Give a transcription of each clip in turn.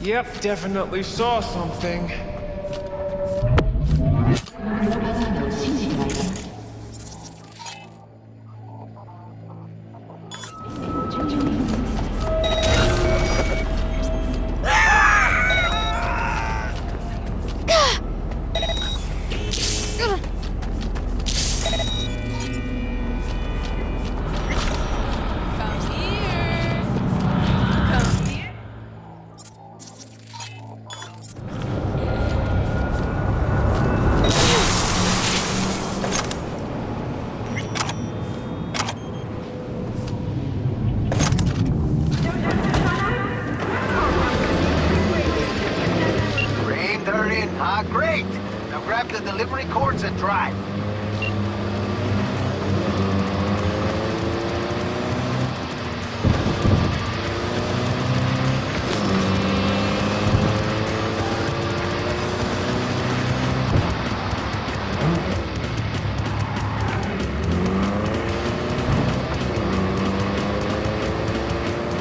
Yep, definitely saw something. Great! Now grab the delivery cords and drive.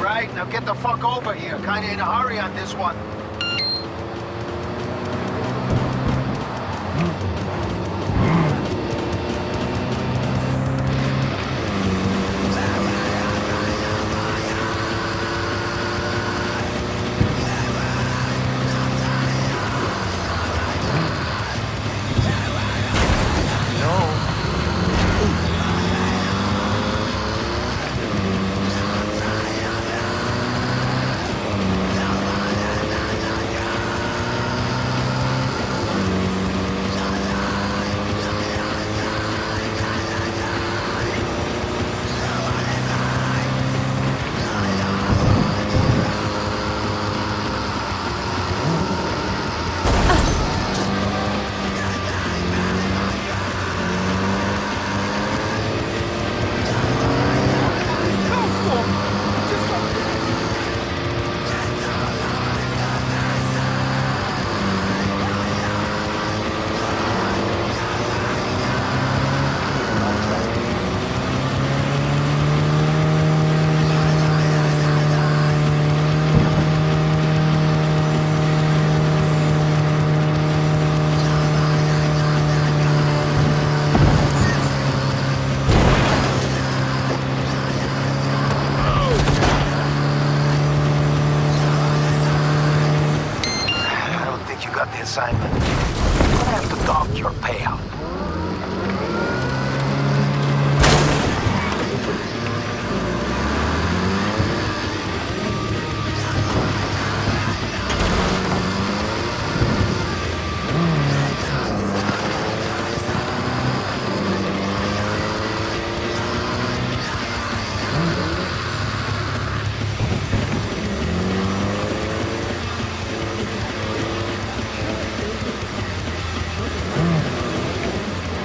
Right, now get the fuck over here. Kinda in a hurry on this one. Assignment. You're gonna have to dock your payout.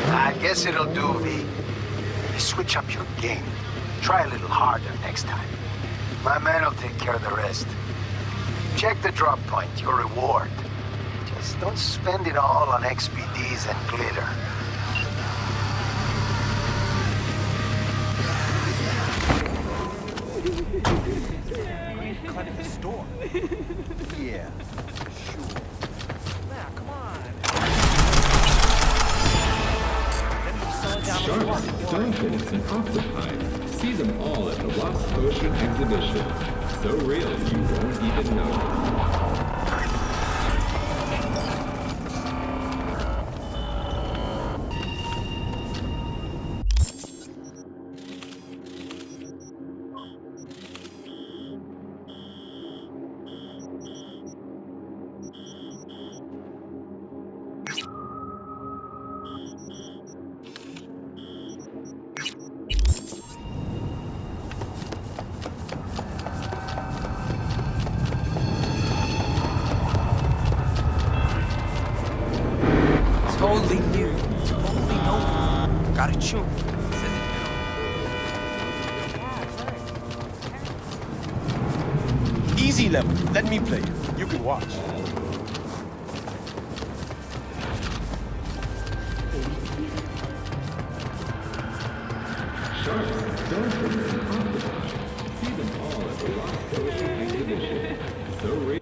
I guess it'll do, V. You switch up your game. Try a little harder next time. My man will take care of the rest. Check the drop point, your reward. Just don't spend it all on XPDs and glitter. Cut in the store. Yeah, sure. Now, come on. Sharks, stonefish, and octopi. See them all at the Lost Ocean exhibition. So real you won't even notice. Totally new. Totally no. Gotta chew. Easy level. Let me play. You can watch. Sharks, stonefish, and octopi. See them all at the Lost Ocean exhibition. So real.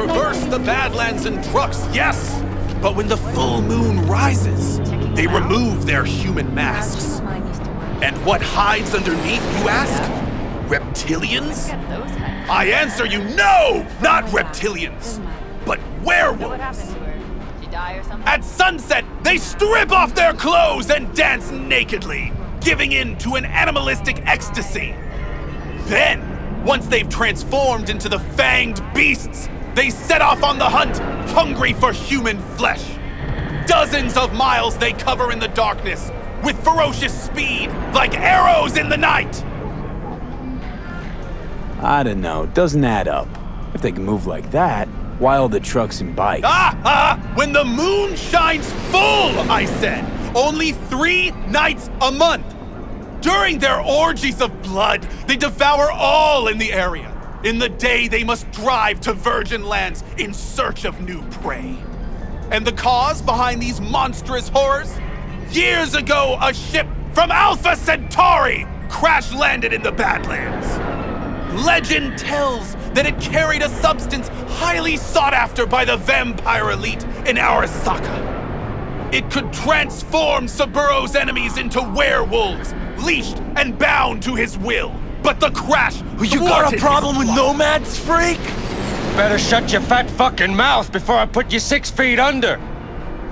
traverse the Badlands in trucks, yes! But when the full moon rises, they remove their human masks. And what hides underneath, you ask? Reptilians? I answer you, no! Not reptilians, but werewolves! At sunset, they strip off their clothes and dance nakedly, giving in to an animalistic ecstasy. Then, once they've transformed into the fanged beasts, they set off on the hunt, hungry for human flesh. Dozens of miles they cover in the darkness, with ferocious speed, like arrows in the night. I don't know, it doesn't add up. If they can move like that, why all the trucks and bikes? When the moon shines full, I said. Only 3 nights a month. During their orgies of blood, they devour all in the area. In the day, they must drive to virgin lands in search of new prey. And the cause behind these monstrous horrors? Years ago, a ship from Alpha Centauri crash-landed in the Badlands. Legend tells that it carried a substance highly sought after by the vampire elite in Arasaka. It could transform Saburo's enemies into werewolves, leashed and bound to his will. But the crash You got a problem with nomads, freak? Better shut your fat fucking mouth before I put you 6 feet under.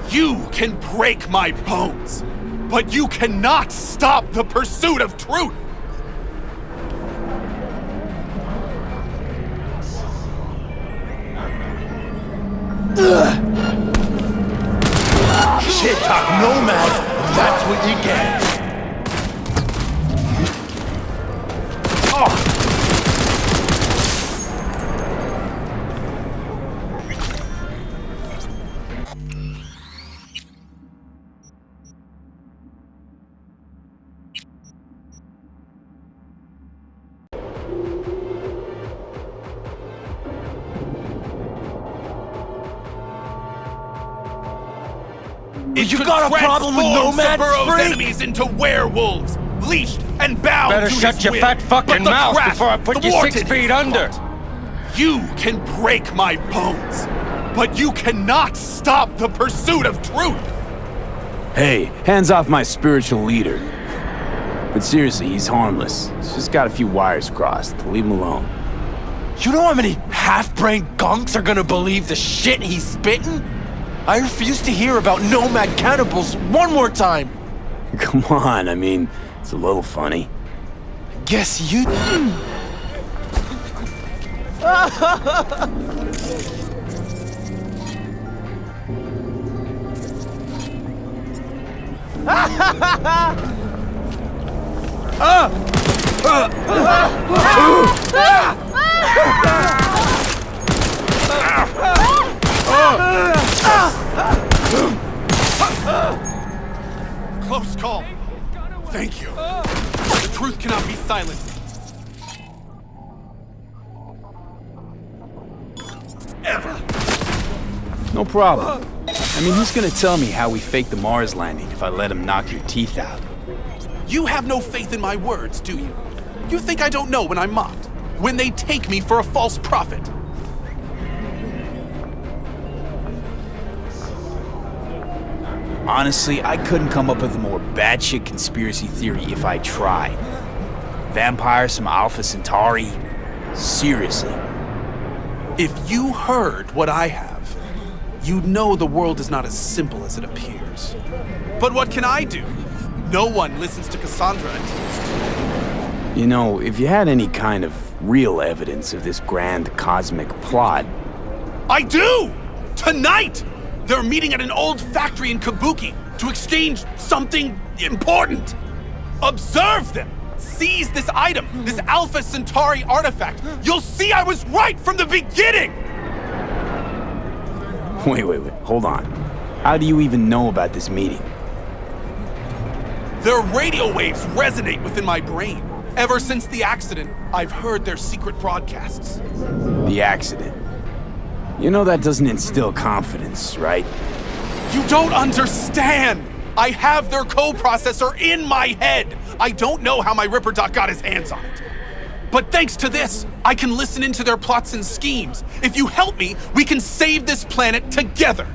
You can break my bones, but you cannot stop the pursuit of truth. Shit talk nomad, that's what you get. You got a problem with nomads, Saburo's freak? enemies into werewolves, leashed and bound Better to shut his your will. fat fucking But the mouth crash before I put you 6 thwarted feet his under. plot. You can break my bones, but you cannot stop the pursuit of truth. Hey, hands off my spiritual leader. But seriously, he's harmless. He's just got a few wires crossed. Leave him alone. You know how many half-brained gunks are gonna believe the shit he's spitting? I refuse to hear about nomad cannibals one more time. Come on, I mean, it's a little funny. Guess you... Close call. Thank you. The truth cannot be silenced. Ever. No problem. I mean, who's gonna tell me how we faked the Mars landing if I let him knock your teeth out? You have no faith in my words, do you? You think I don't know when I'm mocked? When they take me for a false prophet? Honestly, I couldn't come up with a more batshit conspiracy theory if I tried. Vampires from Alpha Centauri? Seriously. If you heard what I have, you'd know the world is not as simple as it appears. But what can I do? No one listens to Cassandra until it's too late. You know, if you had any kind of real evidence of this grand cosmic plot... I do! Tonight! They're meeting at an old factory in Kabuki to exchange something important. Observe them! Seize this item, this Alpha Centauri artifact. You'll see I was right from the beginning! Wait, hold on. How do you even know about this meeting? Their radio waves resonate within my brain. Ever since the accident, I've heard their secret broadcasts. The accident. You know that doesn't instill confidence, right? You don't understand! I have their co-processor in my head! I don't know how my Ripper Doc got his hands on it. But thanks to this, I can listen into their plots and schemes. If you help me, we can save this planet together.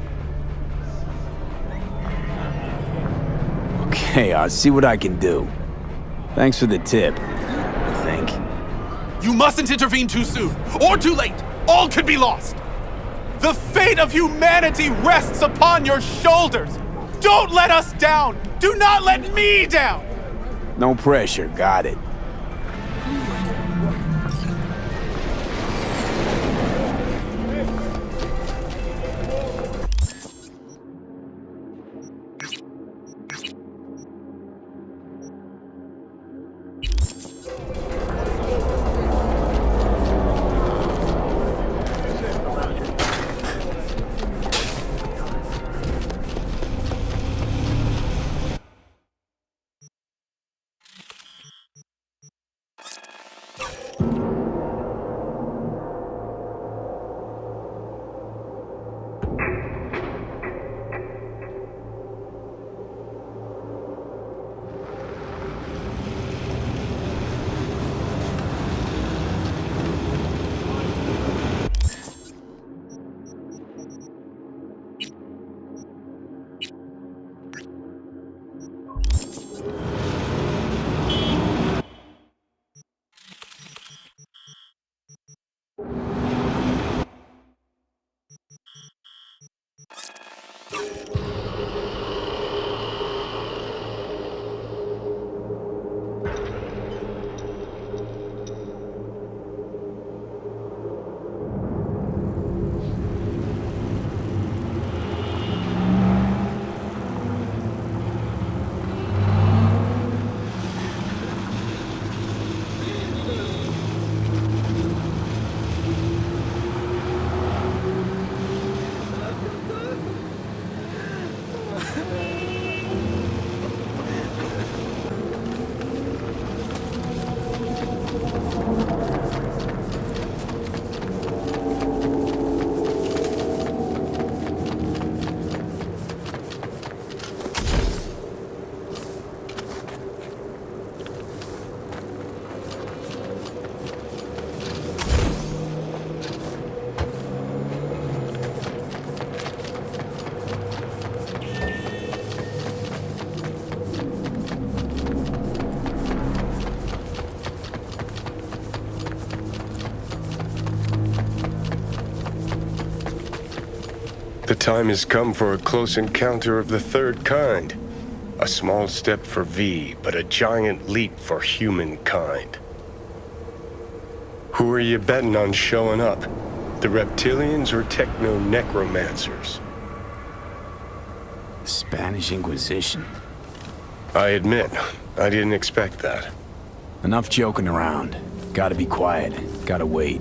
Okay, I'll see what I can do. Thanks for the tip, I think. You mustn't intervene too soon, or too late. All could be lost. The fate of humanity rests upon your shoulders. Don't let us down. Do not let me down. No pressure, got it. The time has come for a close encounter of the third kind. A small step for V, but a giant leap for humankind. Who are you betting on showing up? The reptilians or techno-necromancers? Spanish Inquisition. I admit, I didn't expect that. Enough joking around. Gotta be quiet. Gotta wait.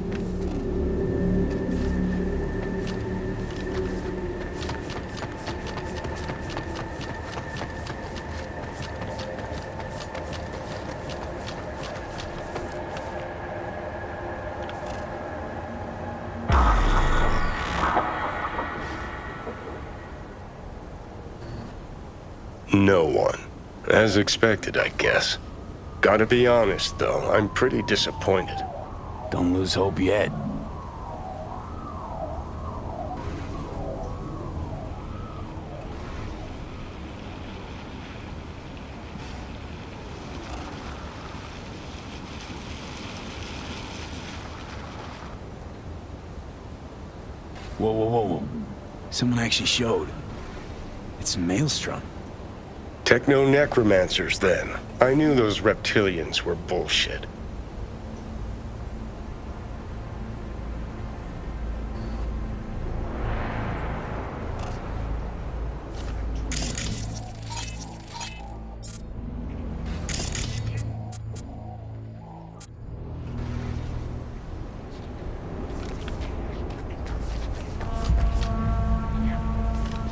No one. As expected, I guess. Gotta be honest, though, I'm pretty disappointed. Don't lose hope yet. Whoa, whoa, whoa, whoa. Someone actually showed. It's a maelstrom. Techno-necromancers, then. I knew those reptilians were bullshit.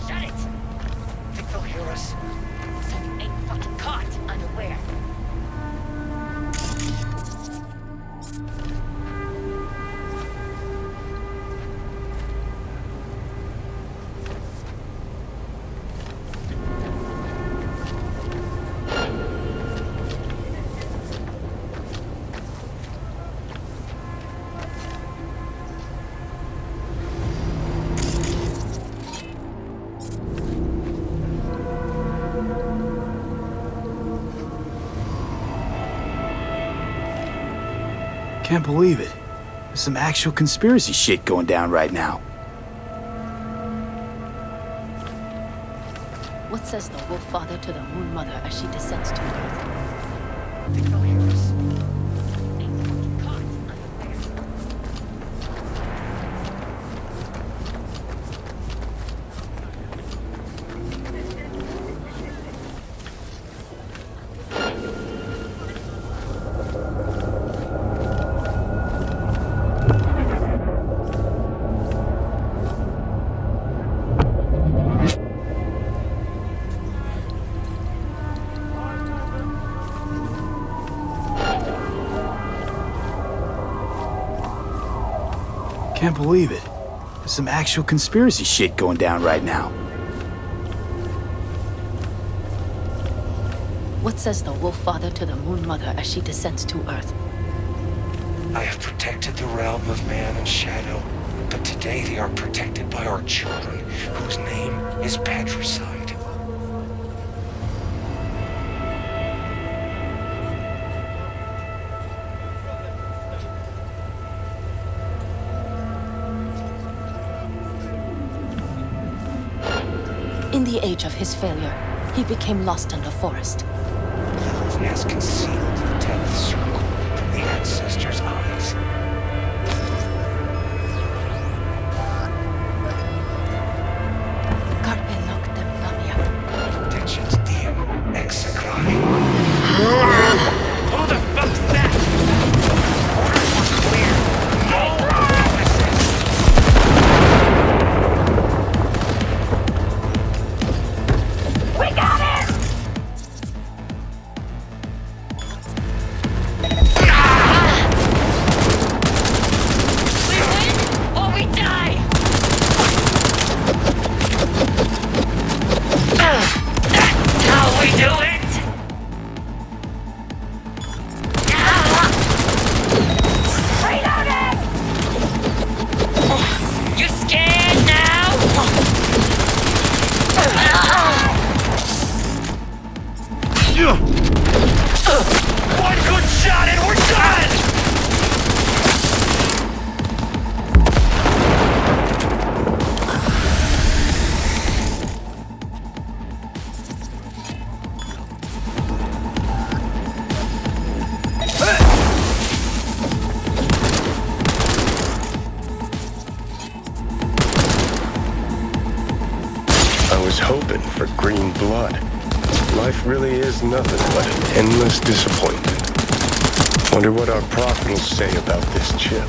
Shut it! Think they'll hear us? So you ain't fucking caught unaware. Can't believe it. There's some actual conspiracy shit going down right now. What says the Wolf Father to the Moon Mother as she descends to Earth? Think they'll hear us? Can't believe it. There's some actual conspiracy shit going down right now. What says the Wolf Father to the Moon Mother as she descends to Earth? I have protected the realm of man and shadow, but today they are protected by our children, whose name is patricide. In the age of his failure, he became lost in the forest. Lilith has concealed the 10th circle from the ancestors' eyes. Carpe noctem damia. Tensions dim execrati. Who the fuck's that? Orders were clear. No witnesses. We got him! We win or we die! That's how we do it! Reloading! You scared now? One good shot and we're done! I was hoping for green blood. Life really is nothing but an endless disappointment. Wonder what our prophet will say about this chip.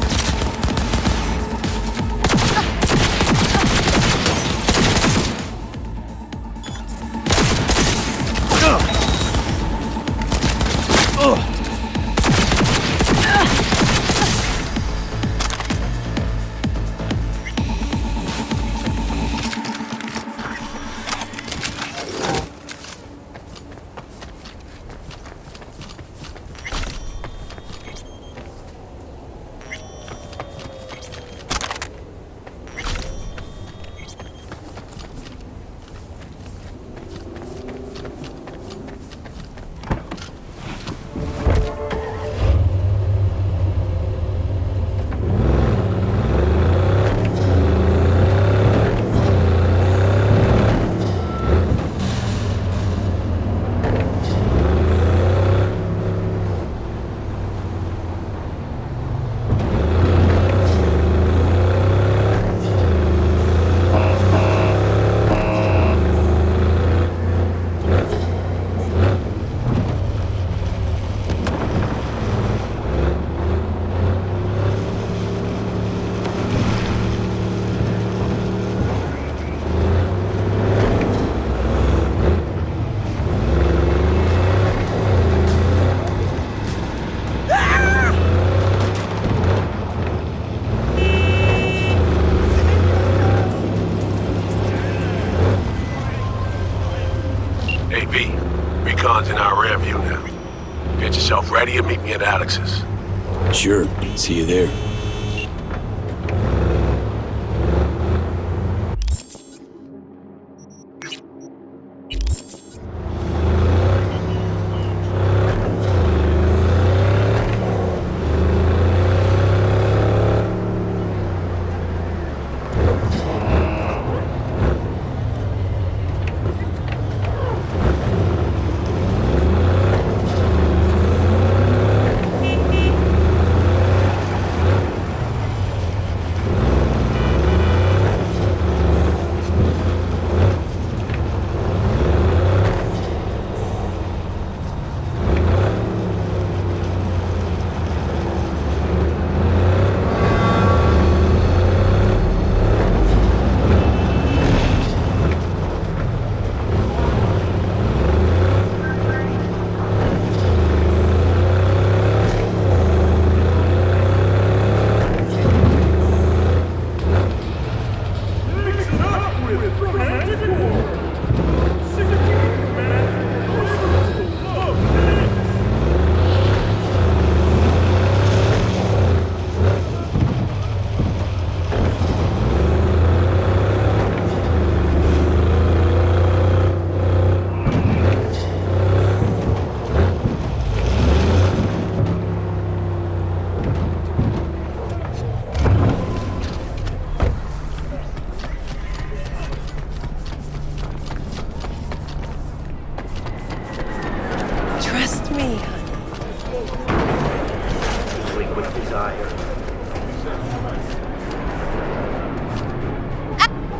Hey, V. Recon's in our rear view now. Get yourself ready and meet me at Alex's. Sure. See you there.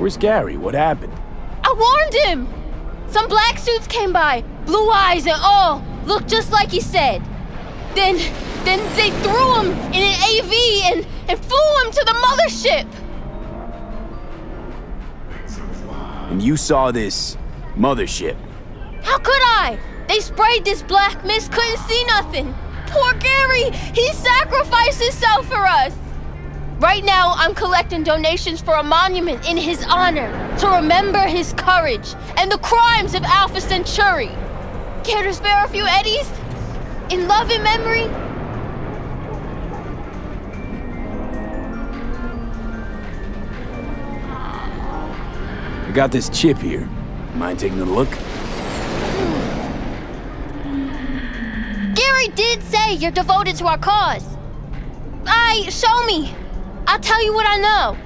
Where's Garry? What happened? I warned him! Some black suits came by, blue eyes and all, looked just like he said. Then they threw him in an AV and flew him to the mothership! And you saw this mothership? How could I? They sprayed this black mist, couldn't see nothing. Poor Garry, he sacrificed himself for us. Right now, I'm collecting donations for a monument in his honor to remember his courage and the crimes of Alpha Centauri. Care to spare a few eddies? In love and memory? I got this chip here. Mind taking a look? Garry did say you're devoted to our cause. Show me. I'll tell you what I know.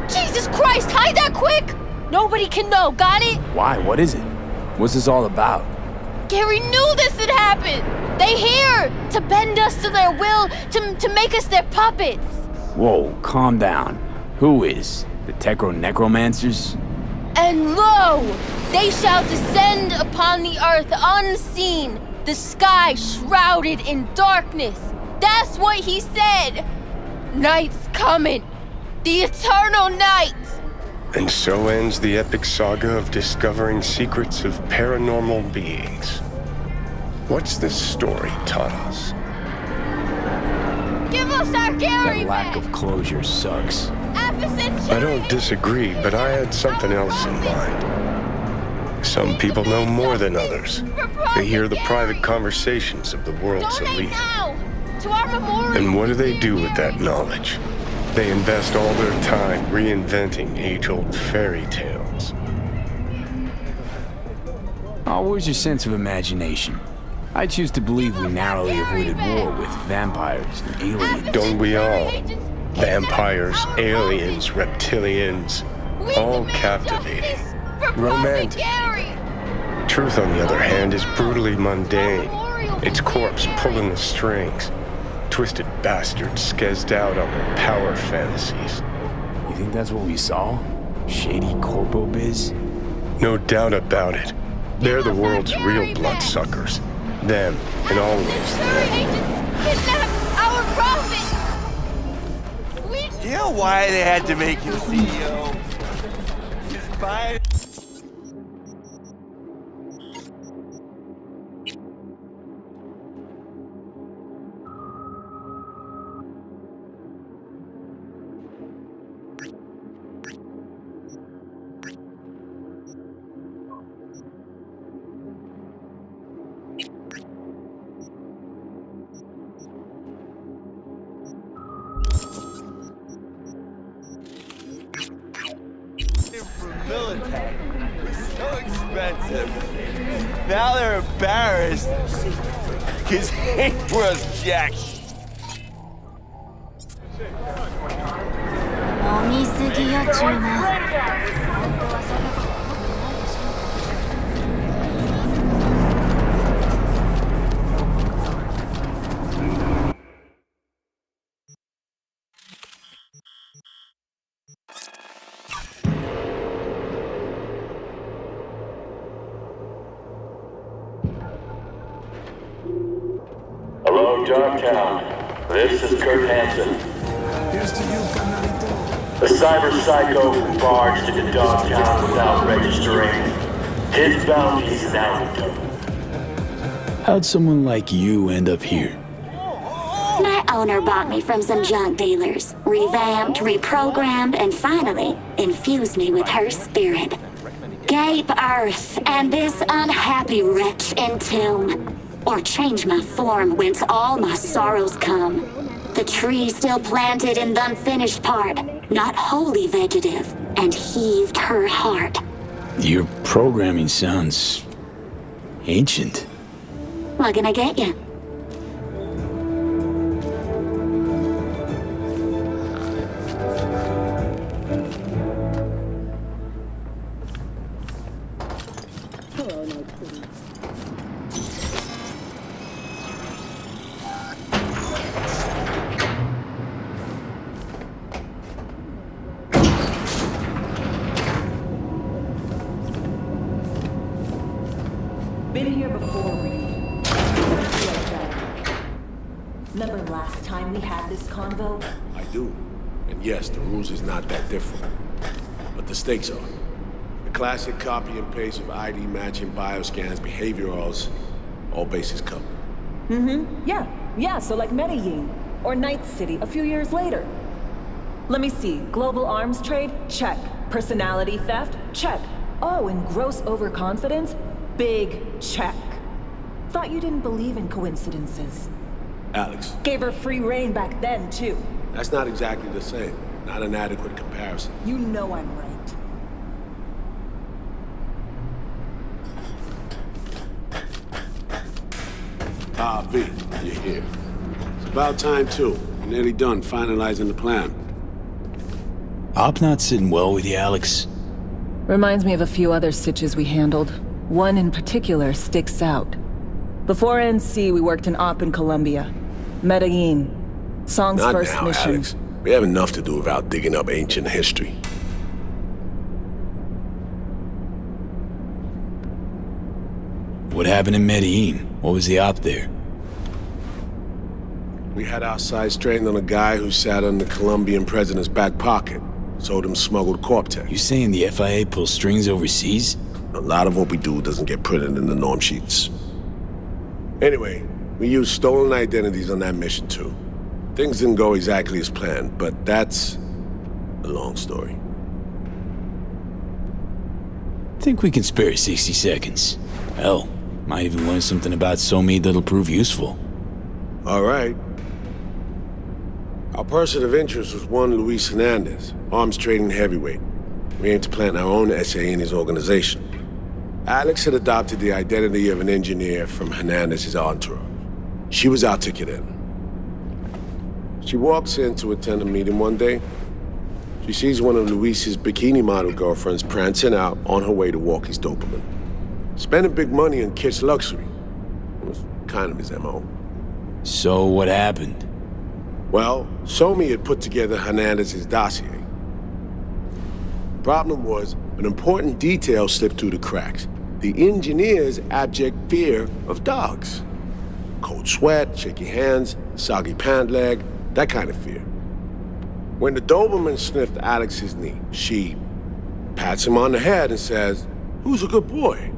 Jesus Christ, hide that quick! Nobody can know, got it? Why? What is it? What's this all about? Garry knew this had happened! They here to bend us to their will, to make us their puppets! Whoa, calm down. Who is? The Necromancers? And lo, they shall descend upon the earth unseen, the sky shrouded in darkness. That's what he said. Night's coming, the eternal night. And so ends the epic saga of discovering secrets of paranormal beings. What's this story taught us? Give us our Garry That lack of closure sucks. I don't disagree, but I had something else in mind. Some people know more than others. They hear the private conversations of the world's elite. And what do they do with that knowledge? They invest all their time reinventing age-old fairy tales. Oh, where's your sense of imagination? I choose to believe we narrowly avoided war with vampires and aliens. Don't we all? Vampires, aliens, reptilians, all captivating, romantic. Truth, on the other hand, is brutally mundane. Its corpse pulling the strings. Twisted bastards skezzed out on their power fantasies. You think that's what we saw? Shady corpo biz? No doubt about it. They're the world's real bloodsuckers. Them, and always them. Kidnap our prophet! You know why they had to make him CEO? Just buy. Military. It was so expensive. Now they're embarrassed because he was jack. Hello, Darktown. This is Kurt Hansen. A cyber psycho who barged into Darktown without registering. His bounty is now done. How'd someone like you end up here? My owner bought me from some junk dealers, revamped, reprogrammed, and finally infused me with her spirit. Gape Earth and this unhappy wretch entomb, or change my form whence all my sorrows come. The tree still planted in the unfinished part, not wholly vegetative, and heaved her heart. Your programming sounds ancient. What can I get you? Hello, Night City. Been here before, Reed. Remember last time we had this convo? I do. And yes, the rules is not that different. But the stakes are. The classic copy and paste of ID matching, bioscans, behaviorals, all bases covered. Yeah, so like Medellin. Or Night City a few years later. Let me see. Global arms trade? Check. Personality theft? Check. Oh, and gross overconfidence? Big check. Thought you didn't believe in coincidences. Alex. Gave her free reign back then, too. That's not exactly the same. Not an adequate comparison. You know I'm right. V, you're here. It's about time, too. We're nearly done finalizing the plan. Op not sitting well with you, Alex. Reminds me of a few other stitches we handled. One in particular sticks out. Before NC, we worked in Op in Colombia. Medellin. Song's Not first now, mission. Alex. We have enough to do without digging up ancient history. What happened in Medellin? What was the op there? We had our sights trained on a guy who sat on the Colombian president's back pocket. Sold him smuggled Corp-Tech. You saying the FIA pulls strings overseas? A lot of what we do doesn't get printed in the norm sheets. Anyway, we used stolen identities on that mission too. Things didn't go exactly as planned, but that's a long story. Think we can spare 60 seconds. Hell, might even learn something about SoMe that'll prove useful. All right. Our person of interest was one Luis Hernandez, arms trading heavyweight. We aimed to plant our own SA in his organization. Alex had adopted the identity of an engineer from Hernandez's entourage. She was our ticket in. She walks in to attend a meeting one day. She sees one of Luis's bikini model girlfriends prancing out on her way to walk his dopamine. Spending big money on kitsch luxury. It was kind of his MO. So what happened? Well, SoMe had put together Hernandez's dossier. Problem was, an important detail slipped through the cracks. The engineer's abject fear of dogs. Cold sweat, shaky hands, soggy pant leg, that kind of fear. When the Doberman sniffed Alex's knee, she pats him on the head and says, "Who's a good boy?"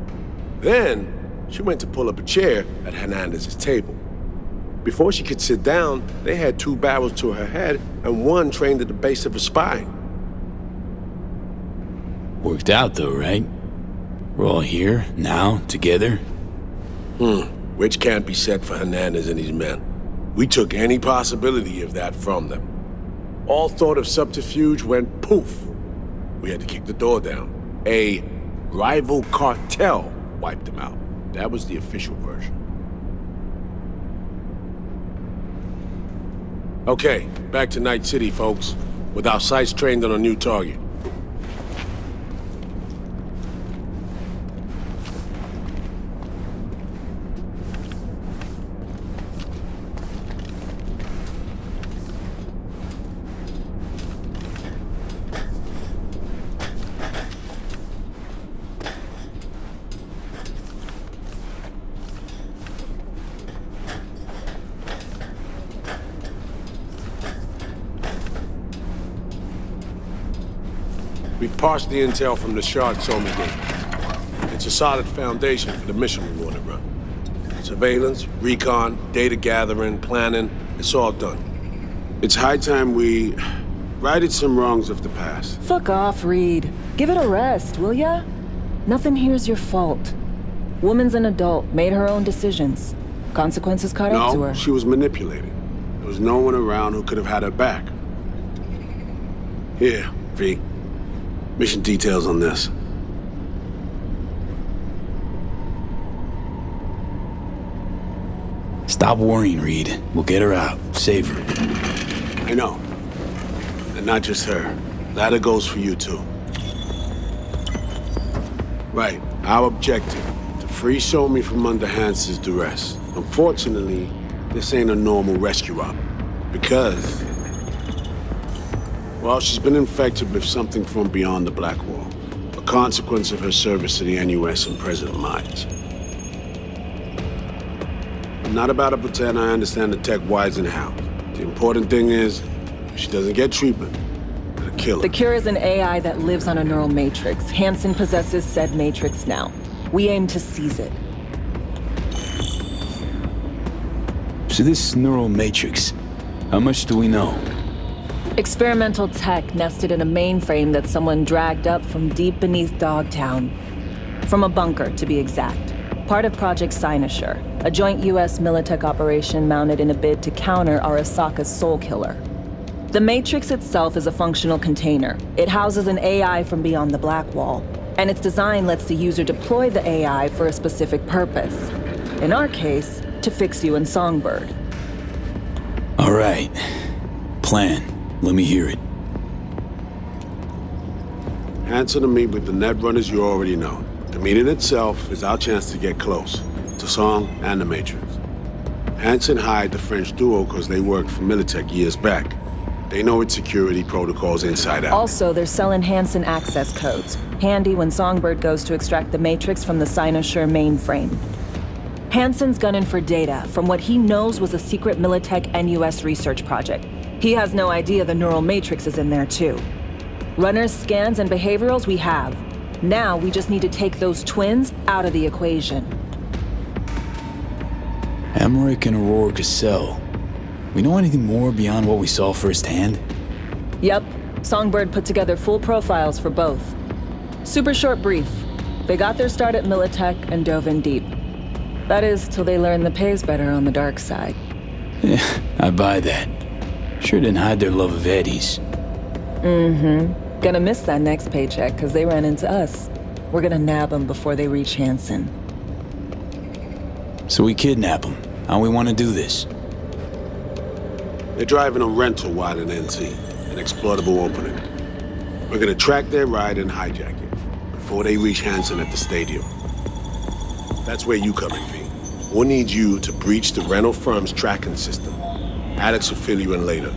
Then, she went to pull up a chair at Hernandez's table. Before she could sit down, they had 2 barrels to her head and one trained at the base of her spine. Worked out though, right? We're all here, now, together. Which can't be said for Hernandez and his men. We took any possibility of that from them. All thought of subterfuge went poof. We had to kick the door down. A rival cartel wiped them out. That was the official version. Okay, back to Night City, folks. With our sights trained on a new target. We've parsed the intel from the shard SoMe gave. It's a solid foundation for the mission we want to run. Surveillance, recon, data gathering, planning, it's all done. It's high time we righted some wrongs of the past. Fuck off, Reed. Give it a rest, will ya? Nothing here's your fault. Woman's an adult, made her own decisions. Consequences caught up to her. No, she was manipulated. There was no one around who could have had her back. Here, V. Mission details on this. Stop worrying, Reed. We'll get her out. Save her. I know. And not just her. Ladder goes for you, too. Right. Our objective, to free Somi from under Hansen's duress. Unfortunately, this ain't a normal rescue op. Because, well, she's been infected with something from beyond the Black Wall. A consequence of her service to the NUS and President Myers. I'm not about to pretend I understand the tech whys and hows. The important thing is, if she doesn't get treatment, it'll kill her. The cure is an AI that lives on a neural matrix. Hansen possesses said matrix now. We aim to seize it. So this neural matrix, how much do we know? Experimental tech nested in a mainframe that someone dragged up from deep beneath Dogtown. From a bunker, to be exact. Part of Project Cynosure, a joint US Militech operation mounted in a bid to counter Arasaka's Soul Killer. The Matrix itself is a functional container. It houses an AI from beyond the Black Wall, and its design lets the user deploy the AI for a specific purpose. In our case, to fix you and Songbird. All right. Plan. Let me hear it. Hansen to meet with the Netrunners you already know. The meeting itself is our chance to get close, to Song and the Matrix. Hansen hired the French duo because they worked for Militech years back. They know its security protocols inside out. Also, they're selling Hansen access codes, handy when Songbird goes to extract the Matrix from the Cynosure mainframe. Hansen's gunning for data from what he knows was a secret Militech NUS research project. He has no idea the neural matrix is in there too. Runners, scans, and behaviorals we have. Now we just need to take those twins out of the equation. Emmerich and Aurora Gskill. We know anything more beyond what we saw firsthand? Yep. Songbird put together full profiles for both. Super short brief. They got their start at Militech and dove in deep. That is, till they learned the pay's better on the dark side. Yeah, I buy that. Sure didn't hide their love of Eddie's. Mm-hmm. Gonna miss that next paycheck, because they ran into us. We're gonna nab them before they reach Hansen. So we kidnap them. How we want to do this? They're driving a rental while in NC, an exploitable opening. We're gonna track their ride and hijack it, before they reach Hansen at the stadium. That's where you come in, V. We'll need you to breach the rental firm's tracking system. Alex will fill you in later.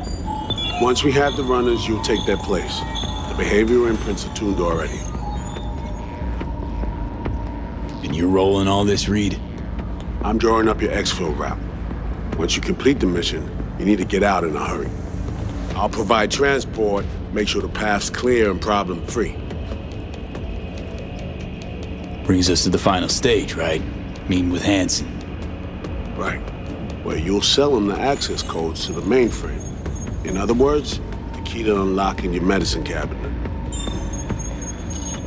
Once we have the runners, you'll take their place. The behavioral imprints are tuned already. And you're rolling all this, Reed? I'm drawing up your exfil route. Once you complete the mission, you need to get out in a hurry. I'll provide transport, make sure the path's clear and problem-free. Brings us to the final stage, right? Meeting with Hansen. Right. Where you'll sell him the access codes to the mainframe. In other words, the key to unlocking your medicine cabinet.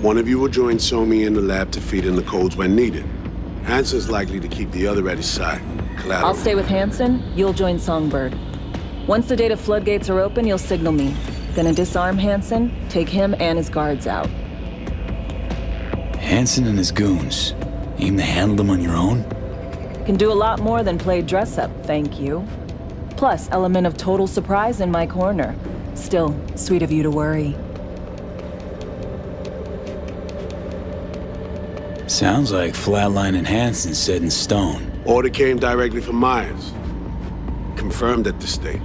One of you will join Somi in the lab to feed in the codes when needed. Hansen's likely to keep the other at his side. Collateral. I'll stay with Hansen, you'll join Songbird. Once the data floodgates are open, you'll signal me. Gonna disarm Hansen, take him and his guards out. Hansen and his goons. Aim to handle them on your own? Can do a lot more than play dress-up, thank you. Plus, element of total surprise in my corner. Still, sweet of you to worry. Sounds like Flatline and Hansen set in stone. Order came directly from Myers. Confirmed at this stage.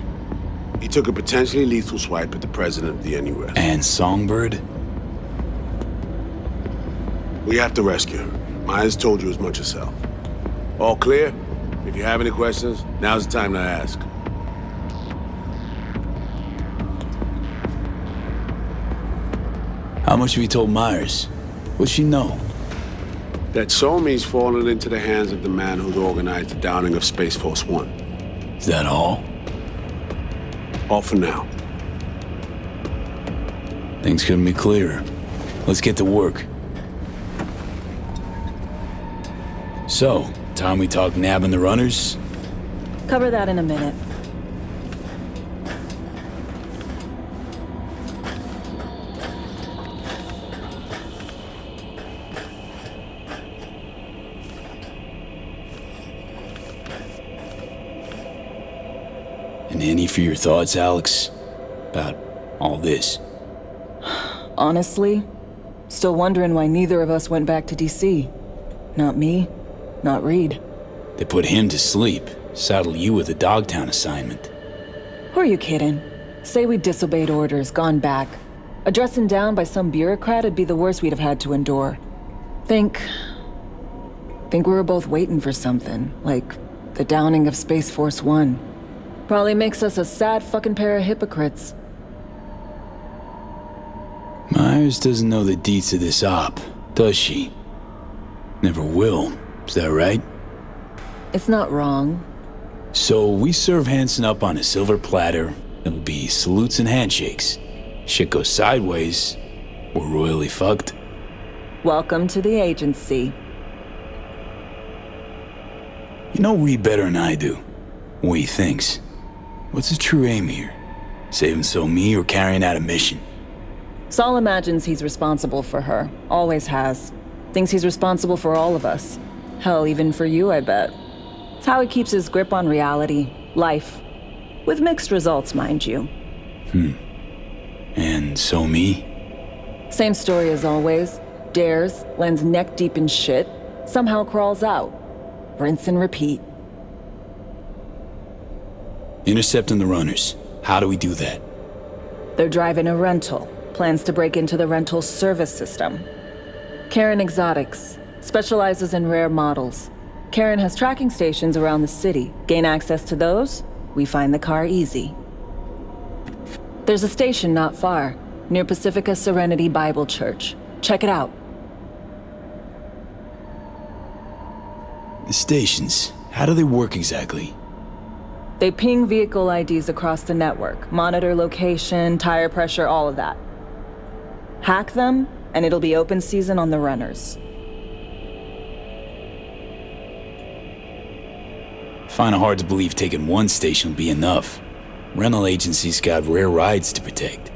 He took a potentially lethal swipe at the president of the NUS. And Songbird? We have to rescue her. Myers told you as much herself. All clear? If you have any questions, now's the time to ask. How much have you told Myers? What's she know? That Somi's fallen into the hands of the man who's organized the downing of Space Force One. Is that all? All for now. Things couldn't be clearer. Let's get to work. So, time we talk nabbing the runners? Cover that in a minute. And any for your thoughts, Alex? About all this? Honestly, Still wondering why neither of us went back to DC. Not me, not Reed. They put him to sleep, saddle you with a Dogtown assignment. Who are you kidding? Say we disobeyed orders, gone back. Addressing down by some bureaucrat would be the worst we'd have had to endure. Think we were both waiting for something, like the downing of Space Force One. Probably makes us a sad fucking pair of hypocrites. Myers doesn't know the deets of this op, does she? Never will, is that right? It's not wrong. So we serve Hansen up on a silver platter. It'll be salutes and handshakes. Shit goes sideways, we're royally fucked. Welcome to the agency. You know Reed better than I do. What he thinks. What's his true aim here? Saving so me or carrying out a mission? Saul imagines he's responsible for her. Always has. Thinks he's responsible for all of us. Hell, even for you, I bet. It's how he keeps his grip on reality, life. With mixed results, mind you. And so me? Same story as always. Dares, lands neck deep in shit, somehow crawls out. Rinse and repeat. Intercepting the runners. How do we do that? They're driving a rental. Plans to break into the rental service system. Karen Exotics. Specializes in rare models. Karen has tracking stations around the city. Gain access to those, we find the car easy. There's a station not far, near Pacifica Serenity Bible Church. Check it out. The stations, how do they work exactly? They ping vehicle IDs across the network, monitor location, tire pressure, all of that. Hack them, and it'll be open season on the runners. Find it hard to believe taking one station will be enough. Rental agencies got rare rides to protect.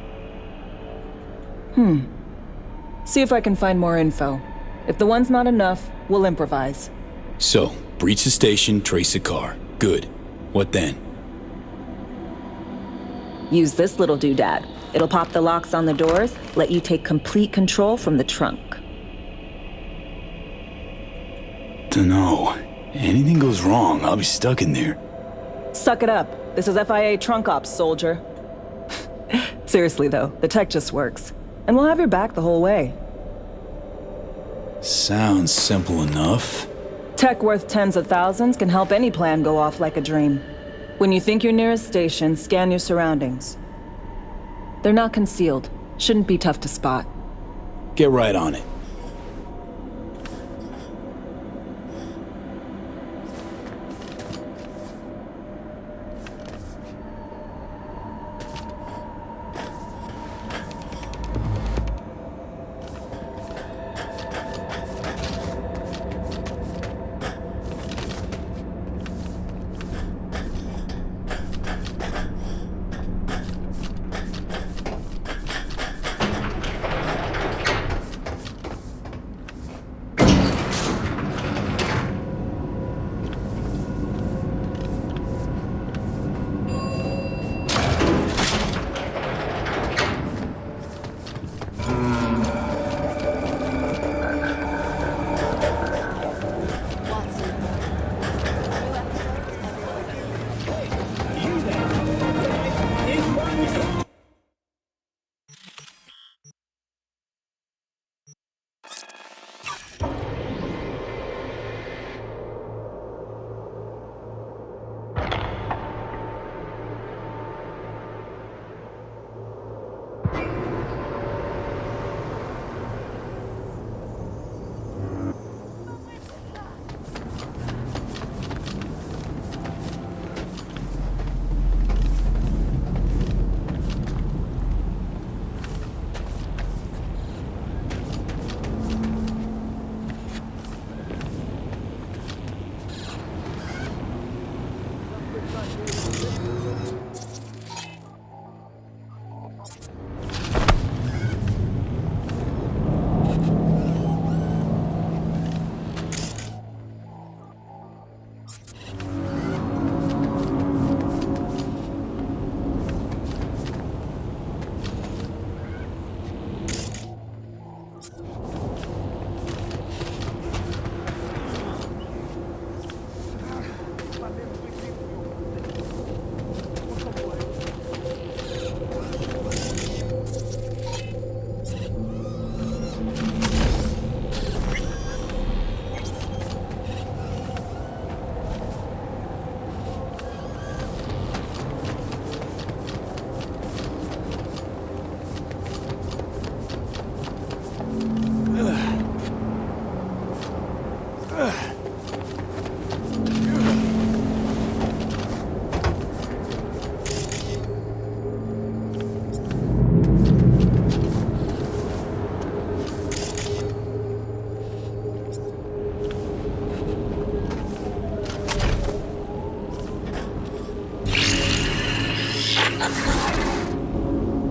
See if I can find more info. If the one's not enough, we'll improvise. So, breach the station, trace the car. Good. What then? Use this little doodad. It'll pop the locks on the doors, let you take complete control from the trunk. Dunno. Anything goes wrong, I'll be stuck in there. Suck it up. This is FIA trunk ops, soldier. Seriously though, the tech just works. And we'll have your back the whole way. Sounds simple enough. Tech worth tens of thousands can help any plan go off like a dream. When you think you're near a station, scan your surroundings. They're not concealed. Shouldn't be tough to spot. Get right on it.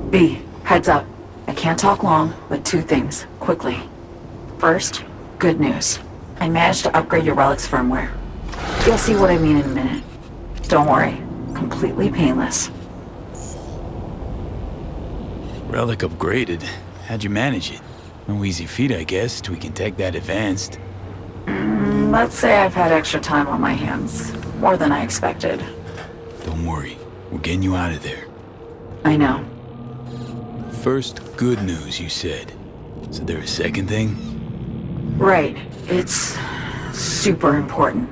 B, heads up. I can't talk long, but 2 things, quickly. First, good news. I managed to upgrade your Relic's firmware. You'll see what I mean in a minute. Don't worry, completely painless. Relic upgraded. How'd you manage it? No easy feat, I guess, tweaking tech that advanced. Let's say I've had extra time on my hands. More than I expected. Don't worry, we're getting you out of there. I know. First, good news, you said. Is there a second thing? Right. It's super important.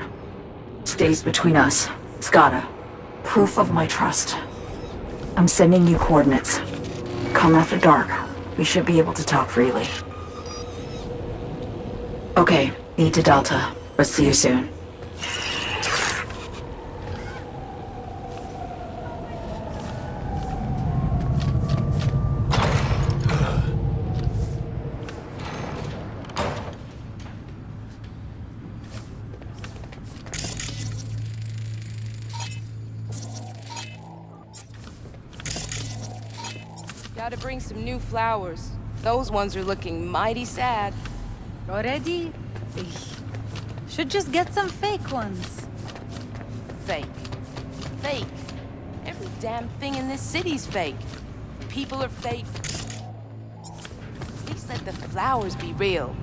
Stays between us. It's gotta. Proof of my trust. I'm sending you coordinates. Come after dark. We should be able to talk freely. Okay, E to Delta. Let's see you soon. Gotta bring some new flowers. Those ones are looking mighty sad. Already? Should just get some fake ones. Fake. Fake. Every damn thing in this city's fake. People are fake. At least let the flowers be real.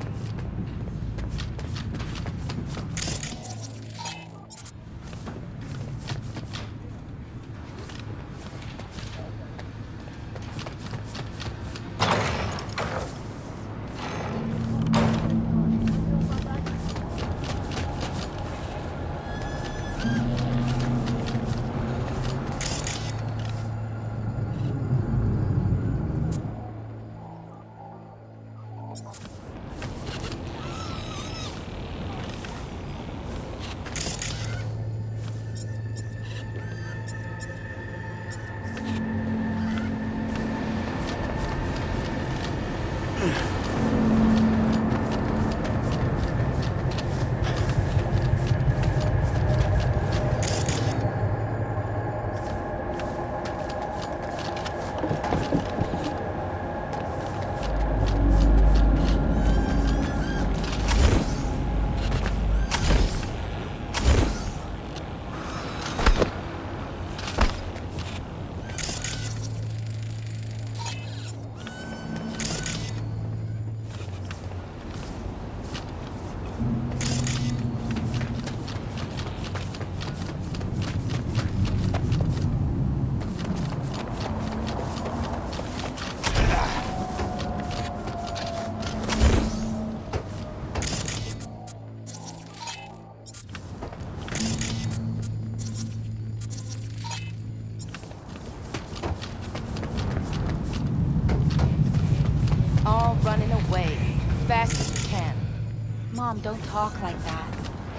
Mom, don't talk like that.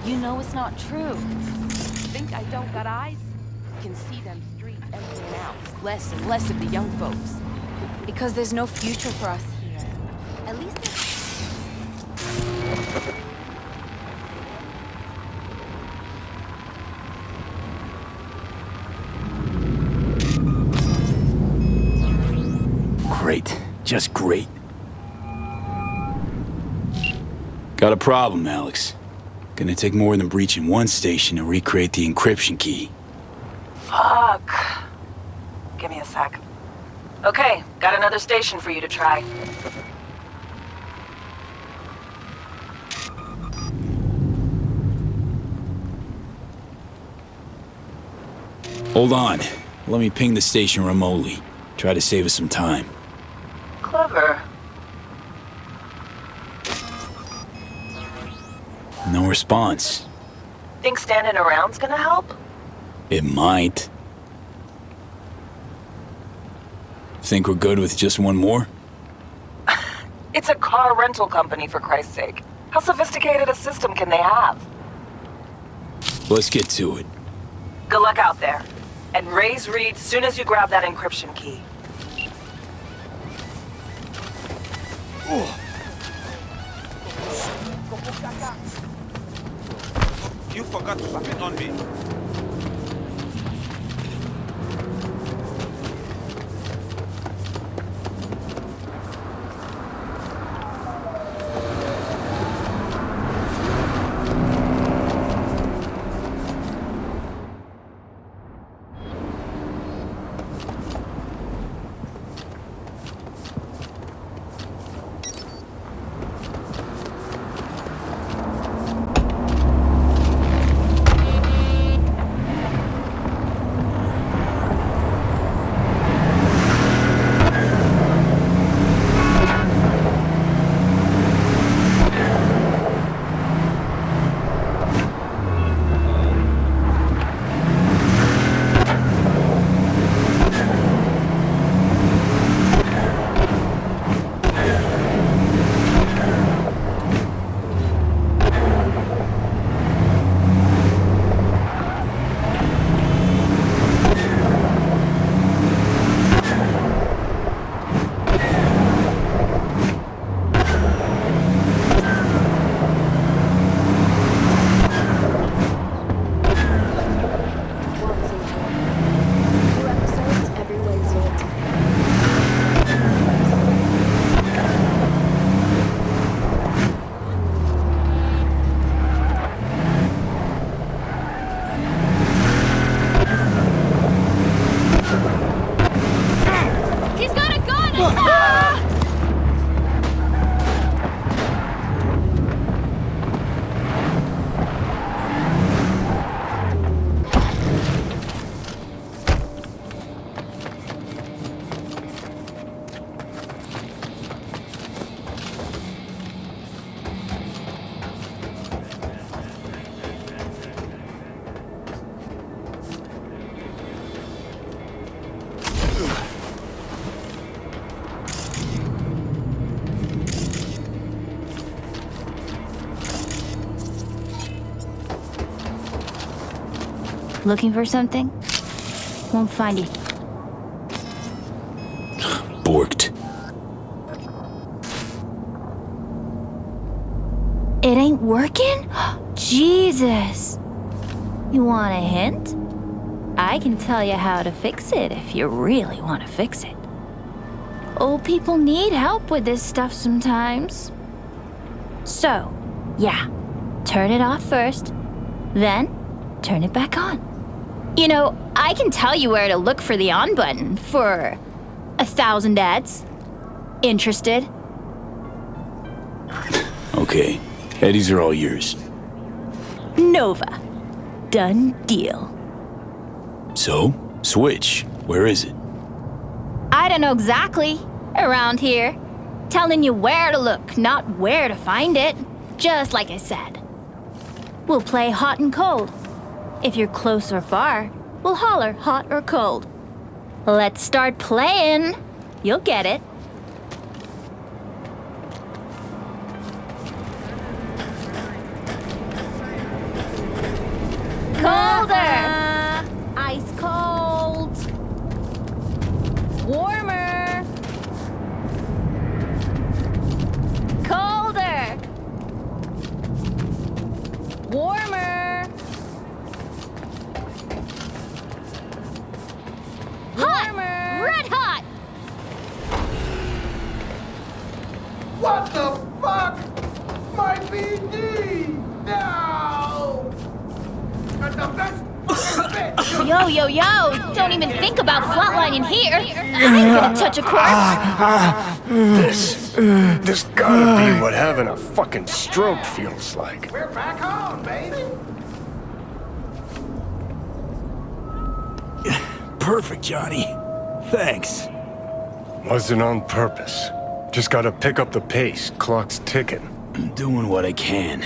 You know it's not true. Think I don't got eyes? Can see them street emptying out. Less and less of the young folks. Because there's no future for us here. At least Great. Just great. Got a problem, Alex. Gonna take more than breaching one station to recreate the encryption key. Fuck. Give me a sec. Okay, got another station for you to try. Hold on. Let me ping the station remotely. Try to save us some time. Clever. No response. Think standing around's gonna help? It might. Think we're good with just one more? It's a car rental company, for Christ's sake. How sophisticated a system can they have? Let's get to it. Good luck out there. And raise Reed soon as you grab that encryption key. You forgot to spit on me. Looking for something? Won't find it. Borked. It ain't working? Jesus! You want a hint? I can tell you how to fix it if you really want to fix it. Old people need help with this stuff sometimes. So, yeah, turn it off first, then turn it back on. You know, I can tell you where to look for the on button for 1,000 ads. Interested? Okay, Eddies are all yours. Nova. Done deal. So, Switch, where is it? I don't know exactly. Around here. Telling you where to look, not where to find it. Just like I said. We'll play hot and cold. If you're close or far, we'll holler hot or cold. Let's start playing. You'll get it. Colder! Ice cold! Warmer! Colder! Warmer! Hot! Warmer! Red hot! What the fuck? My BD! No! And the best fucking Yo, yo, yo! Don't even think about flatlining here! I ain't gonna touch a corpse! This gotta be what having a fucking stroke feels like. We're back home, baby! Perfect, Johnny. Thanks. Wasn't on purpose. Just gotta pick up the pace. Clock's ticking. I'm doing what I can.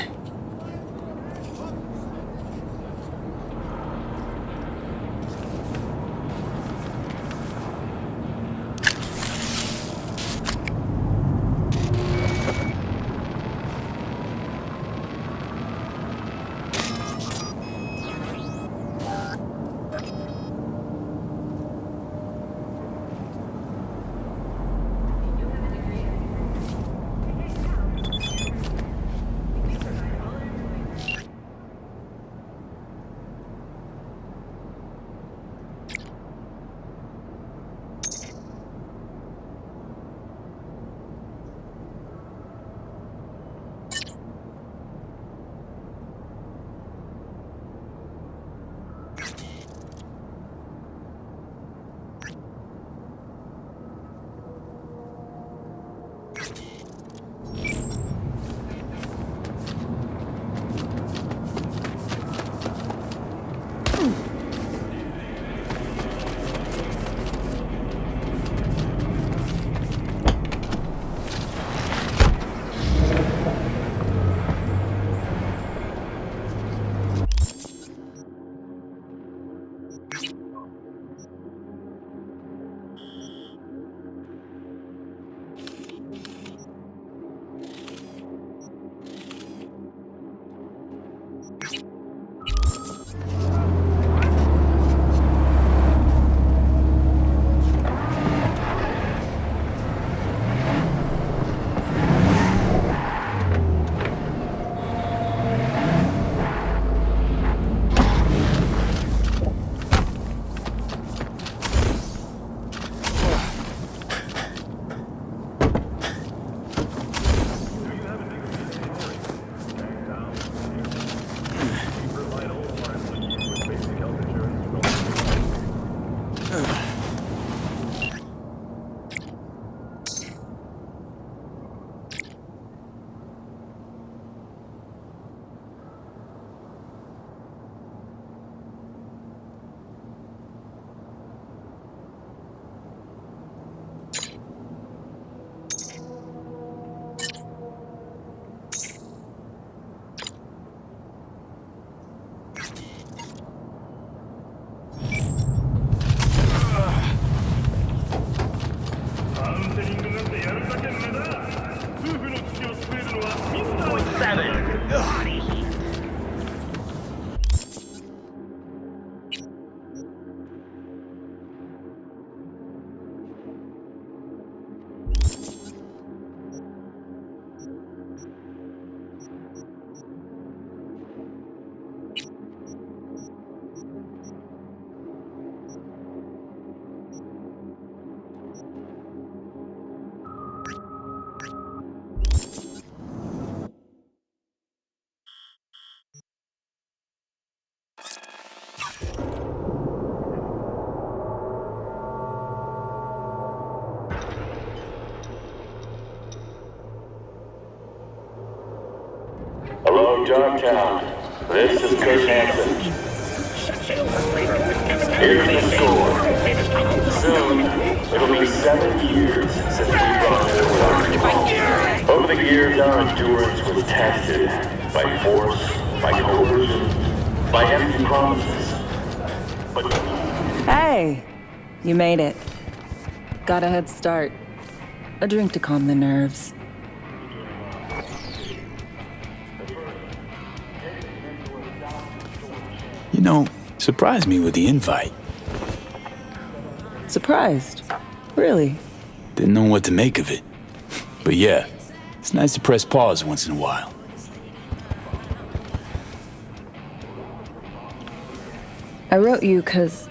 from Dogtown. This is Kurt Hansen. Here's the score. Soon, it'll be 7 years since we brought this work. Over the years, our endurance was tested by force, by coercion, by empty promises. But Hey, you made it. Got a head start. A drink to calm the nerves. You know, surprised me with the invite. Surprised? Really? Didn't know what to make of it. But yeah, it's nice to press pause once in a while. I wrote you because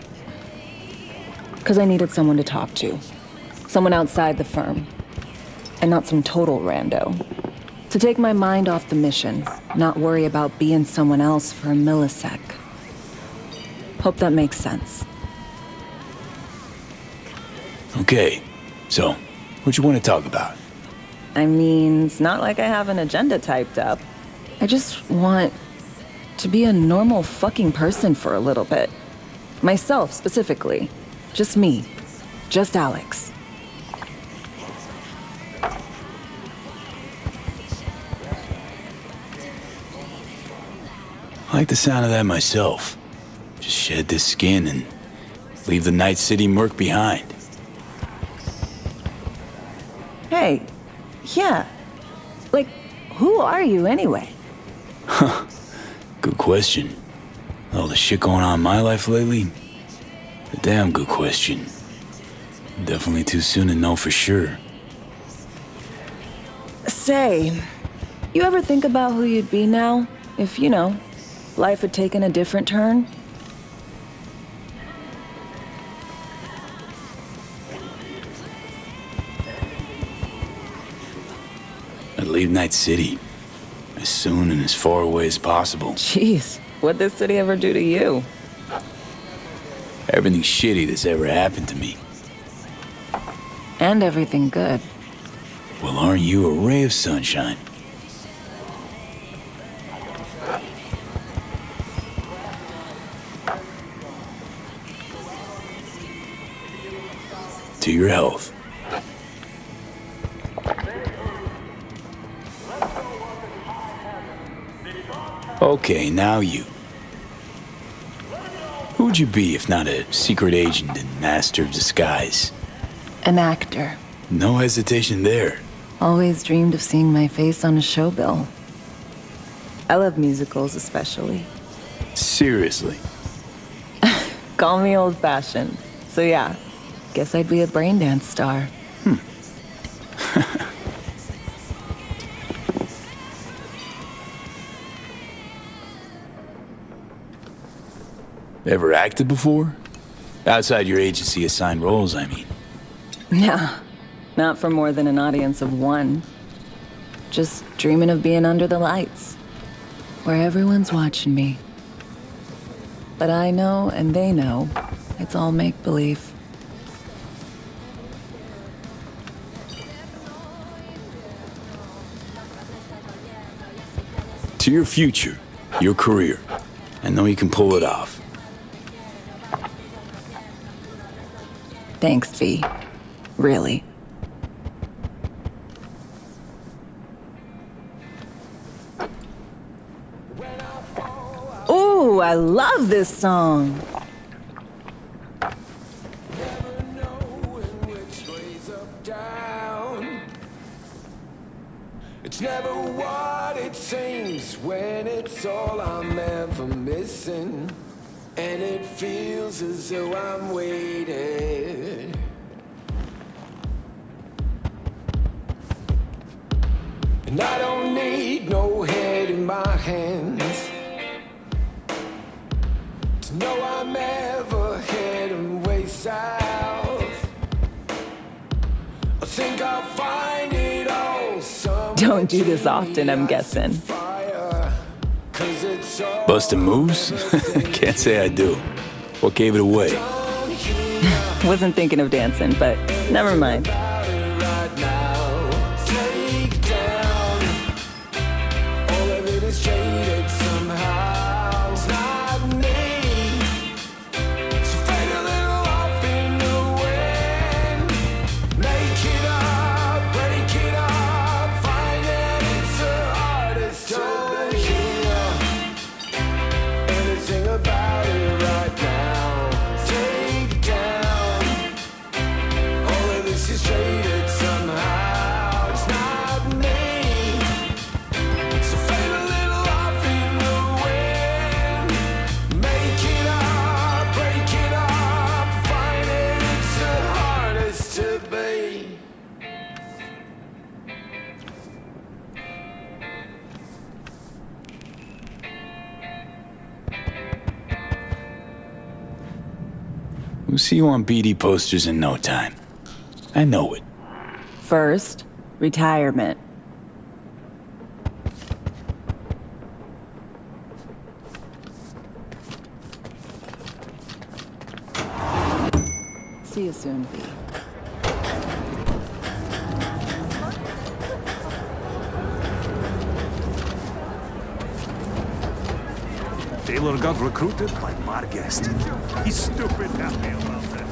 I needed someone to talk to. Someone outside the firm. And not some total rando. To take my mind off the mission, not worry about being someone else for a millisec. Hope that makes sense. Okay, so, what you want to talk about? I mean, it's not like I have an agenda typed up. I just want to be a normal fucking person for a little bit. Myself, specifically. Just me. Just Alex. I like the sound of that myself. Just shed this skin and leave the Night City murk behind. Hey, yeah. Like, who are you anyway? Huh. Good question. All the shit going on in my life lately? A damn good question. Definitely too soon to know for sure. Say, you ever think about who you'd be now? If, you know, life had taken a different turn? I'd leave Night City. As soon and as far away as possible. Jeez, what'd this city ever do to you? Everything shitty that's ever happened to me. And everything good. Well, aren't you a ray of sunshine? To your health. Okay, now you. Who would you be if not a secret agent and master of disguise? An actor. No hesitation there. Always dreamed of seeing my face on a show bill. I love musicals especially. Seriously? Call me old-fashioned. So yeah, guess I'd be a braindance star. Ever acted before? Outside your agency assigned roles, I mean. Nah, not for more than an audience of one. Just dreaming of being under the lights, where everyone's watching me. But I know, and they know, it's all make-believe. To your future, your career. I know you can pull it off. Thanks, V. Really. Ooh, I love this song. It's never what it seems when it's all I'm ever missing. And it feels as though I'm waiting. And I don't need no head in my hands to know I'm ever heading way south. I think I'll find it all. Don't do this often, I'm guessing. Bustin' moves? Can't say I do. What gave it away? Wasn't thinking of dancing, but never mind. All of it is shaded. We'll see you on BD posters in no time. I know it. First, retirement. See you soon, V. Taylor got recruited by Marguest. He's stupid happy about that.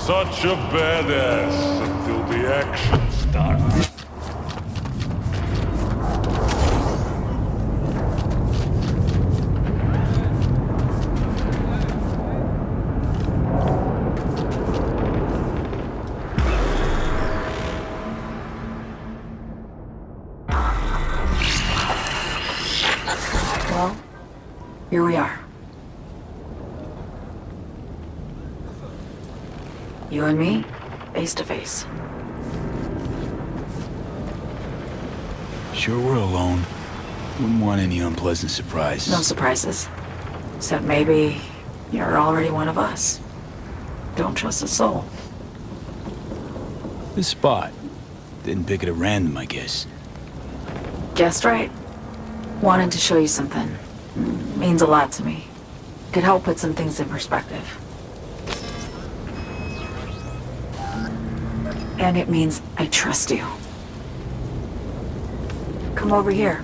Such a badass until the action starts. Well, here we are. You and me, face to face. Sure we're alone. Wouldn't want any unpleasant surprises. No surprises. Except maybe you're already one of us. Don't trust a soul. This spot. Didn't pick it at random, I guess. Guessed right. Wanted to show you something. Means a lot to me. Could help put some things in perspective. And it means I trust you. Come over here.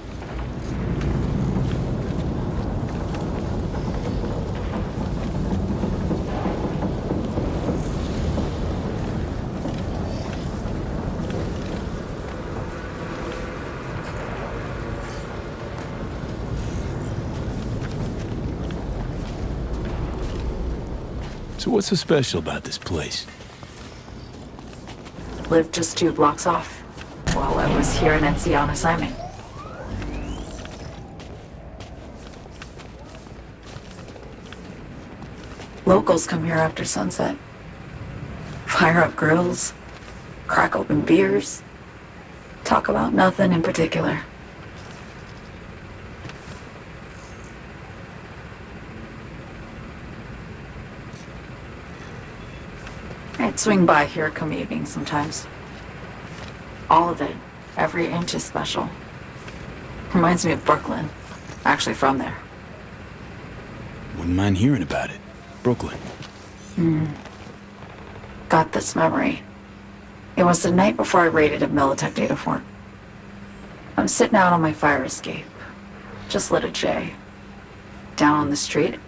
So what's so special about this place? Lived just 2 blocks off while I was here in NC on assignment. Locals come here after sunset. Fire up grills, crack open beers, talk about nothing in particular. I'd swing by here come evening sometimes. All of it, every inch is special. Reminds me of Brooklyn. Actually from there. Wouldn't mind hearing about it. Brooklyn. Got this memory. It was the night before I raided a Militech data fort. I'm sitting out on my fire escape. Just lit a J. Down on the street,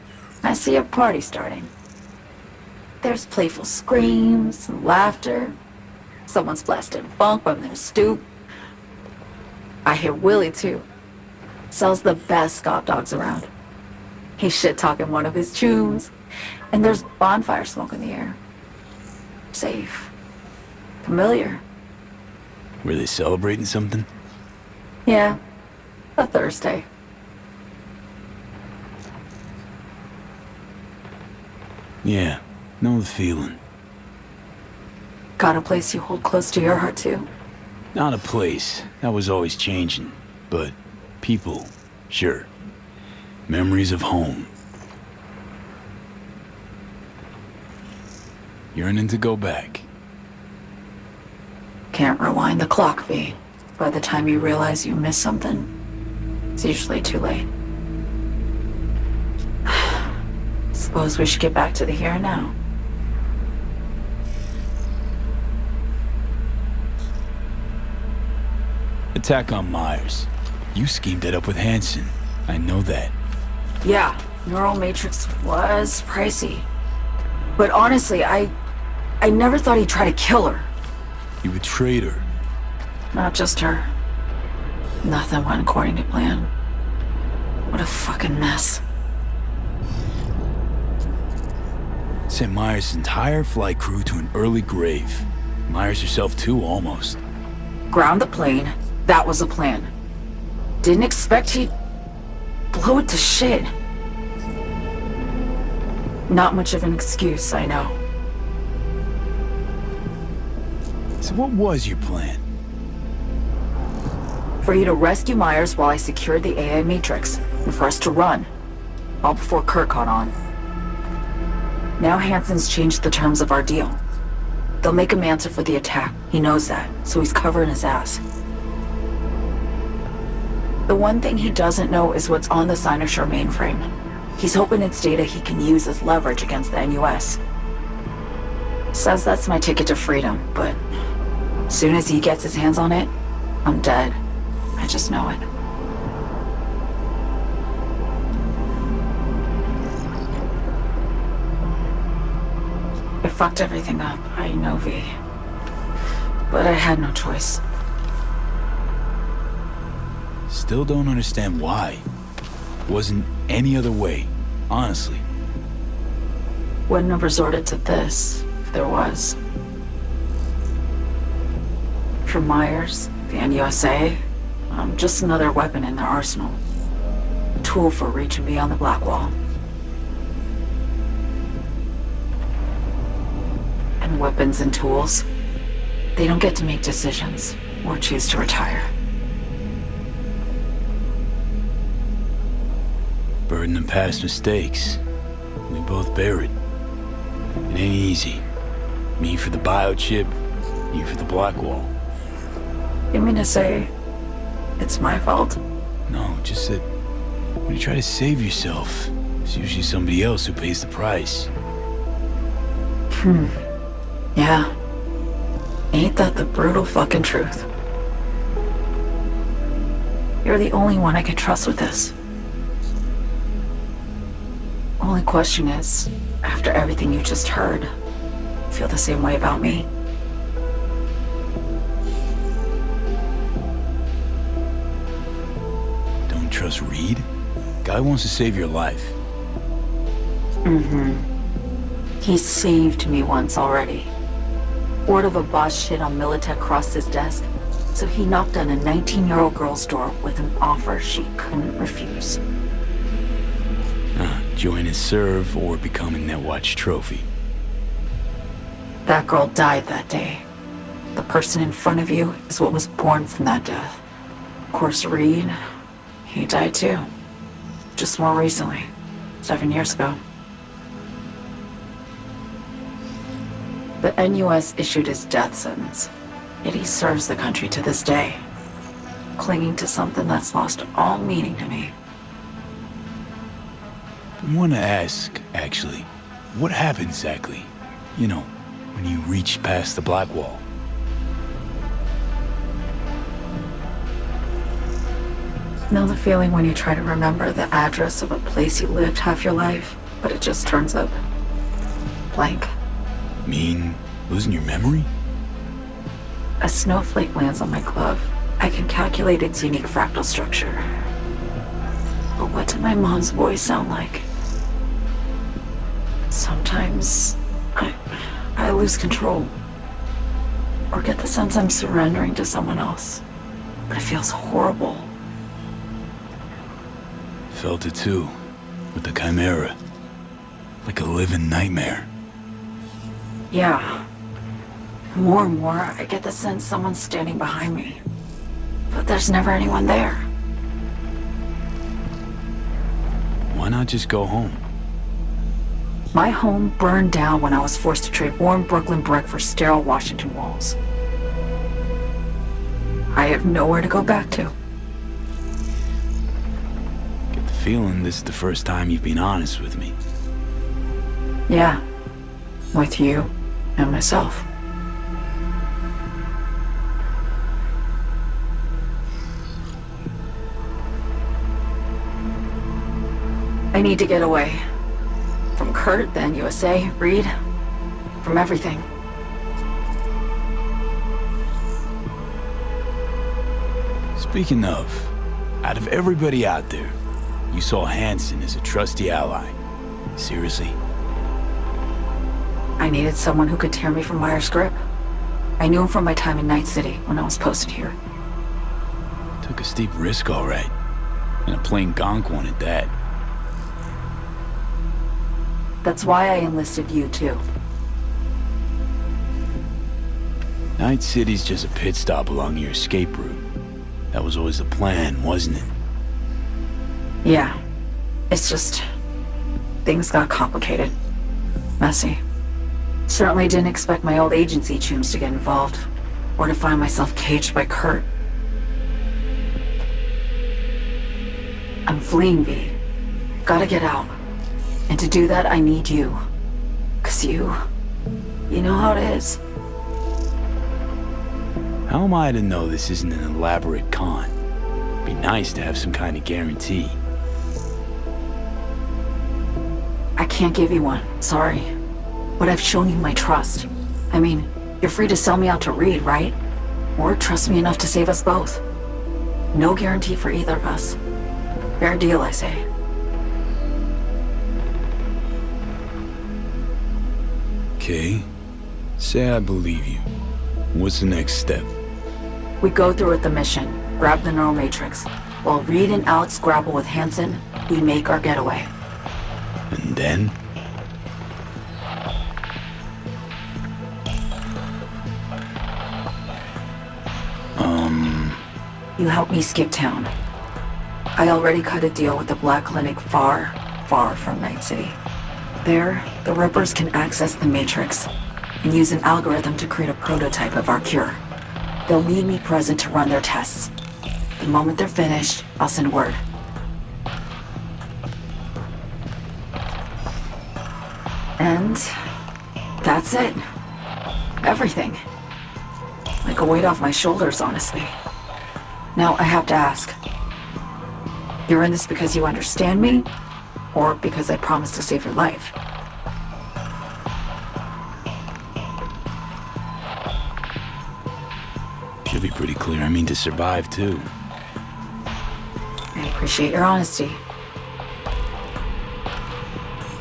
I see a party starting. There's playful screams and laughter. Someone's blasting funk from their stoop. I hear Willie, too. Sells the best Scott dogs around. He's shit-talking one of his tunes. And there's bonfire smoke in the air. Safe. Familiar. Were they celebrating something? Yeah. A Thursday. Yeah. Know the feeling. Got a place you hold close to your heart, too? Not a place. That was always changing. But people, sure. Memories of home. Yearning to go back. Can't rewind the clock, V. By the time you realize you missed something, it's usually too late. Suppose we should get back to the here and now. attack on Myers. You schemed it up with Hansen. I know that. Yeah, Neural Matrix was pricey. But honestly, I never thought he'd try to kill her. You betrayed her. Not just her. Nothing went according to plan. What a fucking mess. Sent Myers' entire flight crew to an early grave. Myers herself too, almost. Ground the plane. That was the plan. Didn't expect he'd blow it to shit. Not much of an excuse, I know. So what was your plan? For you to rescue Myers while I secured the AI Matrix, and for us to run. All before Kurt caught on. Now Hansen's changed the terms of our deal. They'll make him answer for the attack. He knows that, so he's covering his ass. The one thing he doesn't know is what's on the Cynosure mainframe. He's hoping it's data he can use as leverage against the NUS. Says that's my ticket to freedom, but as soon as he gets his hands on it, I'm dead. I just know it. I fucked everything up, I know, V. But I had no choice. Still don't understand why. Wasn't any other way, honestly. Wouldn't have resorted to this, if there was. For Myers, the NUSA, I'm just another weapon in their arsenal. A tool for reaching beyond the black wall. And weapons and tools, they don't get to make decisions or choose to retire. Burden of past mistakes. We both bear it. It ain't easy. Me for the biochip, you for the black wall. You mean to say it's my fault? No, just that when you try to save yourself, it's usually somebody else who pays the price. Yeah. Ain't that the brutal fucking truth? You're the only one I can trust with this. Only question is, after everything you just heard, feel the same way about me? Don't trust Reed? Guy wants to save your life. He saved me once already. Word of a boss shit on Militech crossed his desk, so he knocked on a 19-year-old girl's door with an offer she couldn't refuse. Join his serve or become a Netwatch trophy. That girl died that day. The person in front of you is what was born from that death. Of course, Reed, he died too. Just more recently, 7 years ago. The NUS issued his death sentence, yet he serves the country to this day, clinging to something that's lost all meaning to me. I want to ask, actually, what happened exactly? You know, when you reached past the black wall. Know the feeling when you try to remember the address of a place you lived half your life, but it just turns up blank? Mean losing your memory? A snowflake lands on my glove. I can calculate its unique fractal structure. But what did my mom's voice sound like? Sometimes I lose control. Or get the sense I'm surrendering to someone else. But it feels horrible. Felt it too, with the Chimera. Like a living nightmare. Yeah. More and more, I get the sense someone's standing behind me. But there's never anyone there. Why not just go home? My home burned down when I was forced to trade warm Brooklyn brick for sterile Washington walls. I have nowhere to go back to. Get the feeling this is the first time you've been honest with me. Yeah. With you and myself. need to get away. From Kurt, then USA, Reed. From everything. Speaking of, out of everybody out there, you saw Hansen as a trusty ally. Seriously? I needed someone who could tear me from Myers' grip. I knew him from my time in Night City when I was posted here. Took a steep risk, all right. And a plain gonk one at that. That's why I enlisted you, too. Night City's just a pit stop along your escape route. That was always the plan, wasn't it? Yeah. It's just... things got complicated. Messy. Certainly didn't expect my old agency chooms to get involved. Or to find myself caged by Kurt. I'm fleeing, V. Gotta get out. And to do that, I need you. 'Cause you know how it is. How am I to know this isn't an elaborate con? Be nice to have some kind of guarantee. I can't give you one, sorry. But I've shown you my trust. I mean, you're free to sell me out to Reed, right? Or trust me enough to save us both. No guarantee for either of us. Fair deal, I say. Okay. Say I believe you. What's the next step? We go through with the mission, grab the neural matrix. While Reed and Alex grapple with Hansen, we make our getaway. And then? You help me skip town. I already cut a deal with the Black Clinic far, far from Night City. There, the Rippers can access the Matrix and use an algorithm to create a prototype of our cure. They'll need me present to run their tests. The moment they're finished, I'll send word. And that's it. Everything. Like a weight off my shoulders, honestly. Now, I have to ask. You're in this because you understand me? Or because I promised to save your life? Should be pretty clear. I mean to survive, too. I appreciate your honesty.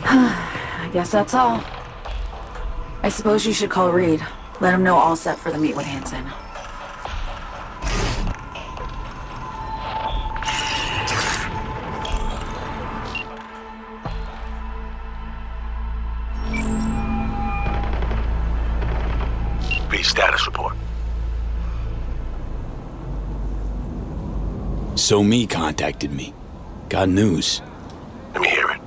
I guess that's all. I suppose you should call Reed. Let him know all set for the meet with Hansen. Status report. So Me contacted me. Got news. Let me hear it.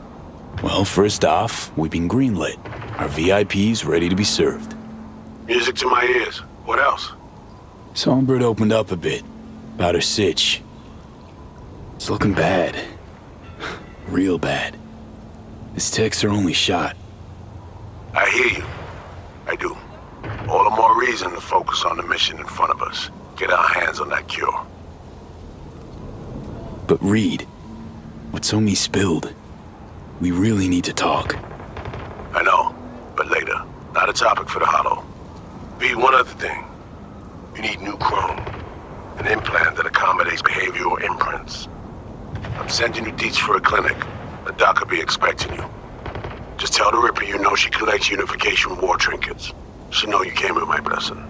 Well, first off, we've been greenlit. Our VIP's ready to be served. Music to my ears. What else? Songbird opened up a bit. About her sitch. It's looking bad. Real bad. This tech's her only shot. I hear you. I do. All the more reason to focus on the mission in front of us. Get our hands on that cure. But Reed, what So Me spilled, we really need to talk. I know, but later. Not a topic for the Hollow. V, one other thing. You need new chrome. An implant that accommodates behavioral imprints. I'm sending you deets for a clinic. The doc will be expecting you. Just tell the Ripper you know she collects unification war trinkets. She'll know you came with my blessing.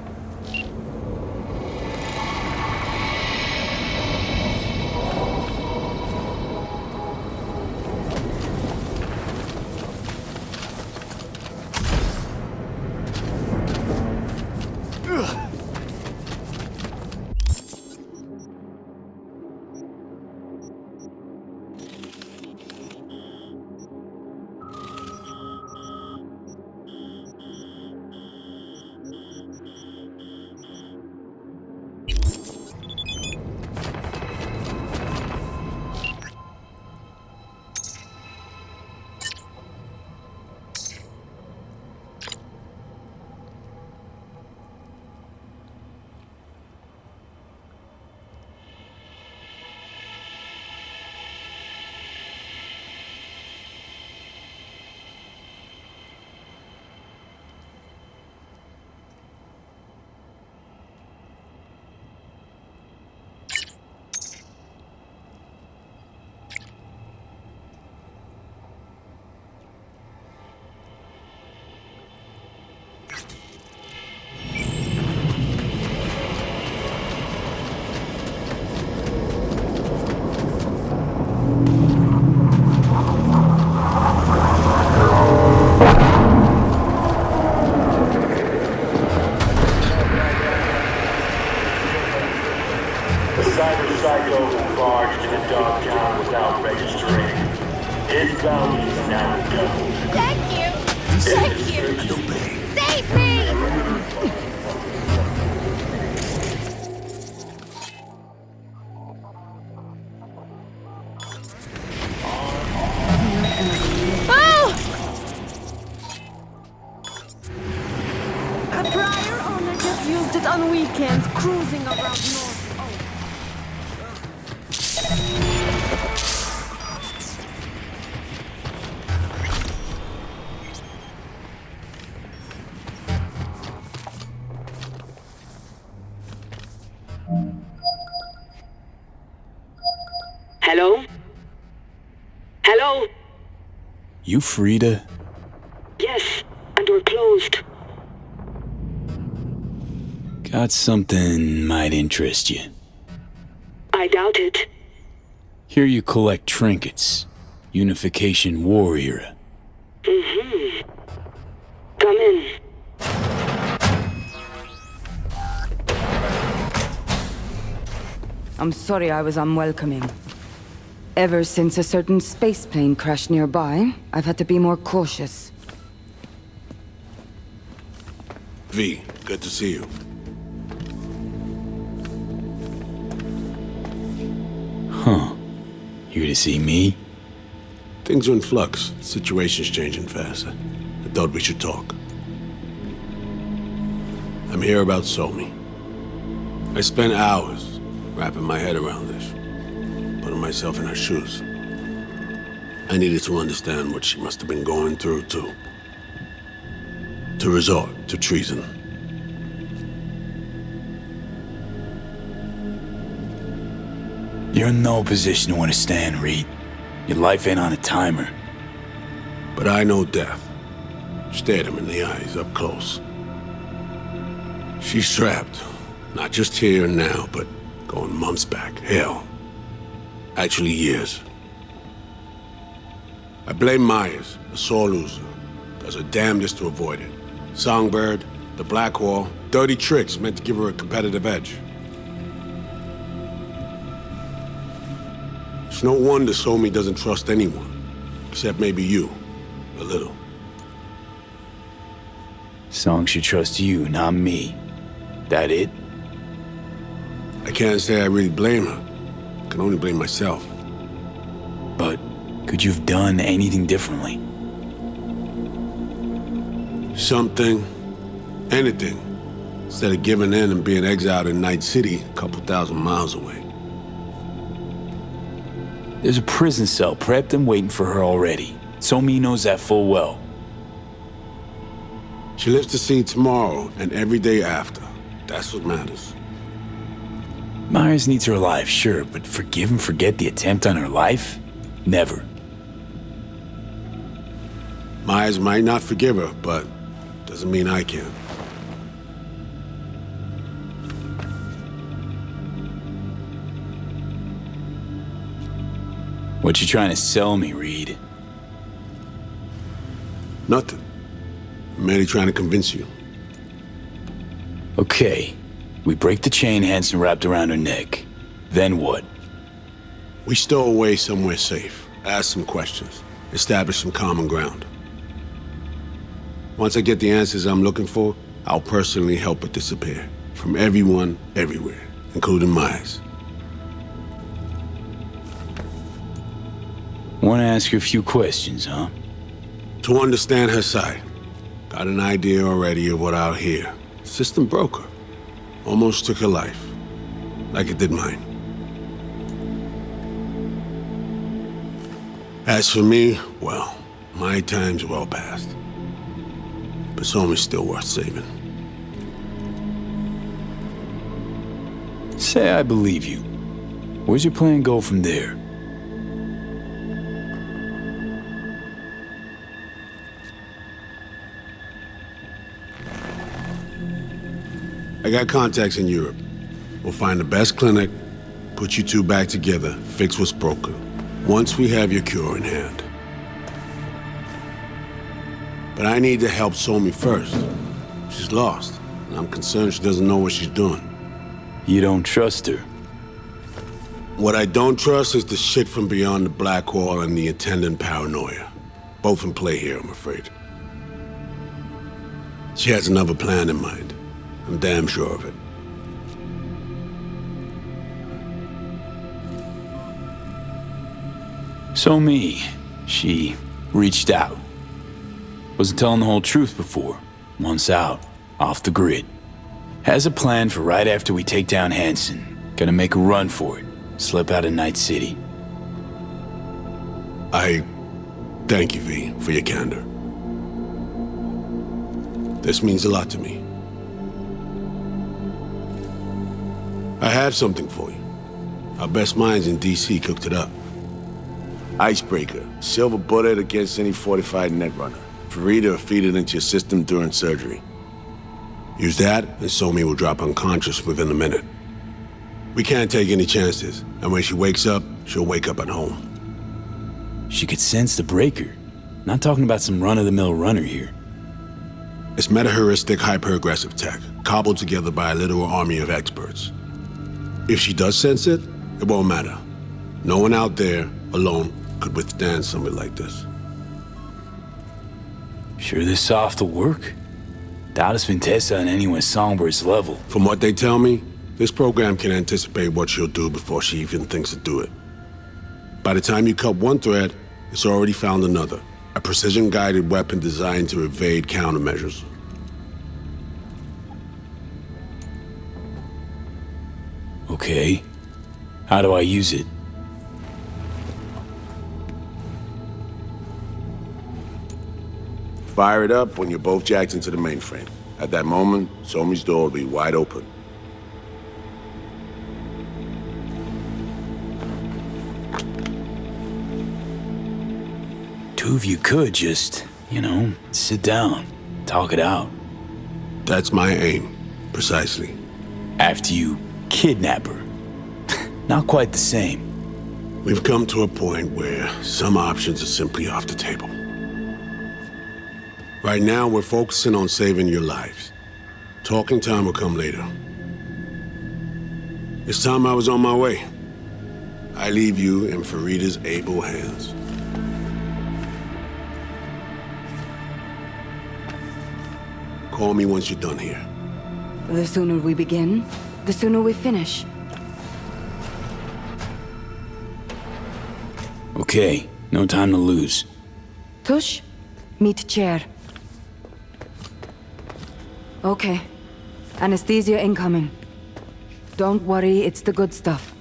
Hello? Hello? You Frida? Yes, and we're closed. Got something might interest you. I doubt it. Here you collect trinkets. Unification War era. Mm-hmm. Come in. I'm sorry I was unwelcoming. Ever since a certain space plane crashed nearby, I've had to be more cautious. V, good to see you. Huh. Here to see me? Things are in flux. Situation's changing fast. I thought we should talk. I'm here about Somi. I spent hours wrapping my head around this, putting myself in her shoes. I needed to understand what she must have been going through, too. To resort to treason. You're in no position to understand, Reed. Your life ain't on a timer. But I know death. Stared him in the eyes up close. She's trapped. Not just here and now, but going months back. Hell. Actually years. I blame Myers, a sore loser. Does her damnedest to avoid it. Songbird, the Blackwall, dirty tricks meant to give her a competitive edge. It's no wonder Somi doesn't trust anyone. Except maybe you. A little. Song should trust you, not me. That it? I can't say I really blame her. I can only blame myself. But could you have done anything differently? Something. Anything. Instead of giving in and being exiled in Night City, a couple thousand miles away. There's a prison cell prepped and waiting for her already. Somi knows that full well. She lives to see tomorrow and every day after. That's what matters. Myers needs her alive, sure, but forgive and forget the attempt on her life? Never. Myers might not forgive her, but doesn't mean I can. What you trying to sell me, Reed? Nothing. I'm merely trying to convince you. Okay. We break the chain Hanson wrapped around her neck. Then what? We stow away somewhere safe. Ask some questions. Establish some common ground. Once I get the answers I'm looking for, I'll personally help it disappear. From everyone, everywhere. Including Myers. Want to ask you a few questions, huh? To understand her side. Got an idea already of what I'll hear. System broke her. Almost took her life. Like it did mine. As for me, well, my time's well past. But Somi's still worth saving. Say I believe you. Where's your plan go from there? I got contacts in Europe. We'll find the best clinic, put you two back together, fix what's broken. Once we have your cure in hand. But I need to help Somi first. She's lost, and I'm concerned she doesn't know what she's doing. You don't trust her? What I don't trust is the shit from beyond the black hole and the attendant paranoia. Both in play here, I'm afraid. She has another plan in mind. I'm damn sure of it. Somi, she reached out. Wasn't telling the whole truth before. Months out, off the grid. Has a plan for right after we take down Hansen. Gonna make a run for it. Slip out of Night City. I thank you, V, for your candor. This means a lot to me. I have something for you. Our best minds in DC cooked it up. Icebreaker, silver bullet against any fortified netrunner. Farida will feed it into your system during surgery. Use that, and Somi will drop unconscious within a minute. We can't take any chances, and when she wakes up, she'll wake up at home. She could sense the breaker. Not talking about some run-of-the-mill runner here. It's meta-heuristic hyper-aggressive tech, cobbled together by a literal army of experts. If she does sense it, it won't matter. No one out there, alone, could withstand something like this. Sure this soft will work? Doubt it's been tested on anyone Songbird's level. From what they tell me, this program can anticipate what she'll do before she even thinks to do it. By the time you cut one thread, it's already found another. A precision-guided weapon designed to evade countermeasures. Okay. How do I use it? Fire it up when you're both jacked into the mainframe. At that moment, Somi's door will be wide open. Two of you could just, sit down, talk it out. That's my aim, precisely. After you kidnap her. Not quite the same. We've come to a point where some options are simply off the table. Right now, we're focusing on saving your lives. Talking time will come later. It's time I was on my way. I leave you in Farida's able hands. Call me once you're done here. The sooner we begin, the sooner we finish. Okay, no time to lose. Tush, meet chair. Okay. Anesthesia incoming. Don't worry, it's the good stuff.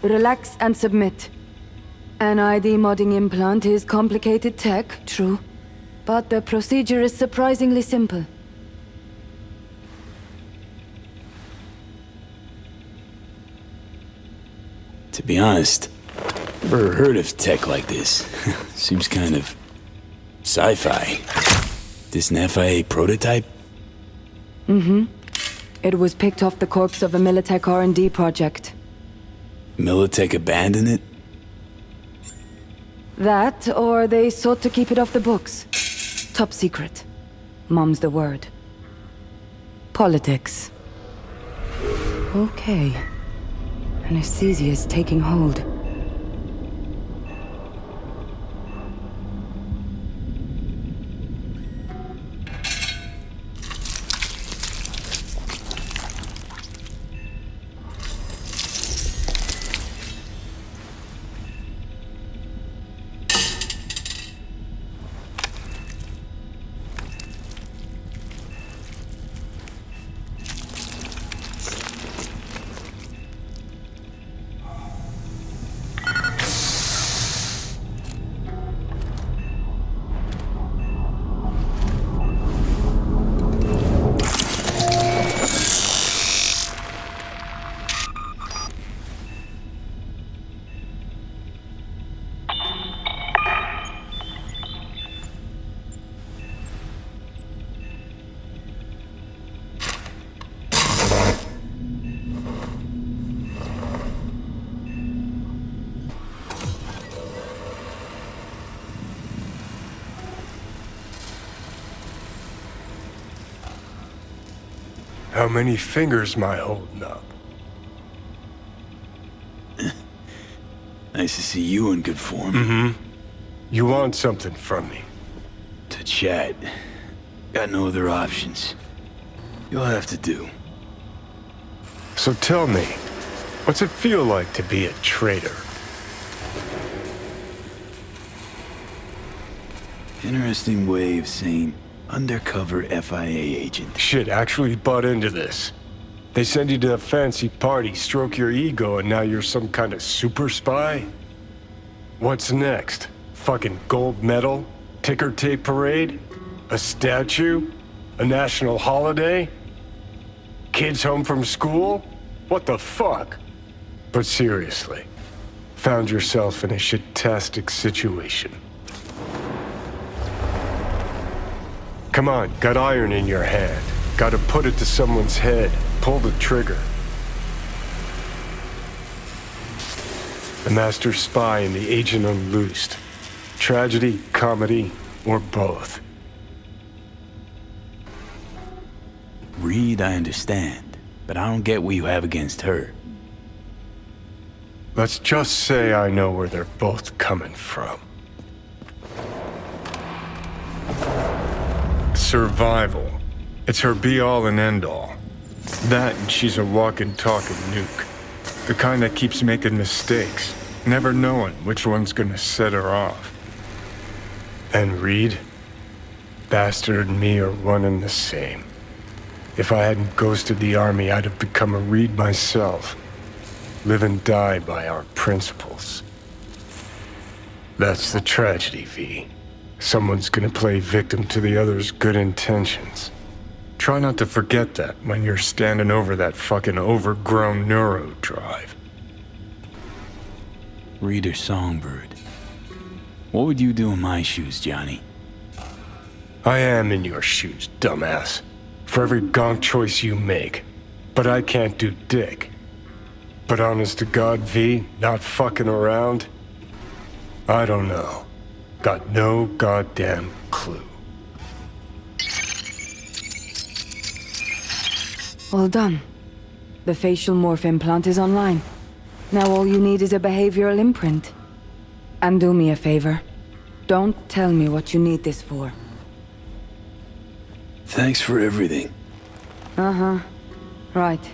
Relax and submit. An ID modding implant is complicated tech, true. But the procedure is surprisingly simple. To be honest, never heard of tech like this. Seems kind of sci-fi. This an FIA prototype? Mm-hmm. It was picked off the corpse of a Militech R&D project. Militech abandoned it? That, or they sought to keep it off the books. Top secret. Mom's the word. Politics. Okay. Anesthesia is taking hold. How many fingers am I holding up? Nice to see you in good form. Mm-hmm. You want something from me? To chat. Got no other options. You'll have to do. So tell me, what's it feel like to be a traitor? Interesting way of saying undercover FIA agent. Shit, actually bought into this. They send you to a fancy party, stroke your ego, and now you're some kind of super spy? What's next? Fucking gold medal? Ticker tape parade? A statue? A national holiday? Kids home from school? What the fuck? But seriously, found yourself in a shit-tastic situation. Come on, got iron in your hand. Gotta put it to someone's head. Pull the trigger. The master spy and the agent unloosed. Tragedy, comedy, or both. Reed, I understand, but I don't get what you have against her. Let's just say I know where they're both coming from. Survival. It's her be-all and end-all. That and she's a walking, talking nuke. The kind that keeps making mistakes, never knowing which one's gonna set her off. And Reed? Bastard and me are one and the same. If I hadn't ghosted the army, I'd have become a Reed myself. Live and die by our principles. That's the tragedy, V. Someone's gonna play victim to the other's good intentions. Try not to forget that when you're standing over that fucking overgrown neuro drive. Reader Songbird. What would you do in my shoes, Johnny? I am in your shoes, dumbass. For every gonk choice you make. But I can't do dick. But honest to God, V, not fucking around? I don't know. Got no goddamn clue. All done. The facial morph implant is online. Now all you need is a behavioral imprint. And do me a favor. Don't tell me what you need this for. Thanks for everything. Uh-huh. Right.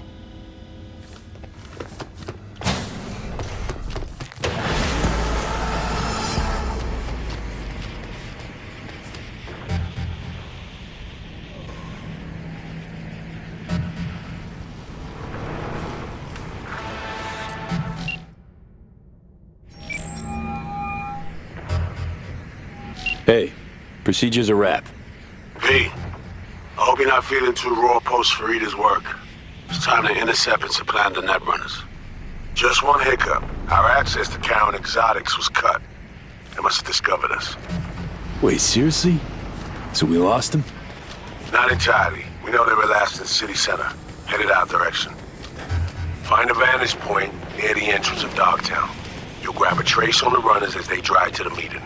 Hey, procedure's a wrap. V, I hope you're not feeling too raw post Farida's work. It's time to intercept and supplant the netrunners. Just one hiccup. Our access to Karen Exotics was cut. They must have discovered us. Wait, seriously? So we lost them? Not entirely. We know they were last in the city center, headed our direction. Find a vantage point near the entrance of Dogtown. You'll grab a trace on the runners as they drive to the meeting.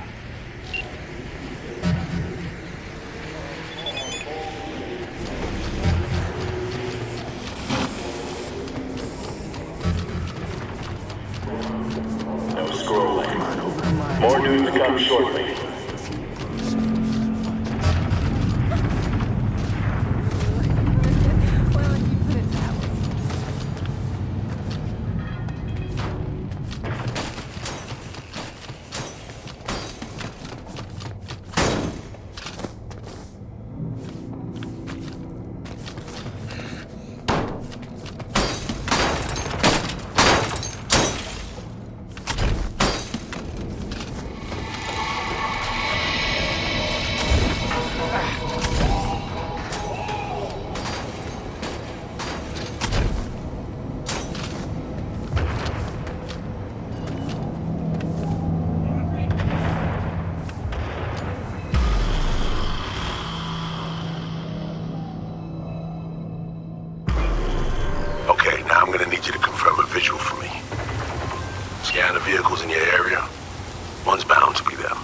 More news to come shortly. Scan the vehicles in your area. One's bound to be there.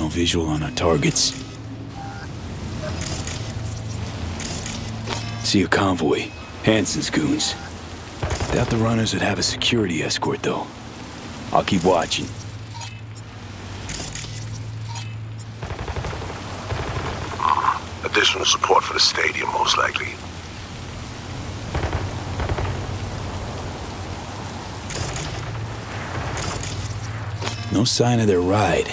No visual on our targets. See a convoy. Hansen's goons. Doubt the runners would have a security escort, though. I'll keep watching. Additional support for the stadium, most likely. No sign of their ride.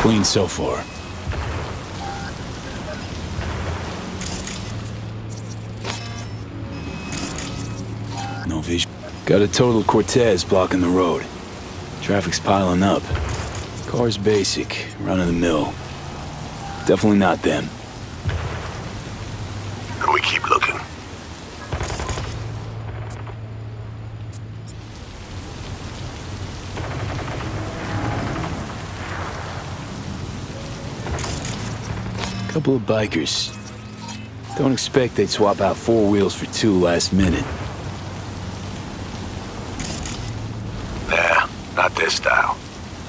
Clean so far. No vision. Got a total Cortez blocking the road. Traffic's piling up. Car's basic, run of the mill. Definitely not them. And we keep looking. Couple of bikers. Don't expect they'd swap out 4 wheels for 2 last minute. Nah, not this style.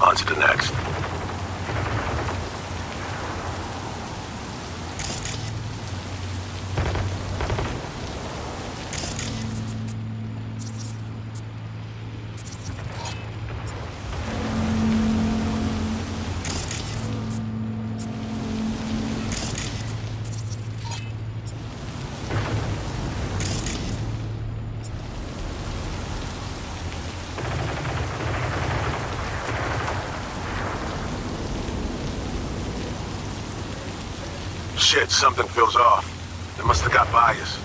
On to the next. Shit, something feels off. They must have got by us.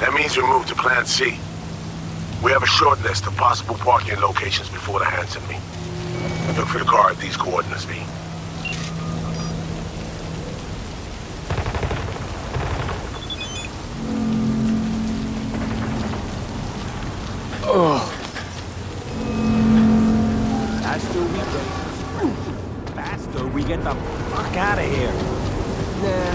That means we move to Plan C. We have a short list of possible parking locations before the Hansen meet. Look for the car at these coordinates, V. Oh. Faster we get the fuck out of here. Nah.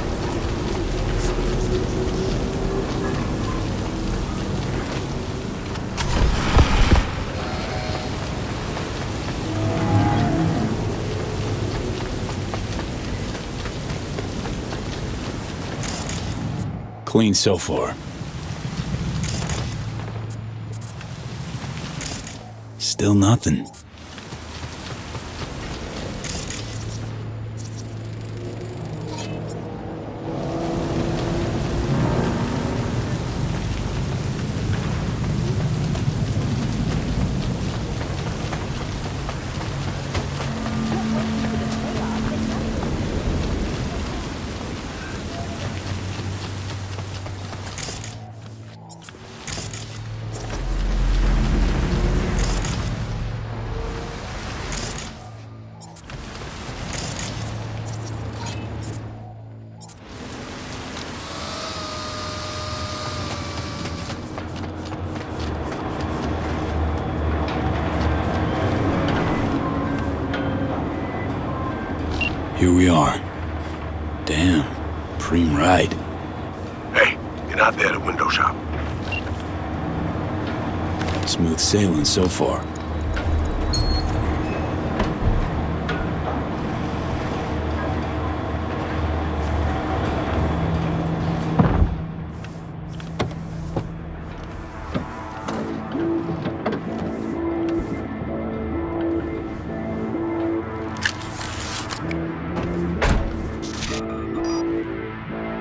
Clean so far. Still nothing. Here we are. Damn, preem ride. Hey, get out there to the window shop. Smooth sailing so far.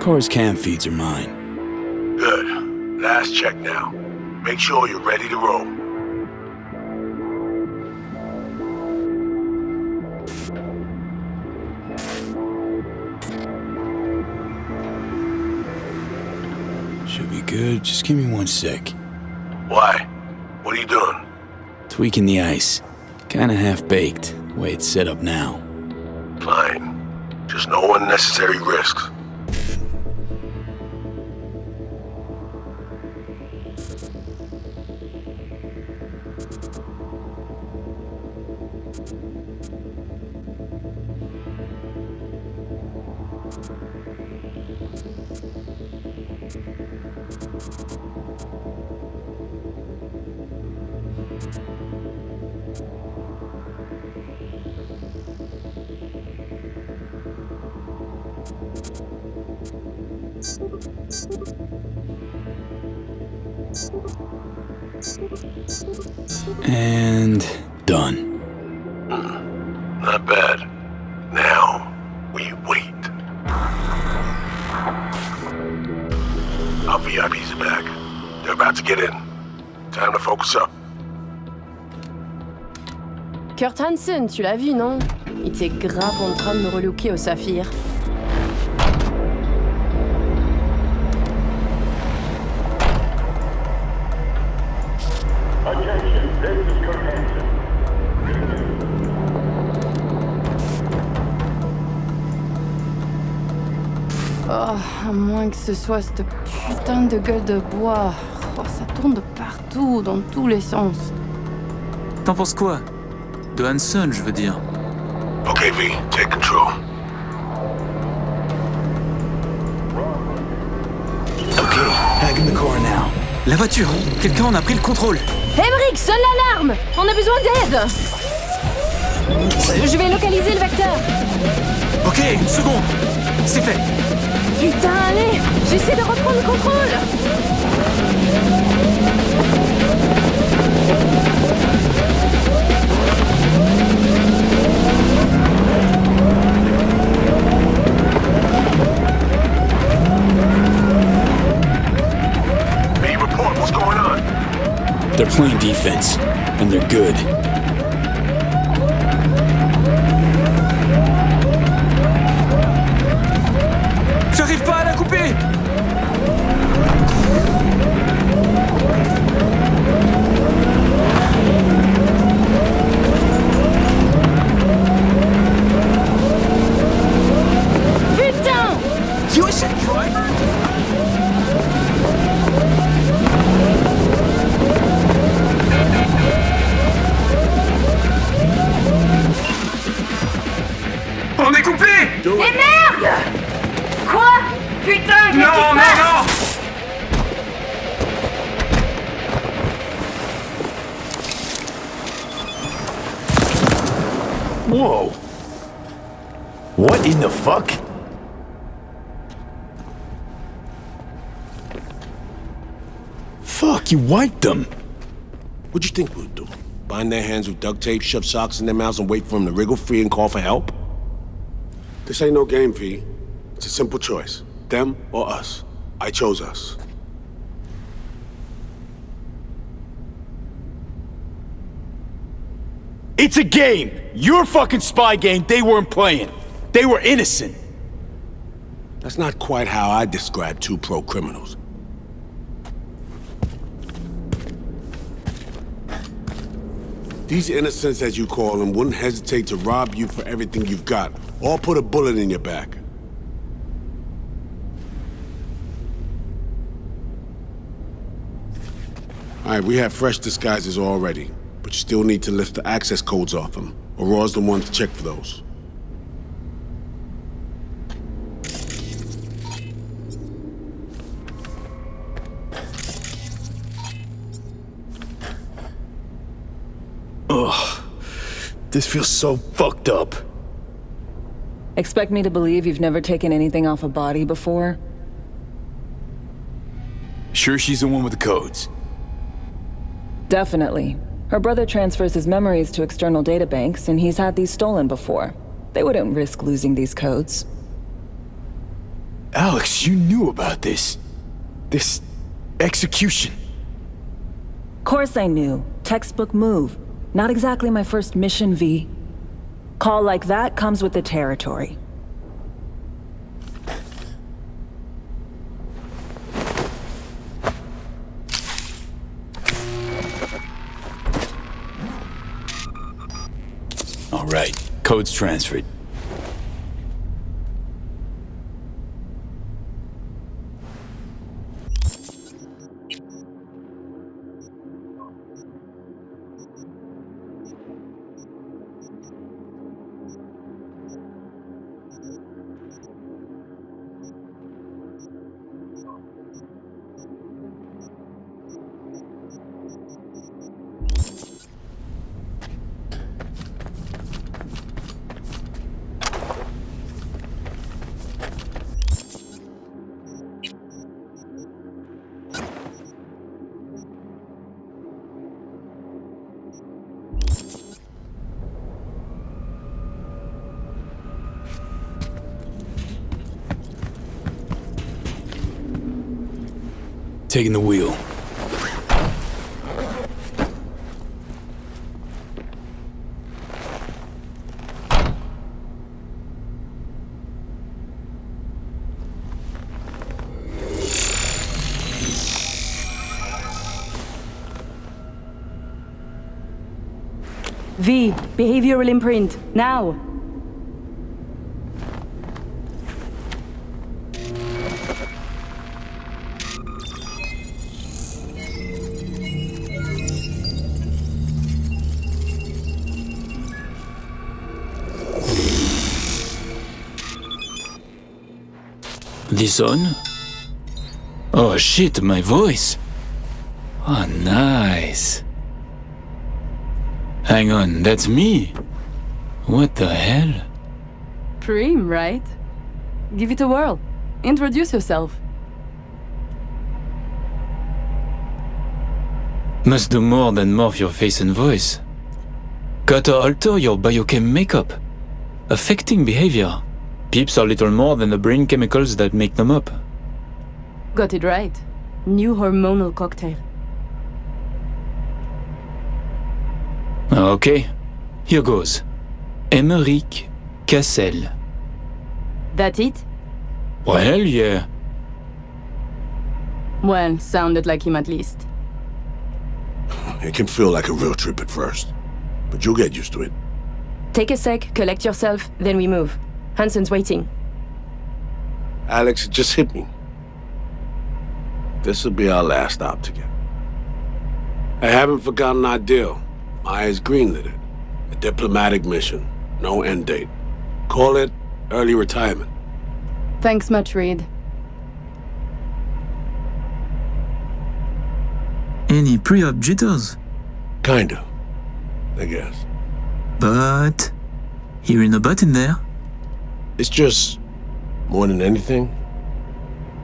Car's cam feeds are mine. Good. Last check now. Make sure you're ready to roll. Should be good. Just give me 1 sec. Why? What are you doing? Tweaking the ice. Kinda half-baked, way it's set up now. Fine. Just no unnecessary risks. And done. Not bad. Now, we wait. Our VIPs are back. They're about to get in. Time to focus up. Kurt Hansen, tu l'as vu, non? Il était grave en train de me relooker au saphir. Attention, this is Kurt Hansen. Oh, à moins que ce soit cette putain de gueule de bois. Oh, ça tourne de partout, dans tous les sens. T'en penses quoi? De Hansen, je veux dire. Okay, V, take control. Okay, back in the car now. La voiture! Quelqu'un en a pris le contrôle! Emmerich, sonne l'alarme! On a besoin d'aide! Je vais localiser le vecteur. Ok, une seconde! C'est fait! Putain, allez! J'essaie de reprendre le contrôle! V, report, what's going on? They're playing defense, and they're good. J'arrive pas à la couper! Putain! You should driver? On est coupé! Mais merde! Quoi? Putain, qu'est-ce qui se Non, passe? non! Whoa. What in the fuck? Fuck, you wiped them. What'd you think we'd do? Bind their hands with duct tape, shove socks in their mouths, and wait for them to wriggle free and call for help? This ain't no game, V. It's a simple choice. Them or us. I chose us. It's a game. Your fucking spy game they weren't playing. They were innocent. That's not quite how I describe two pro-criminals. These innocents, as you call them, wouldn't hesitate to rob you for everything you've got, or put a bullet in your back. All right, we have fresh disguises already, but you still need to lift the access codes off them. Aurora's the one to check for those. Ugh. This feels so fucked up. Expect me to believe you've never taken anything off a body before? Sure she's the one with the codes? Definitely. Her brother transfers his memories to external databanks, and he's had these stolen before. They wouldn't risk losing these codes. Alex, you knew about this. This execution. Course I knew. Textbook move. Not exactly my first mission, V. Call like that comes with the territory. All right, code's transferred. taking the wheel. V, behavioral imprint, now! This on? Oh shit, my voice! Oh, nice. Hang on, that's me? What the hell? Prim, right? Give it a whirl. Introduce yourself. Must do more than morph your face and voice. Gotta alter your biochem makeup, affecting behavior. Peeps are little more than the brain chemicals that make them up. Got it right. New hormonal cocktail. Okay, here goes. Emeric Cassel. That it? Well, yeah. Well, sounded like him at least. It can feel like a real trip at first, but you'll get used to it. Take a sec, collect yourself, then we move. Hansen's waiting. Alex, it just hit me. This'll be our last stop together. I haven't forgotten our deal. Maya's greenlit it. A diplomatic mission. No end date. Call it early retirement. Thanks much, Reed. Any pre-op jitters? Kinda, I guess. But... hearing a but in there? It's just, more than anything,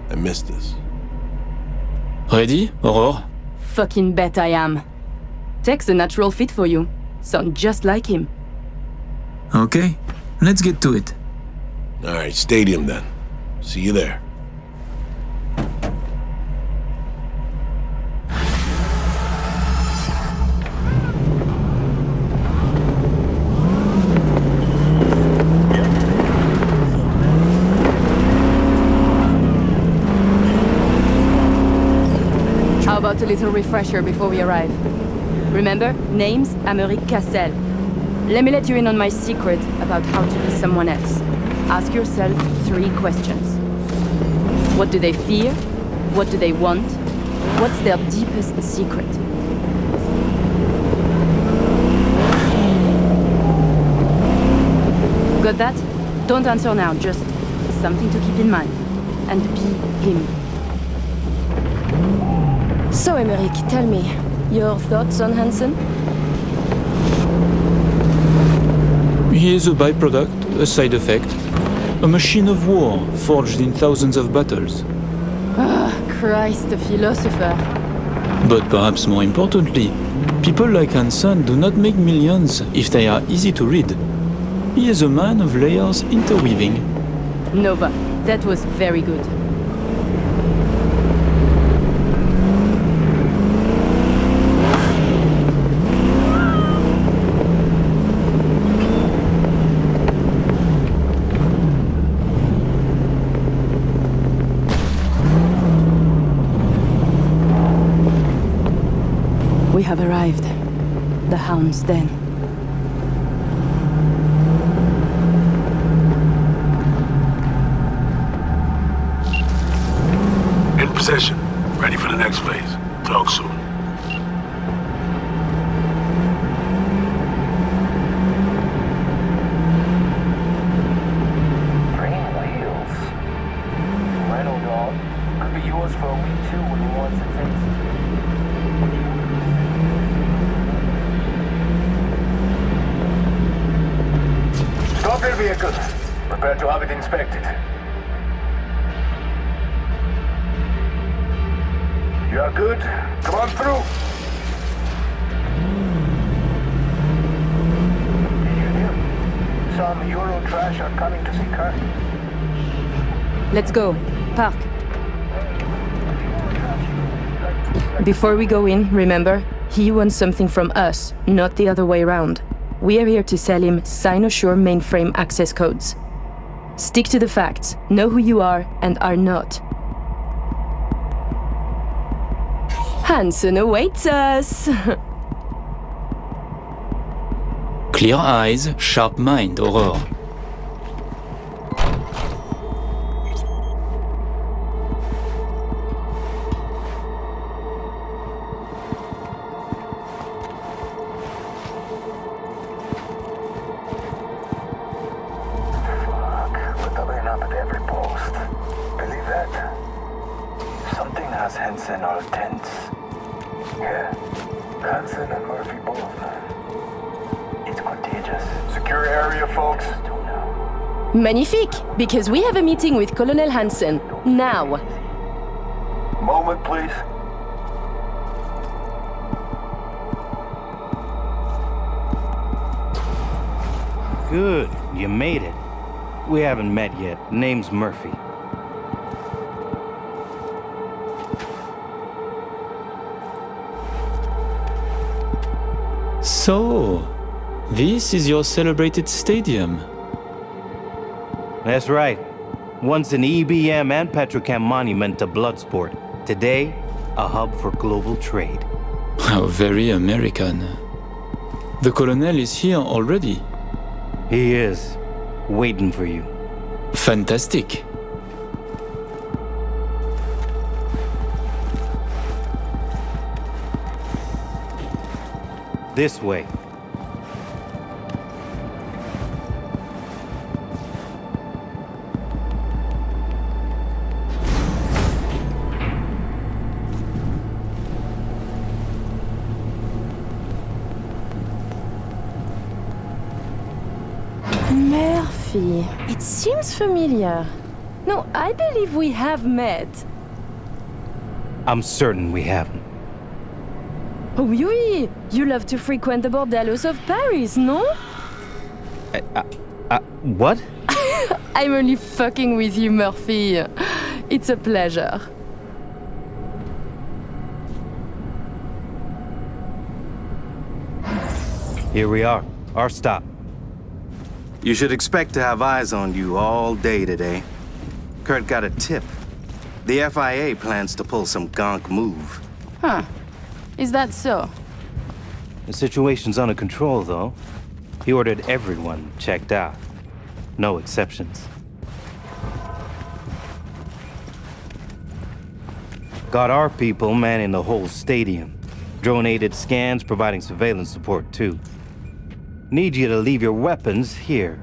I miss this. Ready, Aurore? Fucking bet I am. Tech's a natural fit for you. Sound just like him. Okay, let's get to it. Alright, stadium then. See you there. How about a little refresher before we arrive? Remember, name's Emeric Cassel. Let me let you in on my secret about how to be someone else. Ask yourself 3 questions. What do they fear? What do they want? What's their deepest secret? Got that? Don't answer now, just something to keep in mind. And be him. So, Emeric, tell me, your thoughts on Hansen? He is a byproduct, a side effect. A machine of war, forged in thousands of battles. Ah, Christ, a philosopher. But perhaps more importantly, people like Hansen do not make millions if they are easy to read. He is a man of layers interweaving. Nova, that was very good. We have arrived. The Hound's Den. In possession. Ready for the next phase. Talk soon. Green wheels. Rental dog. Could be yours for a week too when he wants a taste. Stop your vehicle. Prepare to have it inspected. You are good. Come on through. Did you hear? Some Euro trash are coming to see her. Let's go. Park. Before we go in, remember, he wants something from us, not the other way around. We are here to sell him Sinosure mainframe access codes. Stick to the facts, know who you are and are not. Hansen awaits us! Clear eyes, sharp mind, Aurore. We're doubling up at every post. Believe that? Something has Hansen all tense. Yeah, Hansen and Murphy both. It's contagious. Secure area, folks. Magnifique, because we have a meeting with Colonel Hansen. Now. Moment, please. Good, you made it. We haven't met yet. Name's Murphy. So, this is your celebrated stadium. That's right. Once an EBM and Petrochem monument to Bloodsport. Today, a hub for global trade. How very American. The Colonel is here already. He is. Waiting for you. Fantastic. This way. Murphy, it seems familiar. No, I believe we have met. I'm certain we haven't. Oh, oui! You love to frequent the bordellos of Paris, no? What? I'm only fucking with you, Murphy. It's a pleasure. Here we are. Our stop. You should expect to have eyes on you all day today. Kurt got a tip. The FIA plans to pull some gonk move. Huh. Is that so? The situation's under control, though. He ordered everyone checked out. No exceptions. Got our people manning the whole stadium. Drone-aided scans providing surveillance support, too. Need you to leave your weapons here.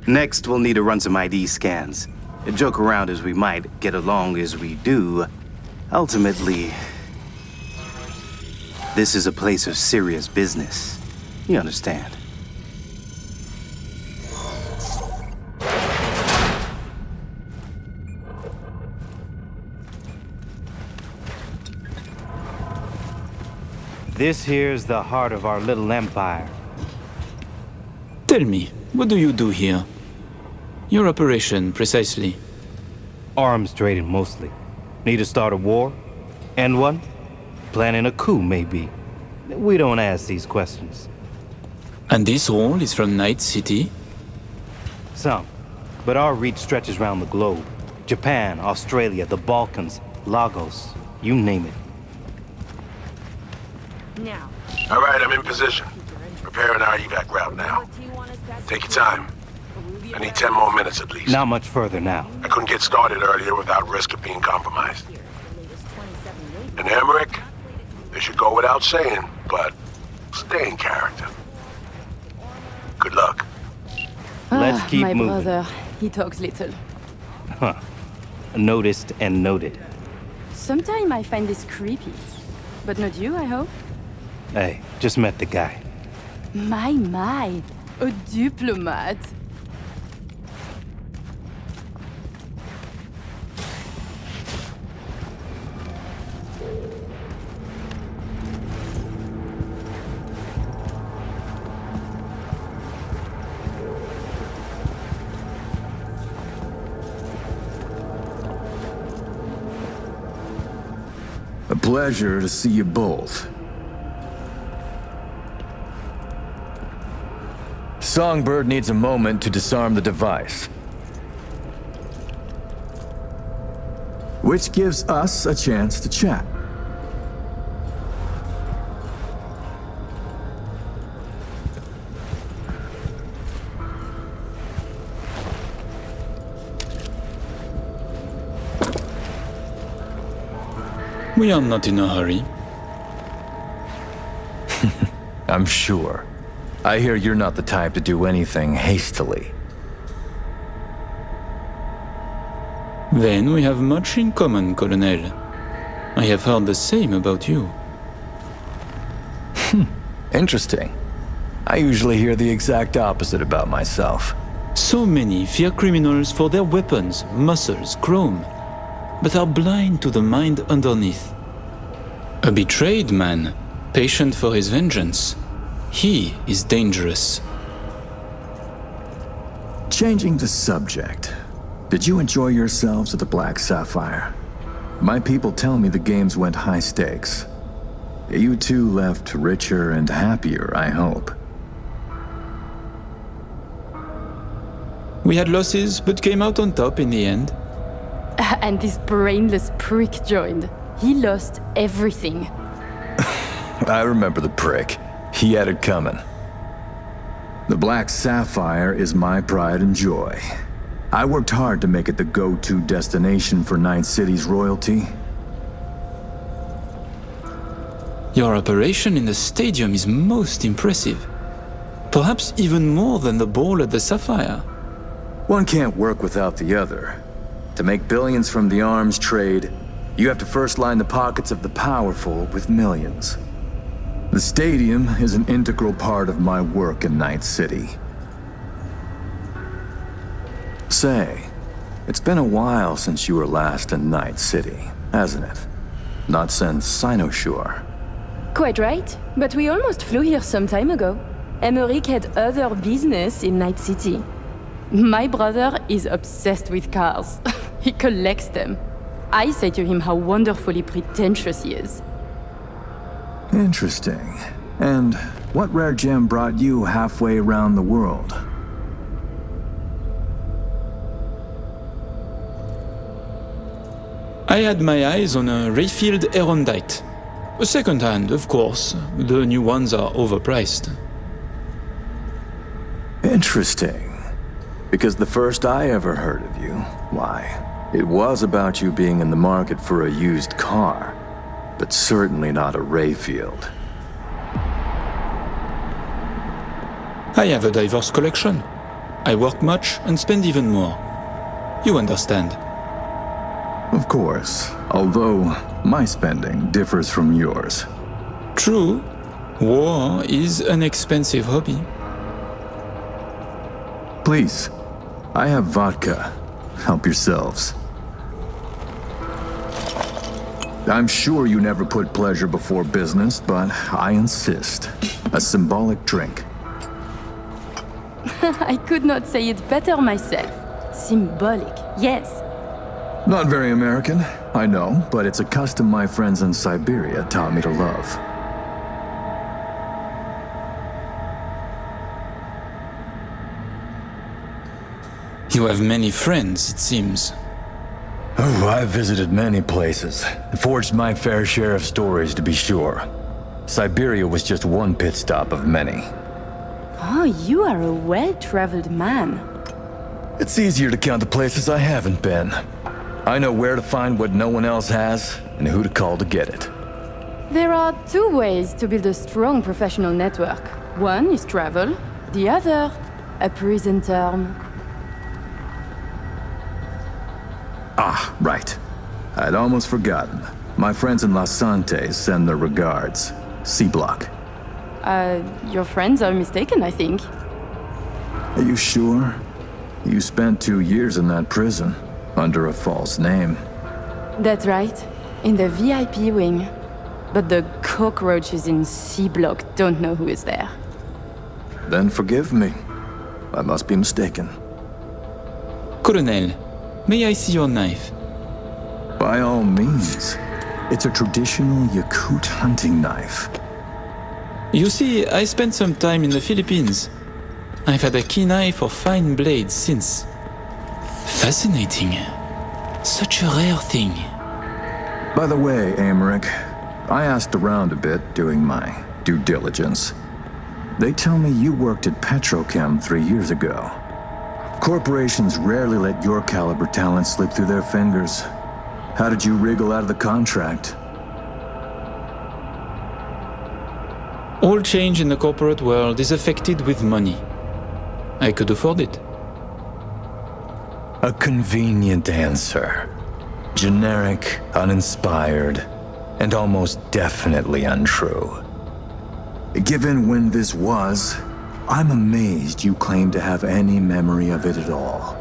Next, we'll need to run some ID scans. Joke around as we might, get along as we do. Ultimately, this is a place of serious business. You understand? This here's the heart of our little empire. Tell me, what do you do here? Your operation, precisely. Arms trading, mostly. Need to start a war? End one? Planning a coup, maybe. We don't ask these questions. And this role is from Night City? Some. But our reach stretches around the globe. Japan, Australia, the Balkans, Lagos, you name it. Now. All right, I'm in position. Preparing our evac route now. Take your time. I need 10 more minutes at least. Not much further now. I couldn't get started earlier without risk of being compromised. And Emmerich, they should go without saying, but stay in character. Good luck. Let's keep my moving. brother, he talks little. Huh. Noticed and noted. Sometimes I find this creepy. But not you, I hope? Hey, just met the guy. My, a diplomat. pleasure to see you both. Songbird needs a moment to disarm the device, which gives us a chance to chat. We are not in a hurry. I'm sure. I hear you're not the type to do anything hastily. Then we have much in common, Colonel. I have heard the same about you. Interesting. I usually hear the exact opposite about myself. So many fear criminals for their weapons, muscles, chrome, but are blind to the mind underneath. A betrayed man, patient for his vengeance. He is dangerous. Changing the subject. Did you enjoy yourselves at the Black Sapphire? My people tell me the games went high stakes. You two left richer and happier, I hope. We had losses, but came out on top in the end. And this brainless prick joined. He lost everything. I remember the prick. He had it coming. The Black Sapphire is my pride and joy. I worked hard to make it the go-to destination for Night City's royalty. Your operation in the stadium is most impressive. Perhaps even more than the ball at the Sapphire. One can't work without the other. To make billions from the arms trade, you have to first line the pockets of the powerful with millions. The stadium is an integral part of my work in Night City. Say, it's been a while since you were last in Night City, hasn't it? Not since Cynosure. Quite right, but we almost flew here some time ago. Emmerich had other business in Night City. My brother is obsessed with cars. He collects them. I say to him how wonderfully pretentious he is. Interesting. And what rare gem brought you halfway around the world? I had my eyes on a refilled Erondite. A second-hand, of course. The new ones are overpriced. Interesting. Because the first I ever heard of you, why, it was about you being in the market for a used car, but certainly not a Rayfield. I have a diverse collection. I work much and spend even more. You understand. Of course, although my spending differs from yours. True. War is an expensive hobby. Please, I have vodka. Help yourselves. I'm sure you never put pleasure before business, but I insist. A symbolic drink. I could not say it better myself. Symbolic, yes. Not very American, I know, but it's a custom my friends in Siberia taught me to love. You have many friends, it seems. Oh, I've visited many places. Forged my fair share of stories, to be sure. Siberia was just one pit stop of many. Oh, you are a well-traveled man. It's easier to count the places I haven't been. I know where to find what no one else has, and who to call to get it. There are two ways to build a strong professional network. One is travel, the other, a prison term. Ah, right. I'd almost forgotten. My friends in Los Santes send their regards. C-Block. Your friends are mistaken, I think. Are you sure? You spent 2 years in that prison, under a false name. That's right, in the VIP wing. But the cockroaches in C-Block don't know who is there. Then forgive me. I must be mistaken. Colonel, may I see your knife? By all means. It's a traditional Yakut hunting knife. You see, I spent some time in the Philippines. I've had a keen eye for fine blades since. Fascinating. Such a rare thing. By the way, Emmerich, I asked around a bit doing my due diligence. They tell me you worked at Petrochem 3 years ago. Corporations rarely let your caliber talent slip through their fingers. How did you wriggle out of the contract? All change in the corporate world is affected with money. I could afford it. A convenient answer. Generic, uninspired, and almost definitely untrue. Given when this was, I'm amazed you claim to have any memory of it at all.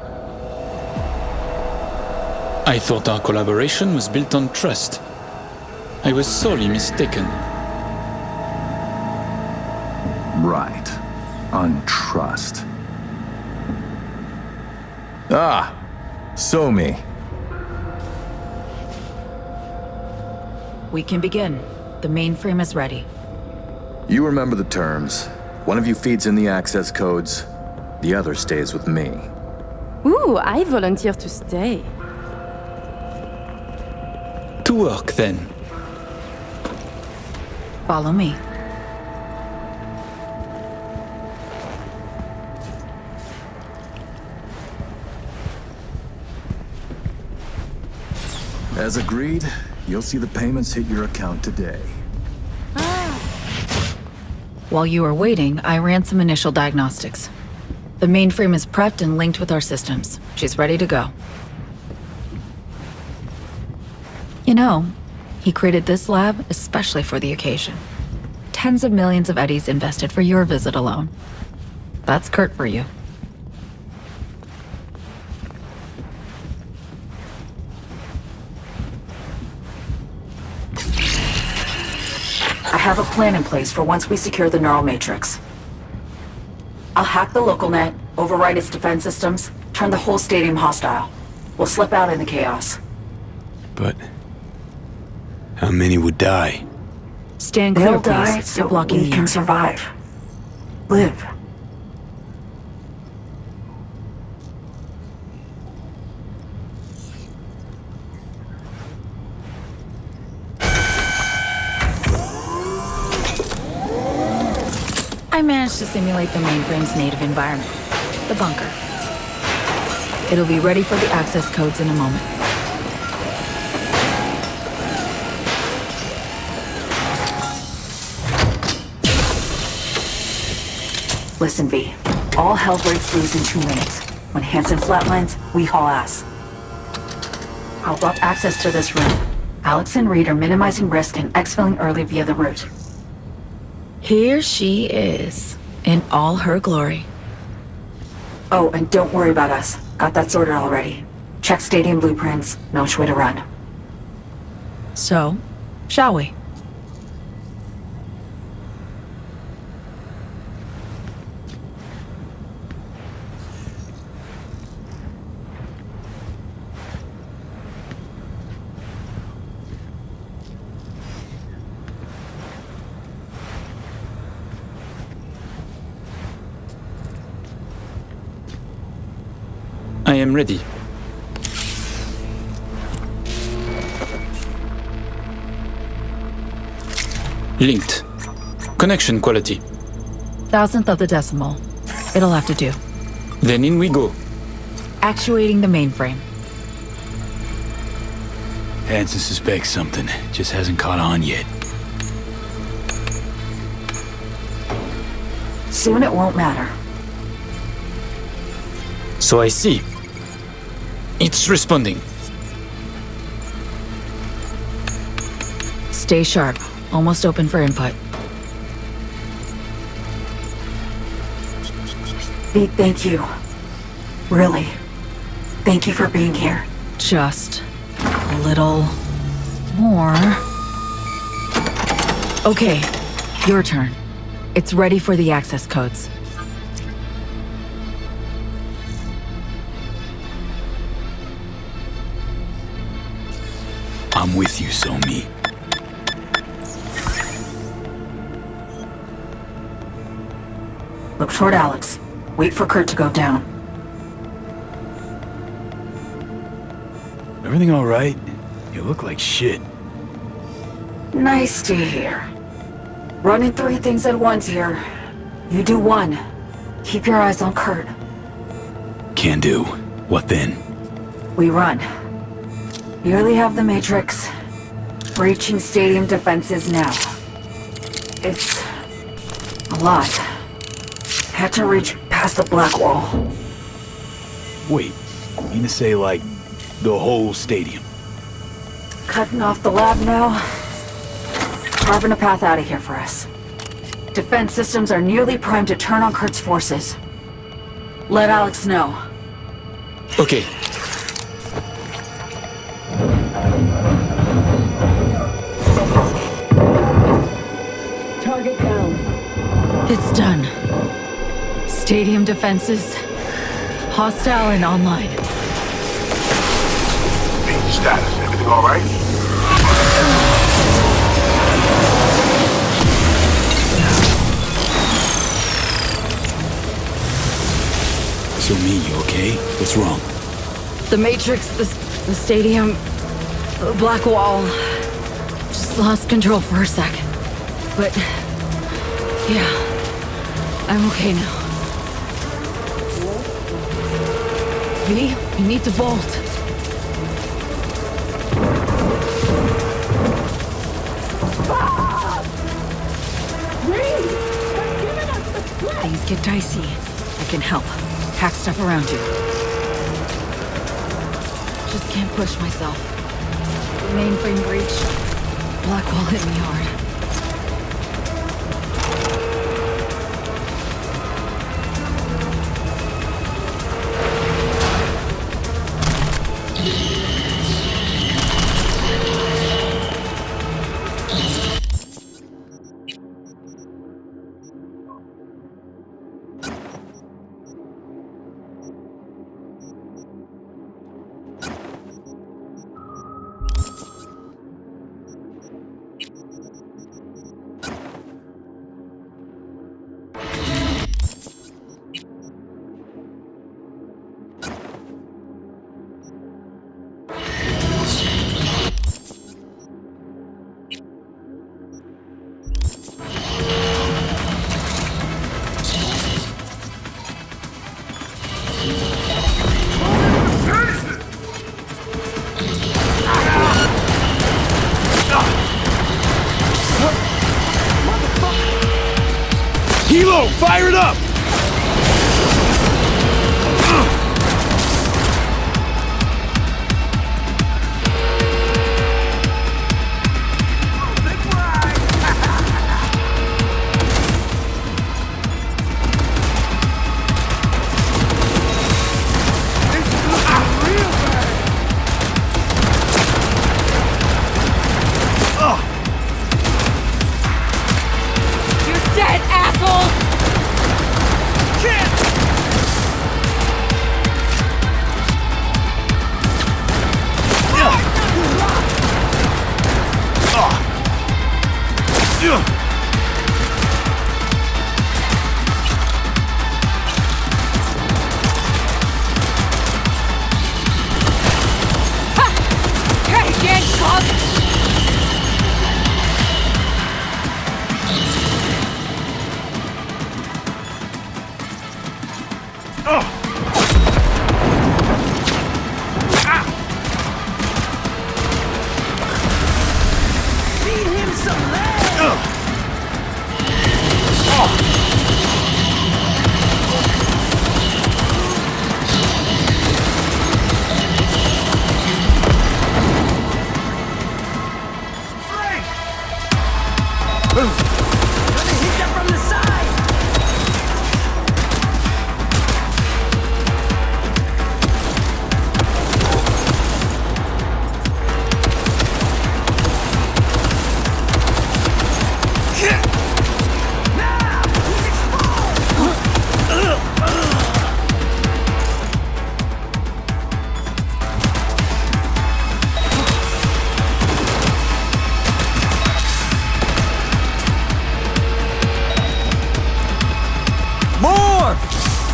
I thought our collaboration was built on trust. I was sorely mistaken. Right. On trust. Ah! Somi. We can begin. The mainframe is ready. You remember the terms. One of you feeds in the access codes, the other stays with me. Ooh, I volunteer to stay. To work, then. Follow me. As agreed, you'll see the payments hit your account today. While you were waiting, I ran some initial diagnostics. The mainframe is prepped and linked with our systems. She's ready to go. You know, he created this lab especially for the occasion. Tens of millions of eddies invested for your visit alone. That's Kurt for you. I have a plan in place for once we secure the neural matrix. I'll hack the local net, override its defense systems, turn the whole stadium hostile. We'll slip out in the chaos. But how many would die? Stand clear, They'll die please. so You're blocking we the can air. survive. Live. I managed to simulate the mainframe's native environment, the bunker. It'll be ready for the access codes in a moment. Listen, V. All hell breaks loose in 2 minutes. When Hansen flatlines, we haul ass. I'll block access to this room. Alex and Reed are minimizing risk and exfilling early via the route. Here she is, in all her glory. Oh, and don't worry about us. Got that sorted already. Check stadium blueprints, no which way to run. So, shall we? I am ready. Linked. Connection quality. 1,000th of the decimal. It'll have to do. Then in we go. Actuating the mainframe. Hansen suspects something, just hasn't caught on yet. Soon it won't matter. So I see. It's responding. Stay sharp. Almost open for input. Pete, thank you. Really. Thank you for being here. Just a little more. Okay, your turn. It's ready for the access codes. I'm I'm with you, Somi. Look toward Alex. Wait for Kurt to go down. Everything all right? You look like shit. Nice to hear. Running 3 things at once here. You do 1. Keep your eyes on Kurt. Can do. What then? We run. Nearly have the Matrix. Breaching stadium defenses now. It's a lot. Had to reach past the black wall. Wait, you mean to say, like, the whole stadium? Cutting off the lab now. Carving a path out of here for us. Defense systems are nearly primed to turn on Kurt's forces. Let Alex know. Okay. Target down. It's done. Stadium defenses. Hostile and online. Hey, status. Everything all right? So me, you okay? What's wrong? The Matrix, the stadium, the black wall. Just lost control for a sec. But, yeah, I'm okay now. V, you need to bolt. Things get dicey. I can help. Hack stuff around you. Just can't push myself. Mainframe breach. Blackwall hit me hard. Hilo, fire it up!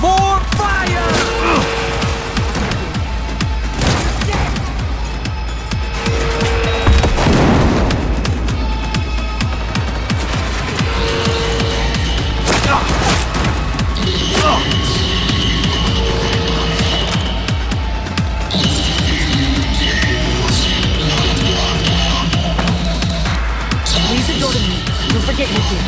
More fire! Leave the door to me. Don't forget your gear.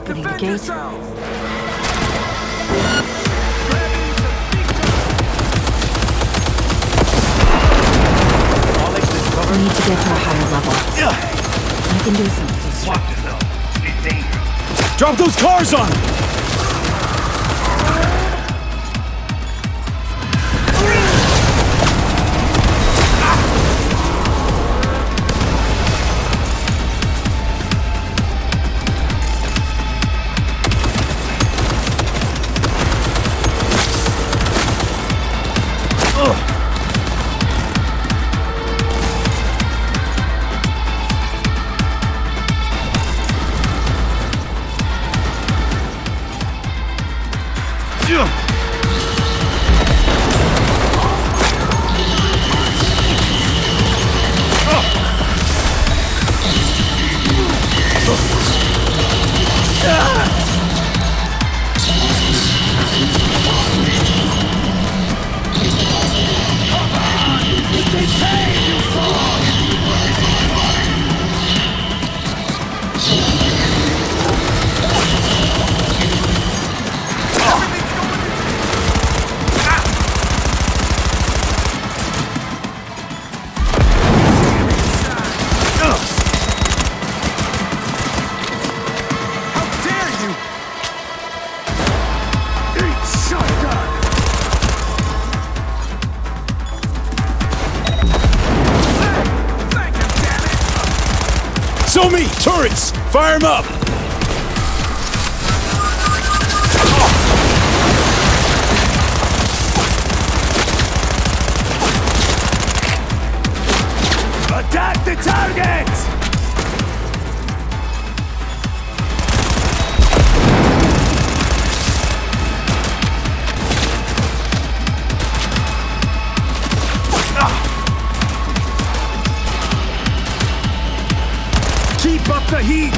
Opening the gate. We need to get to a higher level. I can do something. Drop those cars on him! So me! Turrets! Fire them up! Attack the target! Keep up the heat!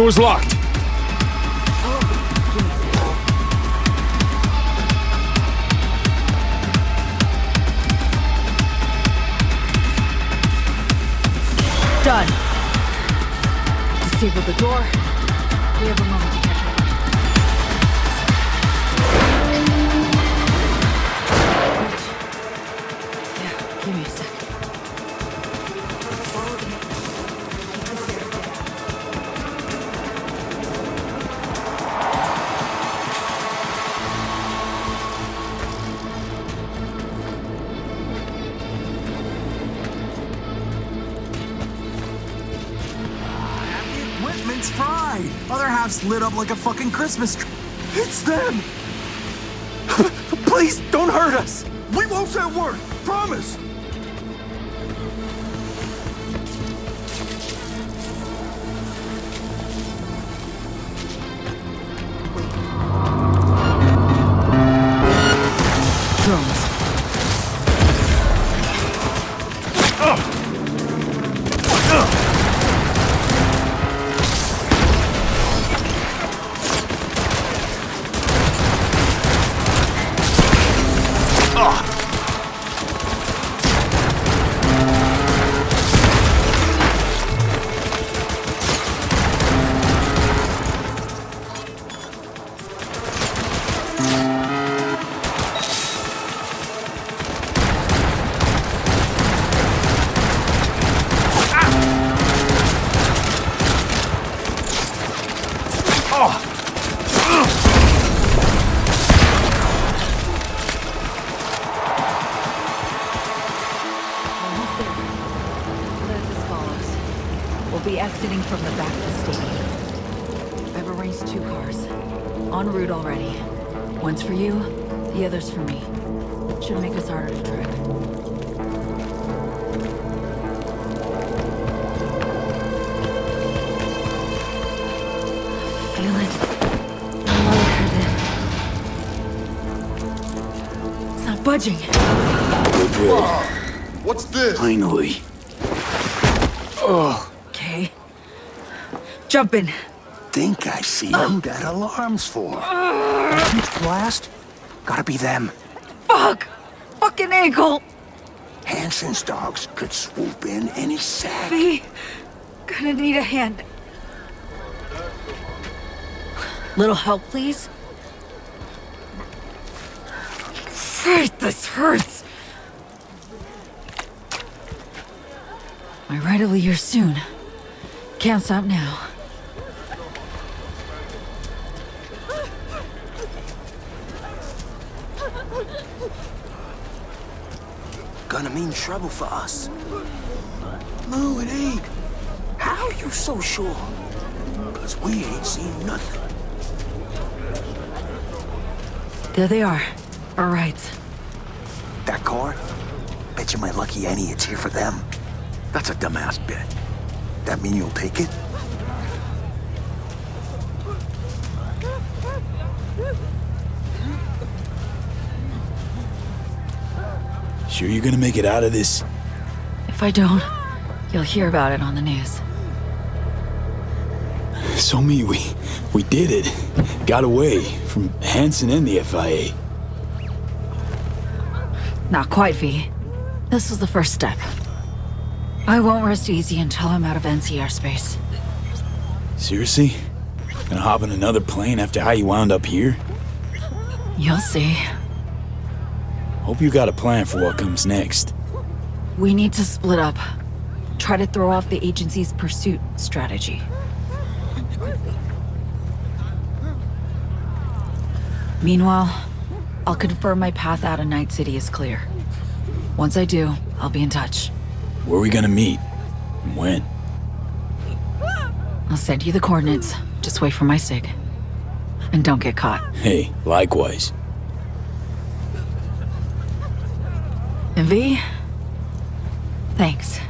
Door's locked. Done. Disable the door. We have a moment to catch up. Yeah, give me a sec. Equipment's fried. Other half's lit up like a fucking Christmas tree. It's them! Please, don't hurt us! We won't say a word! Promise! Drones. Be exiting from the back of the stadium. I've arranged 2 cars. En route already. One's for you, the other's for me. Should make us harder to track. Feel it. It's not budging. What's this? Finally. Oh. Okay. Jump in. Think I see who that alarm's for. A huge blast? Gotta be them. Fuck! Fucking ankle! Hansen's dogs could swoop in any sec. V, gonna need a hand. Little help, please? Christ, this hurts! My right will be here soon. Can't stop now. Gonna mean trouble for us. No, it ain't. How you so sure? 'Cause we ain't seen nothing. There they are. All right. That car? Bet you my lucky Annie it's here for them. That's a dumbass bet. That mean you'll take it? Sure you're gonna make it out of this? If I don't, you'll hear about it on the news. So we did it. Got away from Hansen and the FIA. Not quite, V. This was the first step. I won't rest easy until I'm out of NCR space. Seriously? Gonna hop in another plane after how you wound up here? You'll see. Hope you got a plan for what comes next. We need to split up. Try to throw off the agency's pursuit strategy. Meanwhile, I'll confirm my path out of Night City is clear. Once I do, I'll be in touch. Where are we gonna meet? And when? I'll send you the coordinates. Just wait for my SIG. And don't get caught. Hey, likewise. And V, thanks.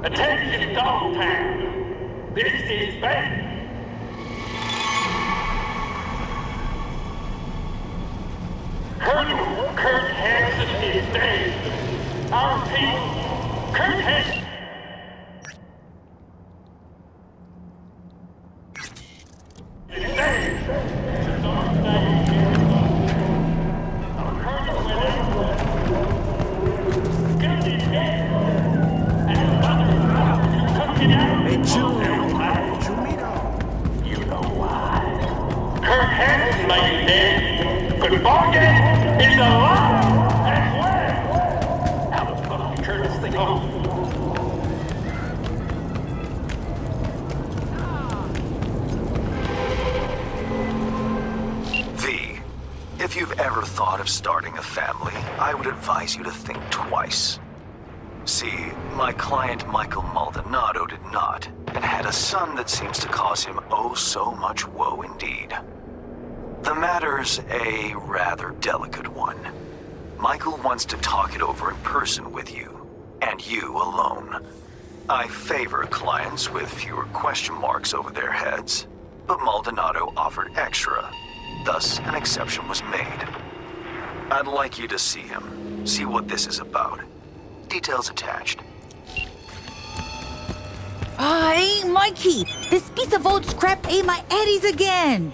Attention Dog Pound. This is Ben. Colonel Kurt Hansen is dead. Our people, Kurt Hansen. Is dead. Our colonel is dead. Hey, chill. You know why? Kurt Hansen may be dead, but Morgan is alive as well. Now let's fucking turn this thing off. V, if you've ever thought of starting a family, I would advise you to think twice. See, my client Michael Maldonado did not, and had a son that seems to cause him oh so much woe indeed. The matter's a rather delicate one. Michael wants to talk it over in person with you, and you alone. I favor clients with fewer question marks over their heads, but Maldonado offered extra, thus an exception was made. I'd like you to see him, see what this is about. Details attached. Hey, Mikey! This piece of old scrap ate my eddies again!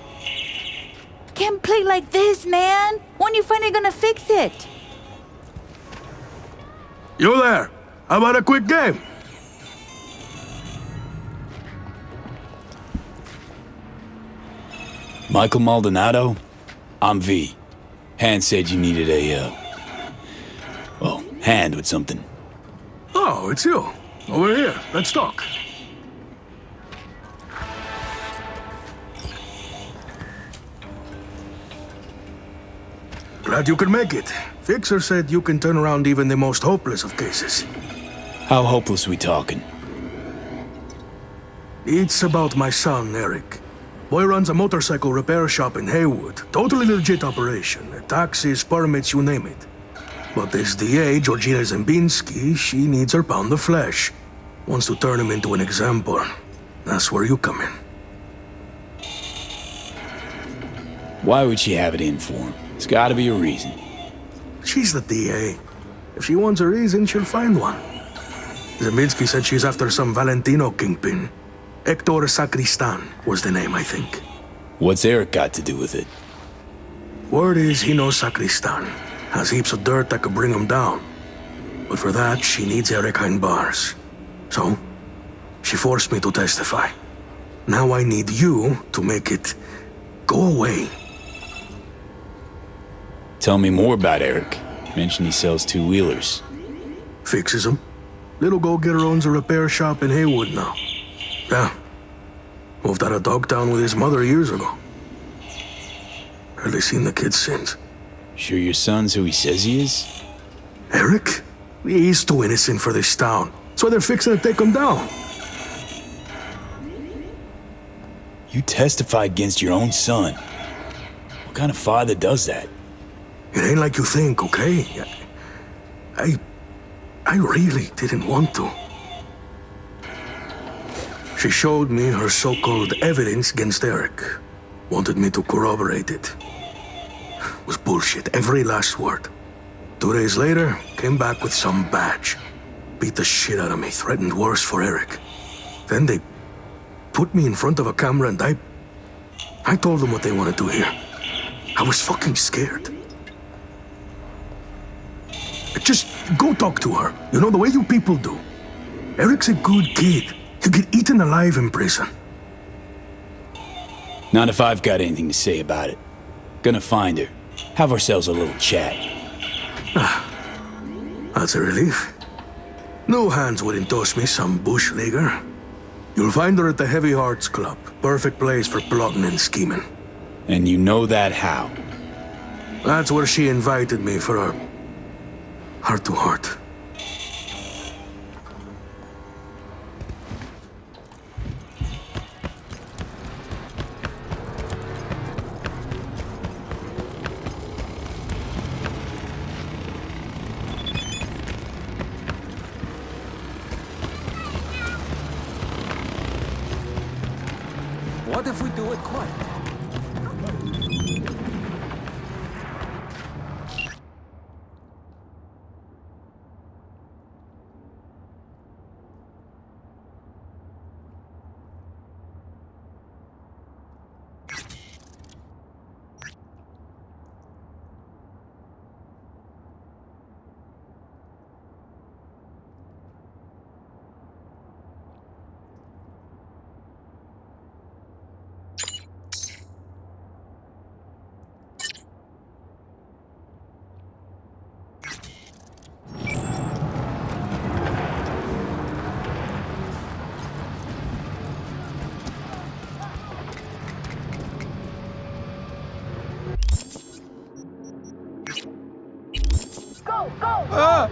Can't play like this, man! When you finally gonna fix it? You there? How about a quick game? Michael Maldonado? I'm V. Hans said you needed a, hand with something. Oh, it's you. Over here. Let's talk. Glad you could make it. Fixer said you can turn around even the most hopeless of cases. How hopeless we talking? It's about my son, Eric. Boy runs a motorcycle repair shop in Haywood. Totally legit operation. Taxes, permits, you name it. But this DA, Georgina Zembinski, she needs her pound of flesh. Wants to turn him into an example. That's where you come in. Why would she have it in for him? It's gotta be a reason. She's the DA. If she wants a reason, she'll find one. Zembinski said she's after some Valentino kingpin. Hector Sacristan was the name, I think. What's Eric got to do with it? Word is he knows Sacristan. Has heaps of dirt that could bring him down. But for that, she needs Eric behind bars. So, she forced me to testify. Now I need you to make it go away. Tell me more about Eric. Mentioned he sells two-wheelers. Fixes them. Little go-getter owns a repair shop in Haywood now. Yeah. Moved out of Dogtown with his mother years ago. Hardly seen the kid since. Sure your son's who he says he is? Eric? He's too innocent for this town. That's why they're fixing to take him down. You testified against your own son. What kind of father does that? It ain't like you think, okay? I really didn't want to. She showed me her so-called evidence against Eric. Wanted me to corroborate it. It was bullshit, every last word. 2 days later, came back with some badge. Beat the shit out of me, threatened worse for Eric. Then they put me in front of a camera and I told them what they wanted to hear. I was fucking scared. Just go talk to her. You know, the way you people do. Eric's a good kid. You get eaten alive in prison. Not if I've got anything to say about it. Gonna find her. Have ourselves a little chat. That's a relief. No hands wouldn't toss me some bush leaguer. You'll find her at the Heavy Hearts Club. Perfect place for plotting and scheming. And you know that how? That's where she invited me for our heart-to-heart. What if we do it quiet? Go! Go! Ah!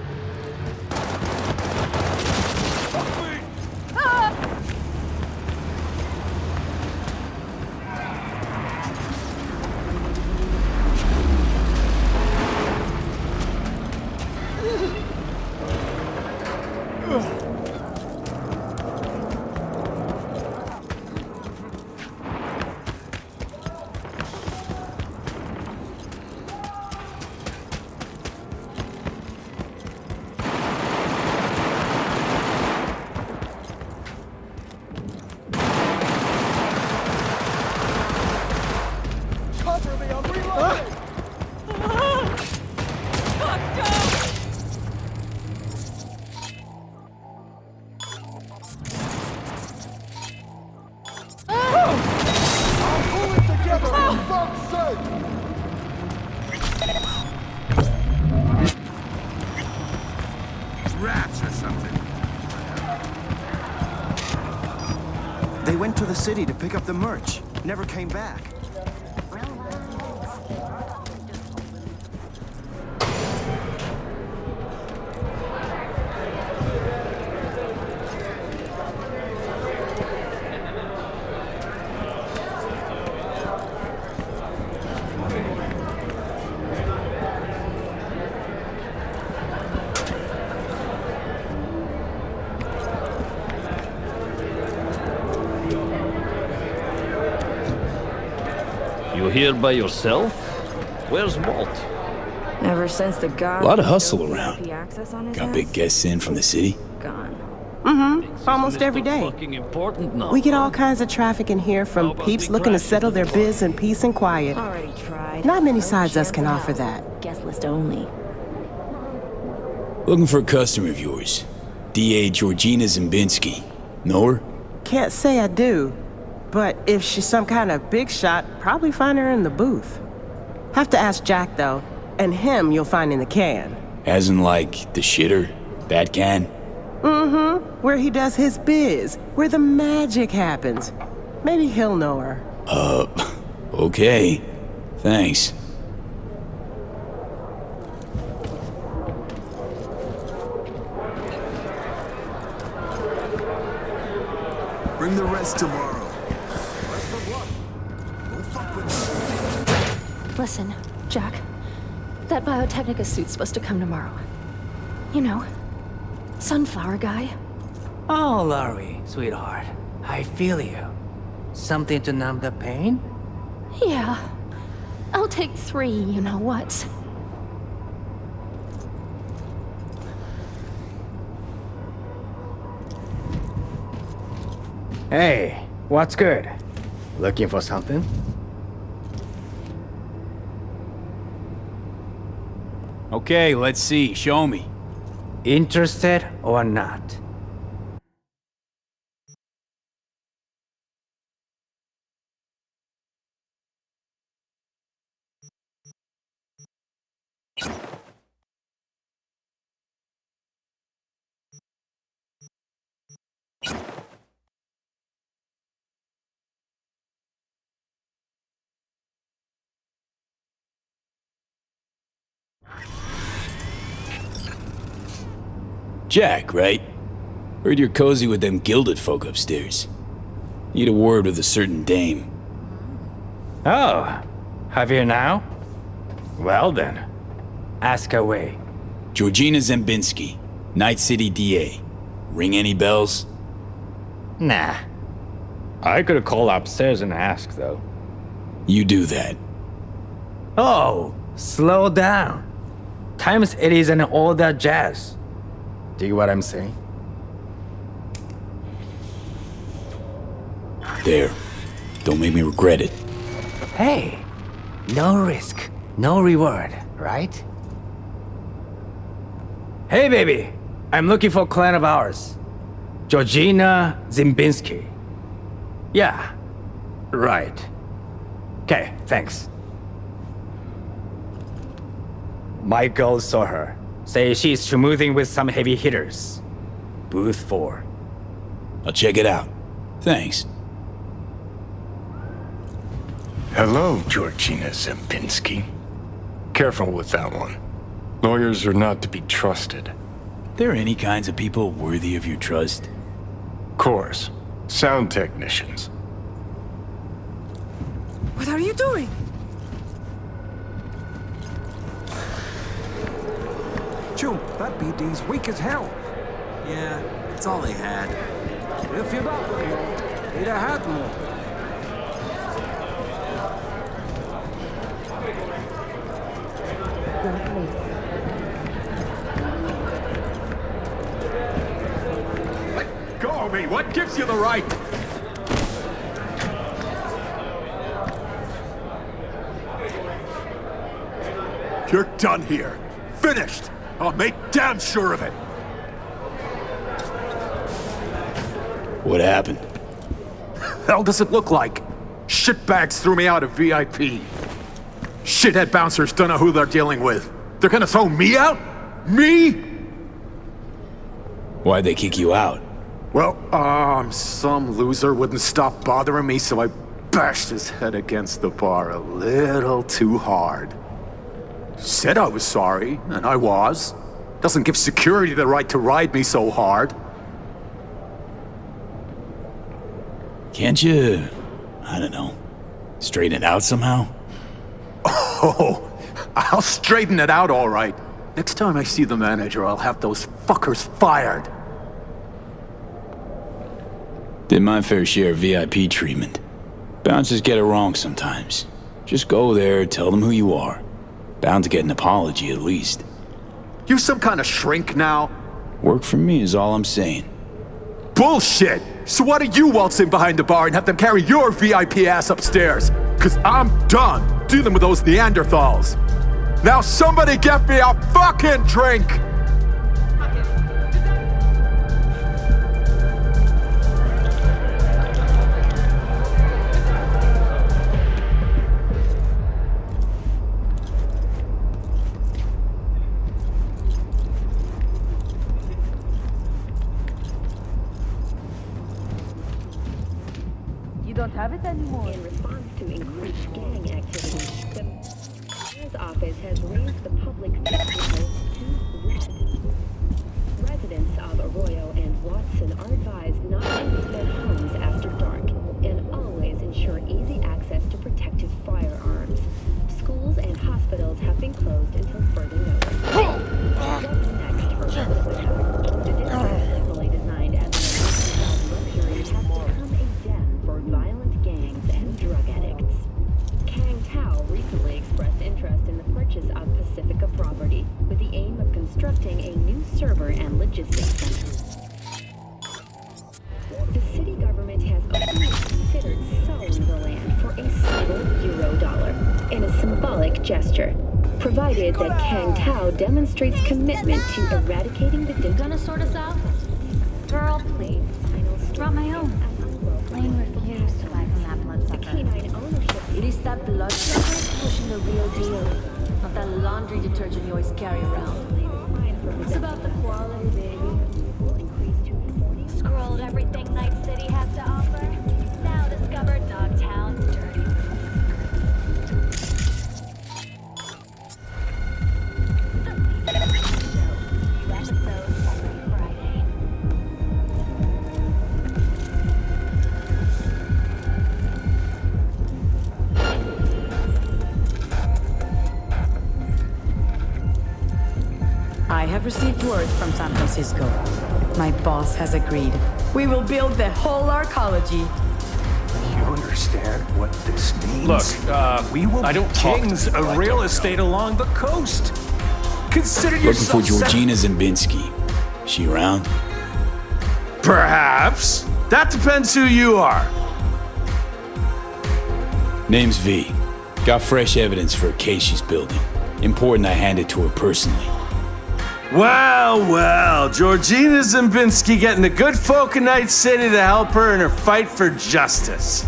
Rats or something. They went to the city to pick up the merch. Never came back. You here by yourself? Where's Walt? Ever since the god. A lot of hustle around. VIP access on his Got ass? big guests in from the city. Gone. Mm-hmm. Almost every day. Fucking important now. We get all kinds of traffic in here from peeps looking to settle their biz in peace and quiet. Already tried. Not many sides us can offer that. Guest list only. Looking for a customer of yours. D.A. Georgina Zimbinski. Know her? Can't say I do, but if she's some kind of big shot, probably find her in the booth. Have to ask Jack, though, and him you'll find in the can. As in, like, the shitter? That can? Mm-hmm. Where he does his biz, where the magic happens. Maybe he'll know her. Okay. Thanks. Bring the rest tomorrow. Listen, Jack. That Biotechnica suit's supposed to come tomorrow. You know, sunflower guy. Oh, Laurie, sweetheart. I feel you. Something to numb the pain? Yeah. I'll take 3, you know what. Hey, what's good? Looking for something? Okay, let's see. Show me. Interested or not? Jack, right? Heard you're cozy with them gilded folk upstairs. Need a word with a certain dame. Oh, Javier now? Well then, ask away. Georgina Zembinski, Night City DA. Ring any bells? Nah. I could call upstairs and ask, though. You do that. Oh, slow down. Times it isn't all that jazz. Dig what I'm saying? There. Don't make me regret it. Hey, no risk, no reward, right? Hey, baby. I'm looking for a client of ours. Georgina Zimbinski. Yeah, right. Okay, thanks. Michael saw her. Say she's schmoozing with some heavy hitters. Booth 4. I'll check it out. Thanks. Hello, Georgina Zembinski. Careful with that one. Lawyers are not to be trusted. There any kinds of people worthy of your trust? Of course. Sound technicians. What are you doing? Chum, that BD's weak as hell. Yeah, it's all they had. If you don't believe, he'd have had more. Let go of me! What gives you the right? You're done here. Finished! I'll make damn sure of it! What happened? Hell does it look like? Shitbags threw me out of VIP. Shithead bouncers don't know who they're dealing with. They're gonna throw me out? Me? Why'd they kick you out? Well, some loser wouldn't stop bothering me, so I bashed his head against the bar a little too hard. Said I was sorry, and I was. Doesn't give security the right to ride me so hard. Can't you, I don't know, straighten it out somehow? Oh, I'll straighten it out all right. Next time I see the manager, I'll have those fuckers fired. Did my fair share of VIP treatment. Bouncers get it wrong sometimes. Just go there, tell them who you are. Bound to get an apology at least. You some kind of shrink now? Work for me is all I'm saying. Bullshit! So why don't you waltz in behind the bar and have them carry your VIP ass upstairs? Cause I'm done dealing with those Neanderthals. Now somebody get me a fucking drink! You don't have it anymore. In response to increased gang activity, the mayor's office has raised the public's level to red. Residents of Arroyo and Watson are advised not to leave their homes after dark and always ensure easy access to protected firearms. Schools and hospitals have been closed until further notice. What's next for residents? The district, heavily designed as an luxury, has become a den for violent gangs and drug addicts. Kang Tao recently expressed interest in the purchase of Pacifica property with the aim of constructing a new server and logistics center. The city government has openly considered selling the land for a single $1 in a symbolic gesture, provided that Kang Tao demonstrates commitment to eradicating the Gonna sort us out? Girl, please. Brought my own. Blaine refused to buy from that bloodsucker. Canine ownership. It is that bloodsucker pushing the real deal, not that laundry detergent you always carry around. It's about the quality, baby. Scrolled everything Night City has to offer. Now discover Dogtown's dirty. New episodes every Friday. I've received word from San Francisco. My boss has agreed. We will build the whole arcology. You understand what this means? Look, we will I don't be talk to kings people of I real don't estate along the coast. Consider Looking for yourself Georgina Zembinski. She around? Perhaps. That depends who you are. Name's V. Got fresh evidence for a case she's building. Important I hand it to her personally. Well, well, Georgina Zembinski getting the good folk of Night City to help her in her fight for justice.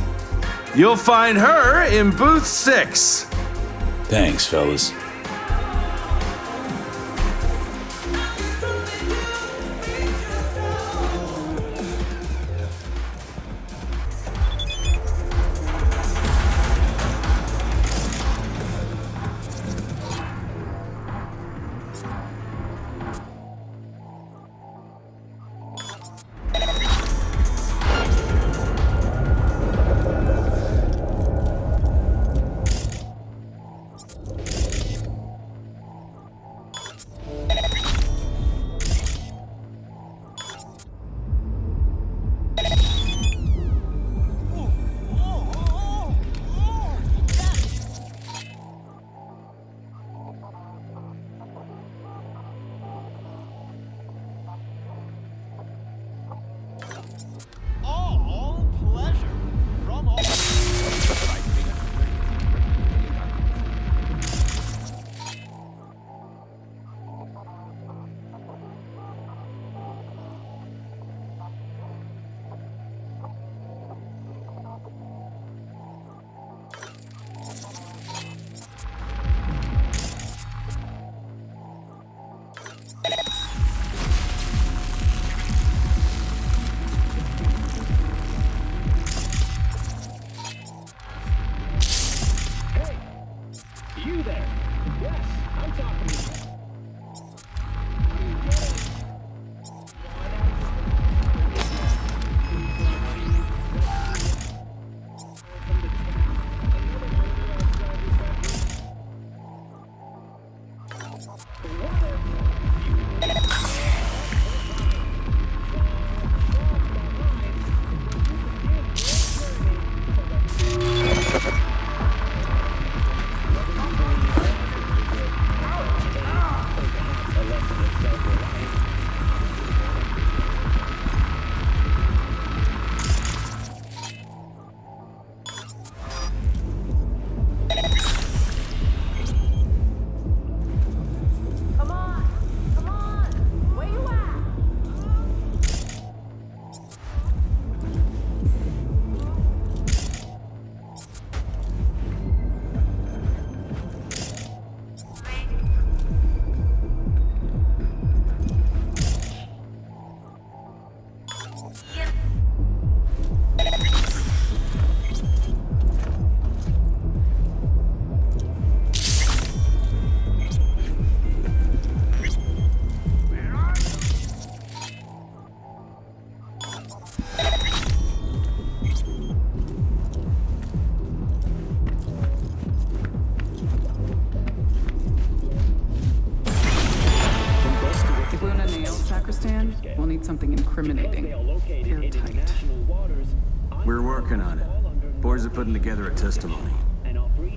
You'll find her in booth 6. Thanks, fellas. You there? Yes, I'm talking to you. We'll need something incriminating. Airtight. We're working on it. Boys are putting together a testimony.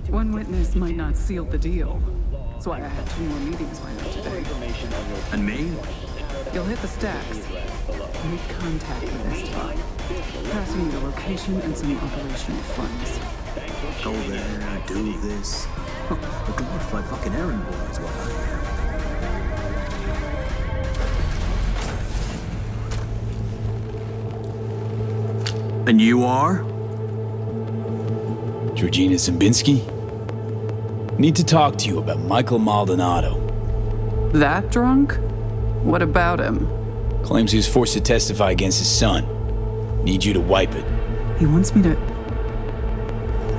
One witness might not seal the deal. That's why I had 2 more meetings lined up today. And me? You'll hit the stacks. Make contact with ST. Passing you the location and some operational funds. Go there, do this. A glorified fucking errand boy is what I hear. And you are? Georgina Zembinski? Need to talk to you about Michael Maldonado. That drunk? What about him? Claims he was forced to testify against his son. Need you to wipe it. He wants me to...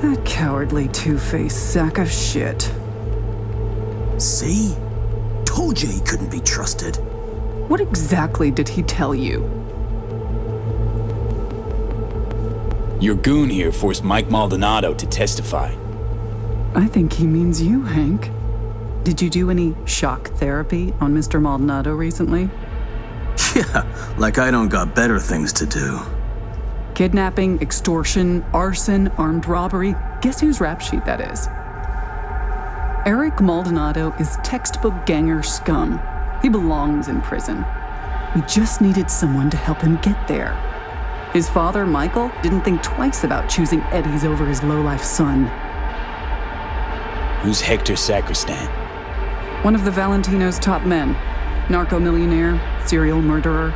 That cowardly two-faced sack of shit. See? Told you he couldn't be trusted. What exactly did he tell you? Your goon here forced Mike Maldonado to testify. I think he means you, Hank. Did you do any shock therapy on Mr. Maldonado recently? Yeah, like I don't got better things to do. Kidnapping, extortion, arson, armed robbery. Guess whose rap sheet that is? Eric Maldonado is textbook ganger scum. He belongs in prison. We just needed someone to help him get there. His father, Michael, didn't think twice about choosing Eddie's over his lowlife son. Who's Hector Sacristan? One of the Valentino's top men. Narco-millionaire, serial murderer.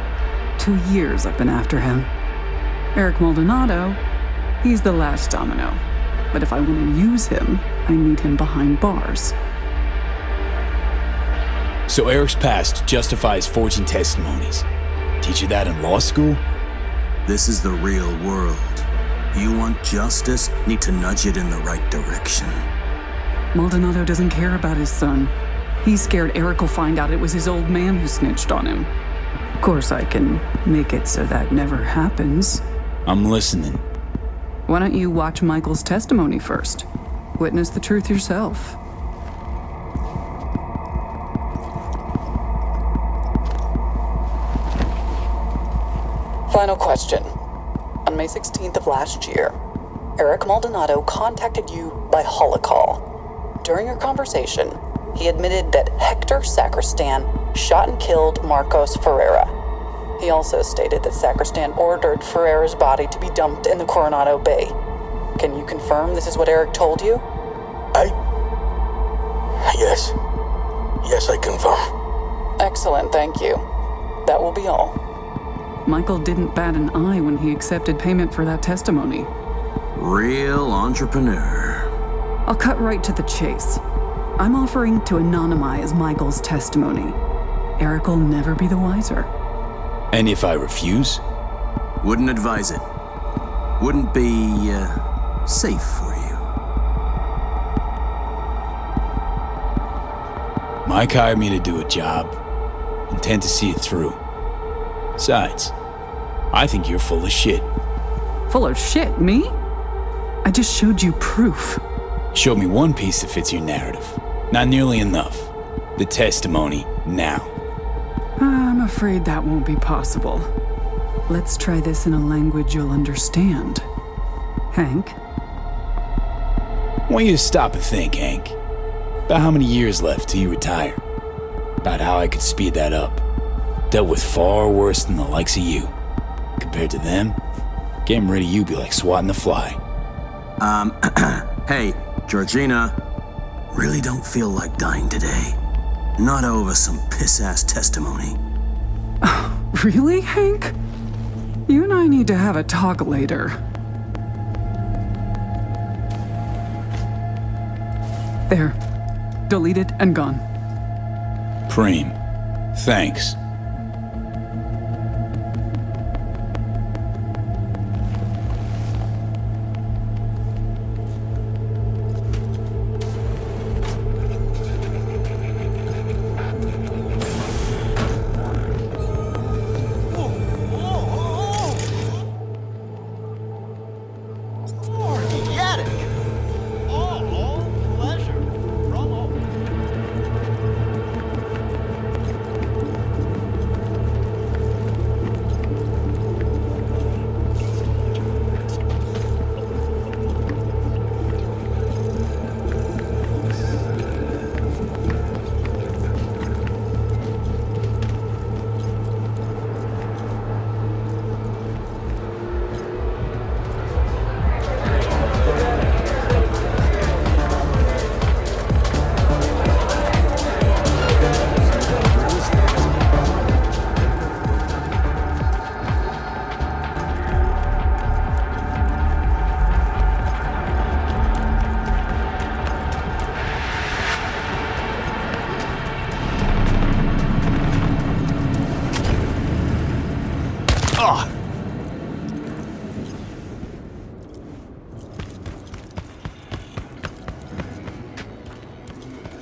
2 years I've been after him. Eric Maldonado, he's the last domino. But if I want to use him, I need him behind bars. So Eric's past justifies forging testimonies. Teach you that in law school? This is the real world. You want justice, need to nudge it in the right direction. Maldonado doesn't care about his son. He's scared Eric will find out it was his old man who snitched on him. Of course, I can make it so that never happens. I'm listening. Why don't you watch Michael's testimony first? Witness the truth yourself. Final question. On May 16th of last year, Eric Maldonado contacted you by holocall. During your conversation, he admitted that Hector Sacristan shot and killed Marcos Ferreira. He also stated that Sacristan ordered Ferreira's body to be dumped in the Coronado Bay. Can you confirm this is what Eric told you? Yes. Yes, I confirm. Excellent, thank you. That will be all. Michael didn't bat an eye when he accepted payment for that testimony. Real entrepreneur. I'll cut right to the chase. I'm offering to anonymize Michael's testimony. Eric will never be the wiser. And if I refuse? Wouldn't advise it. Wouldn't be, safe for you. Mike hired me to do a job. Intend to see it through. Besides, I think you're full of shit. Full of shit, me? I just showed you proof. Showed me one piece that fits your narrative. Not nearly enough. The testimony now. I'm afraid that won't be possible. Let's try this in a language you'll understand. Hank? I want you to stop and think, Hank. About how many years left till you retire. About how I could speed that up. Dealt with far worse than the likes of you. Compared to them, getting rid of you be like swatting the fly. Hey, Georgina. Really don't feel like dying today. Not over some piss-ass testimony. Really, Hank? You and I need to have a talk later. There. Deleted and gone. Preem. Thanks.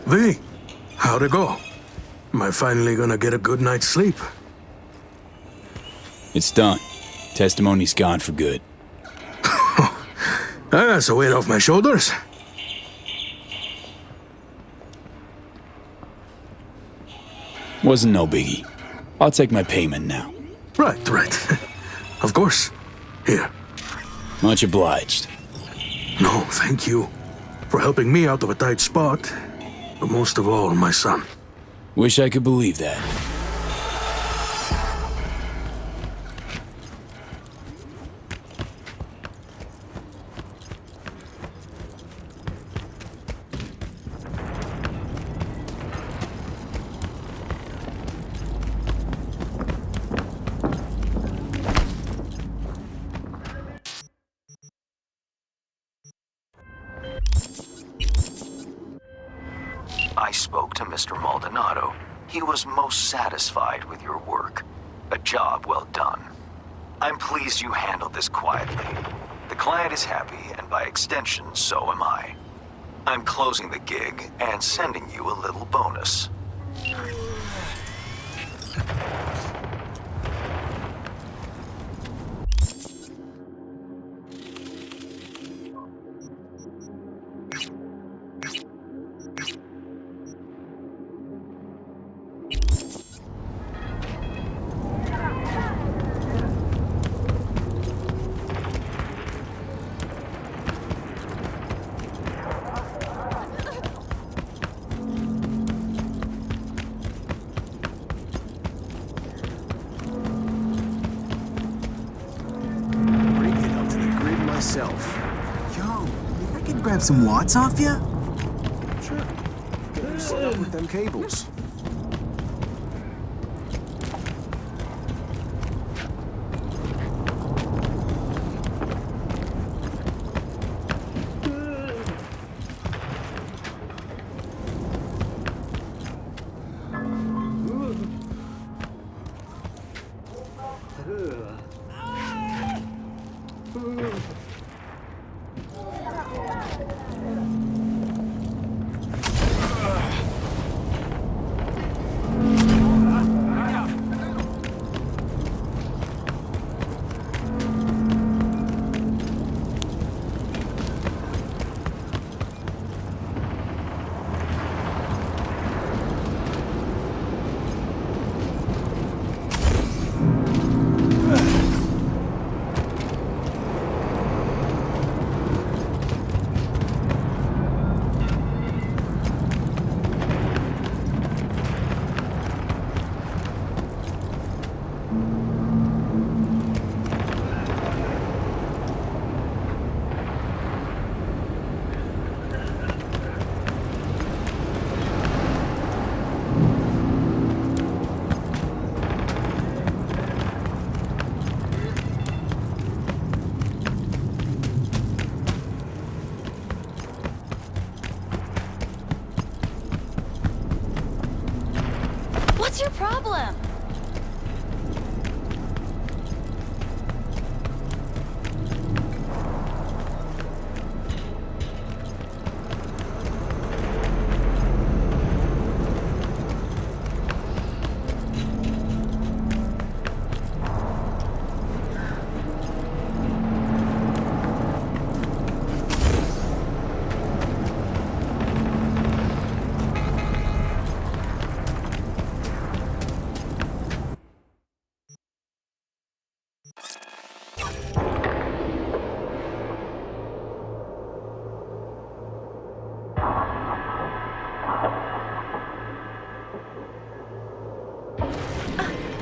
V, how'd it go? Am I finally gonna get a good night's sleep? It's done. Testimony's gone for good. That's a weight off my shoulders. Wasn't no biggie. I'll take my payment now. Right. Of course. Here. Much obliged. No, thank you. For helping me out of a tight spot. But most of all, my son. Wish I could believe that. I spoke to Mr. Maldonado. He was most satisfied with your work. A job well done. I'm pleased you handled this quietly. The client is happy, and by extension, so am I. I'm closing the gig and sending you a little bonus. Grab some watts off ya? Sure. Get her set up with them cables. What's your problem?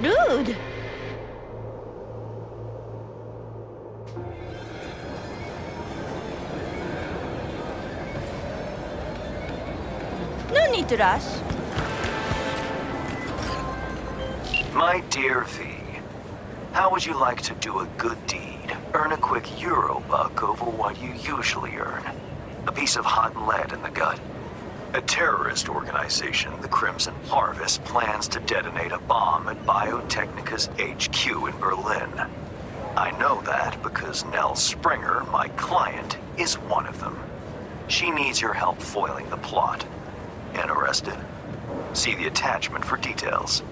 Rude. No need to rush. My dear V, how would you like to do a good deed? Earn a quick Euro buck over what you usually earn. A piece of hot lead in the gut. A terrorist organization, the Crimson Harvest, plans to detonate a bomb at Biotechnica's HQ in Berlin. I know that because Nell Springer, my client, is one of them. She needs your help foiling the plot. Interested? See the attachment for details.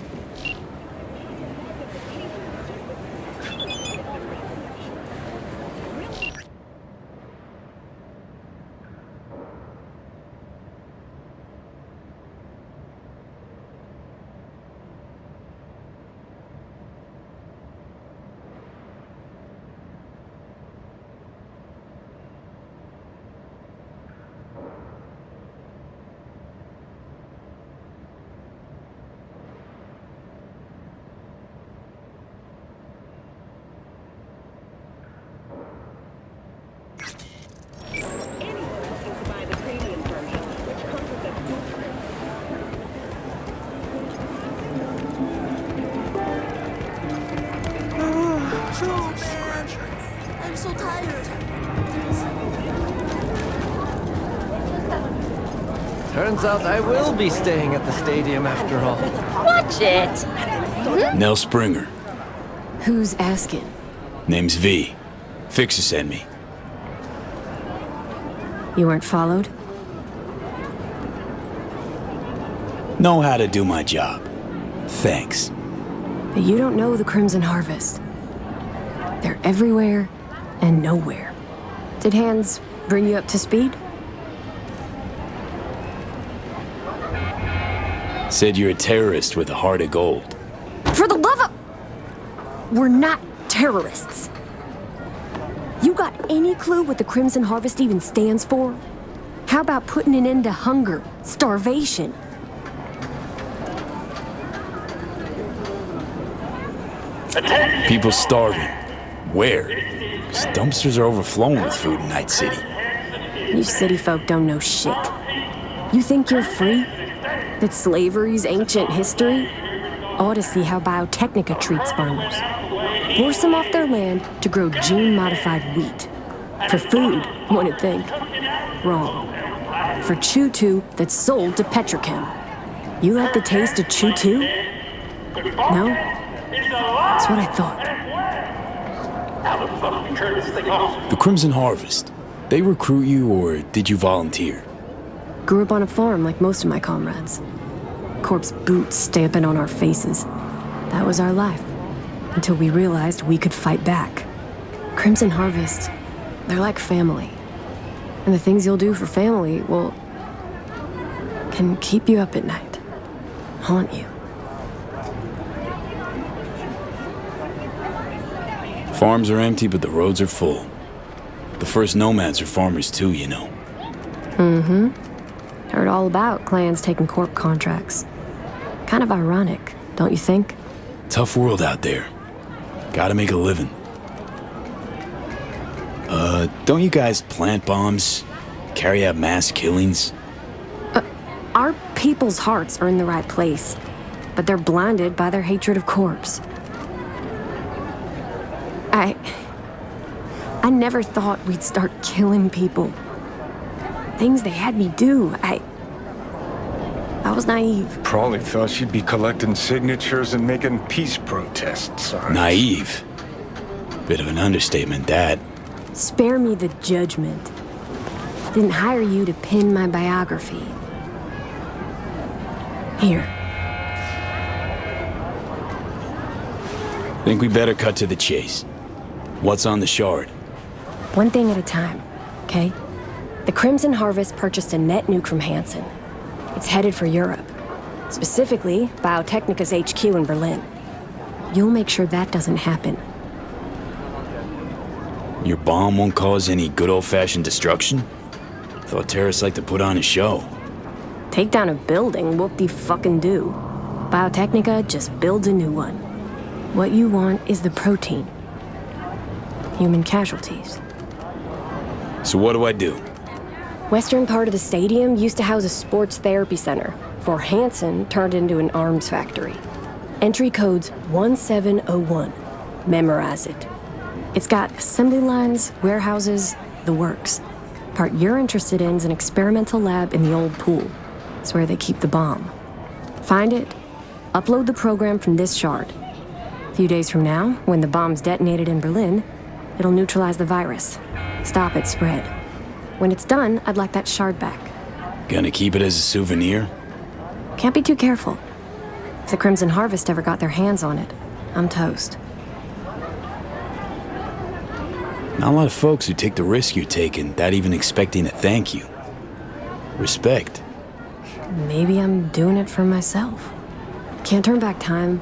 Turns out I will be staying at the stadium after all. Watch it! Nell Springer. Who's asking? Name's V. Fixer sent me. You weren't followed? Know how to do my job. Thanks. But you don't know the Crimson Harvest. They're everywhere and nowhere. Did Hands bring you up to speed? Said you're a terrorist with a heart of gold. For the love of... We're not terrorists. You got any clue what the Crimson Harvest even stands for? How about putting an end to hunger, starvation? People starving. Where? 'Cause dumpsters are overflowing with food in Night City. You city folk don't know shit. You think you're free? That slavery's ancient history? Ought to see how Biotechnica treats farmers. Force them off their land to grow gene-modified wheat. For food, one would think. Wrong. For Chew-2 that's sold to Petrochem. You like the taste of Chew-2? No? That's what I thought. The Crimson Harvest. They recruit you, or did you volunteer? Grew up on a farm like most of my comrades. Corpse boots stamping on our faces. That was our life. Until we realized we could fight back. Crimson Harvest, they're like family. And the things you'll do for family, well, can keep you up at night. Haunt you. Farms are empty, but the roads are full. The first nomads are farmers too, you know. Mm-hmm. Heard all about clans taking corp contracts. Kind of ironic, don't you think? Tough world out there. Gotta make a living. Don't you guys plant bombs? Carry out mass killings? Our people's hearts are in the right place, but they're blinded by their hatred of corpse. I never thought we'd start killing people. Things they had me do. I was naive. Probably thought she'd be collecting signatures and making peace protest signs. Naive? Bit of an understatement, that. Spare me the judgment. Didn't hire you to pin my biography. Here. Think we better cut to the chase. What's on the shard? One thing at a time, okay? The Crimson Harvest purchased a net nuke from Hansen. It's headed for Europe. Specifically, Biotechnica's HQ in Berlin. You'll make sure that doesn't happen. Your bomb won't cause any good old-fashioned destruction? Thought terrorists like to put on a show. Take down a building, whoop-de-fucking-do. Biotechnica just builds a new one. What you want is the protein. Human casualties. So what do I do? Western part of the stadium used to house a sports therapy center, before Hansen turned into an arms factory. Entry code's 1701. Memorize it. It's got assembly lines, warehouses, the works. Part you're interested in is an experimental lab in the old pool. It's where they keep the bomb. Find it, upload the program from this shard. A few days from now, when the bomb's detonated in Berlin, it'll neutralize the virus. Stop its spread. When it's done, I'd like that shard back. Gonna keep it as a souvenir? Can't be too careful. If the Crimson Harvest ever got their hands on it, I'm toast. Not a lot of folks who take the risk you're taking without even expecting a thank you. Respect. Maybe I'm doing it for myself. Can't turn back time,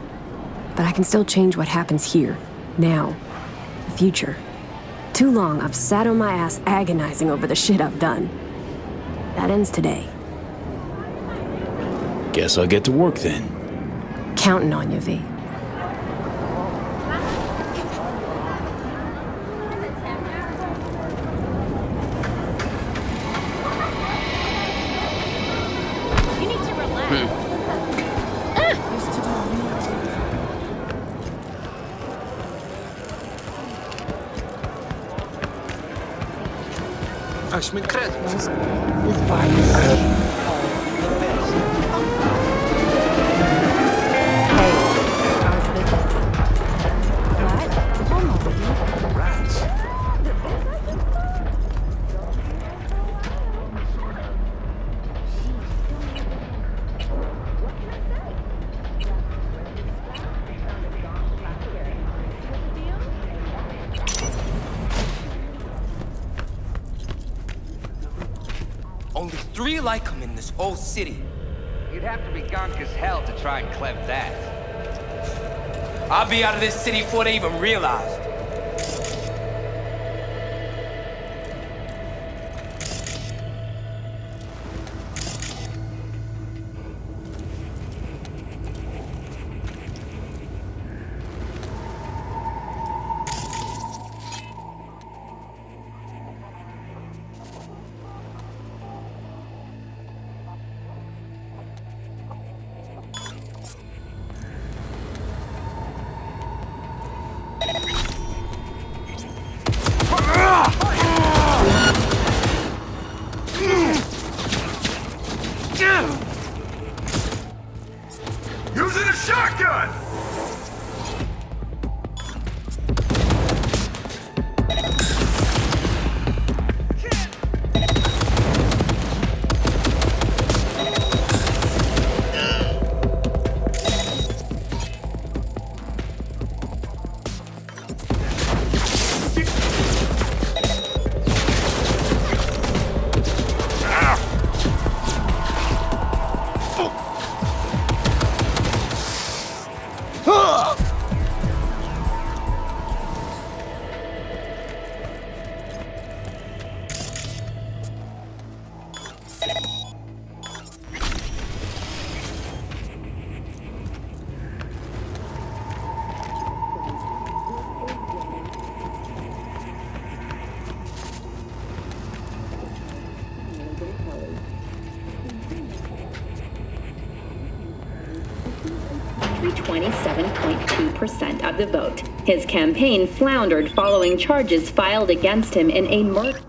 but I can still change what happens here, now, the future. Too long I've sat on my ass agonizing over the shit I've done. That ends today. Guess I'll get to work then. Counting on you, V. Aż mi kredki. Only 3 like him in this whole city. You'd have to be gonk as hell to try and clev that. I'll be out of this city before they even realized. Using a shotgun! With 27.2% of the vote. His campaign floundered following charges filed against him in a murder.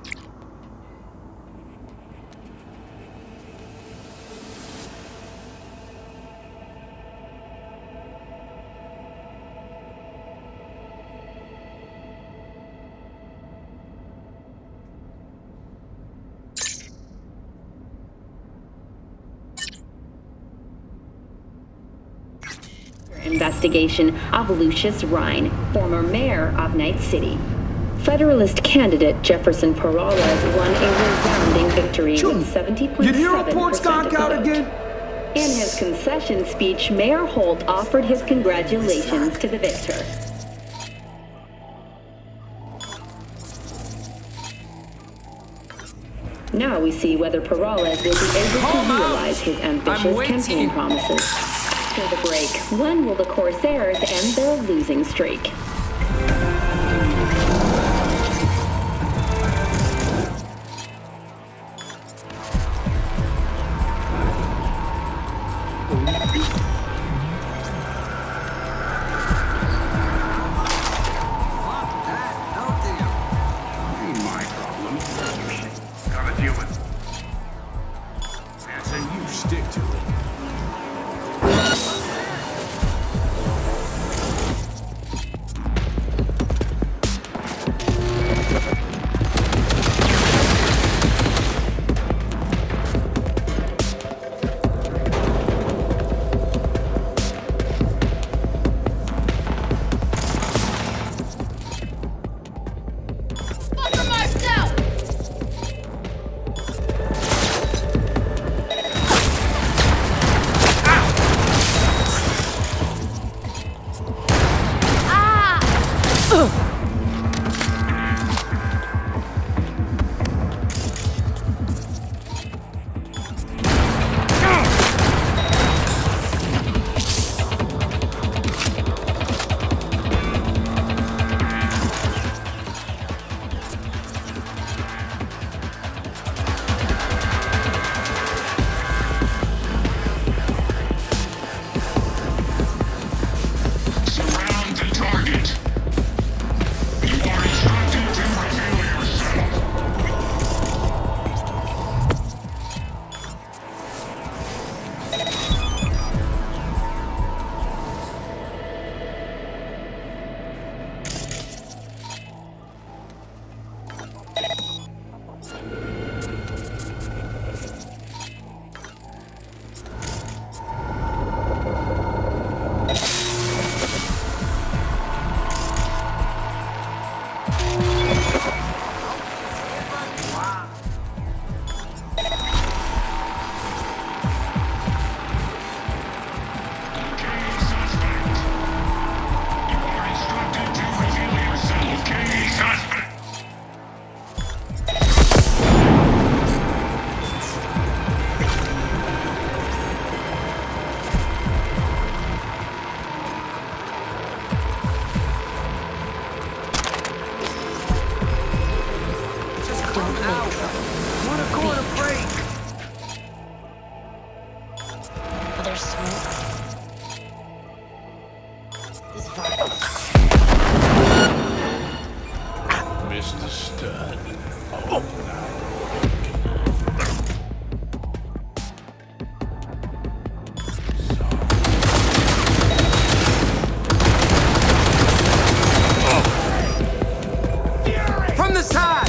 Investigation of Lucius Rhine, former mayor of Night City. Federalist candidate Jefferson Peralez won a resounding victory with 70.7% Did your reports of the gonk out vote. again? In his concession speech, Mayor Holt offered his congratulations to the victor. Now we see whether Peralez will be able to realize his ambitious campaign promises. After the break, when will the Corsairs end their losing streak? Ain't my problem. Gotta deal with it. Yes, and you stick to it. Don't make trouble. Want a corner break? There's smoke. This virus. Mr. Stud. From the side!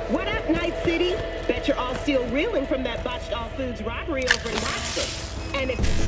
What up, Night City? Bet you're all still reeling from that botched all foods robbery over in Hoxton. And if...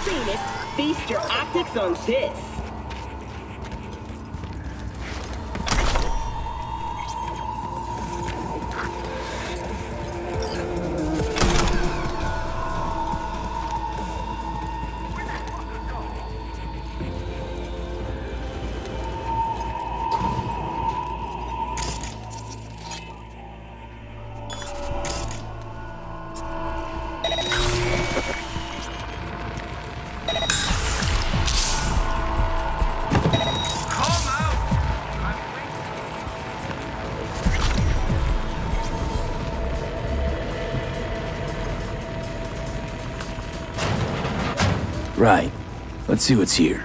Seen it. Feast your optics on this. Right. Let's see what's here.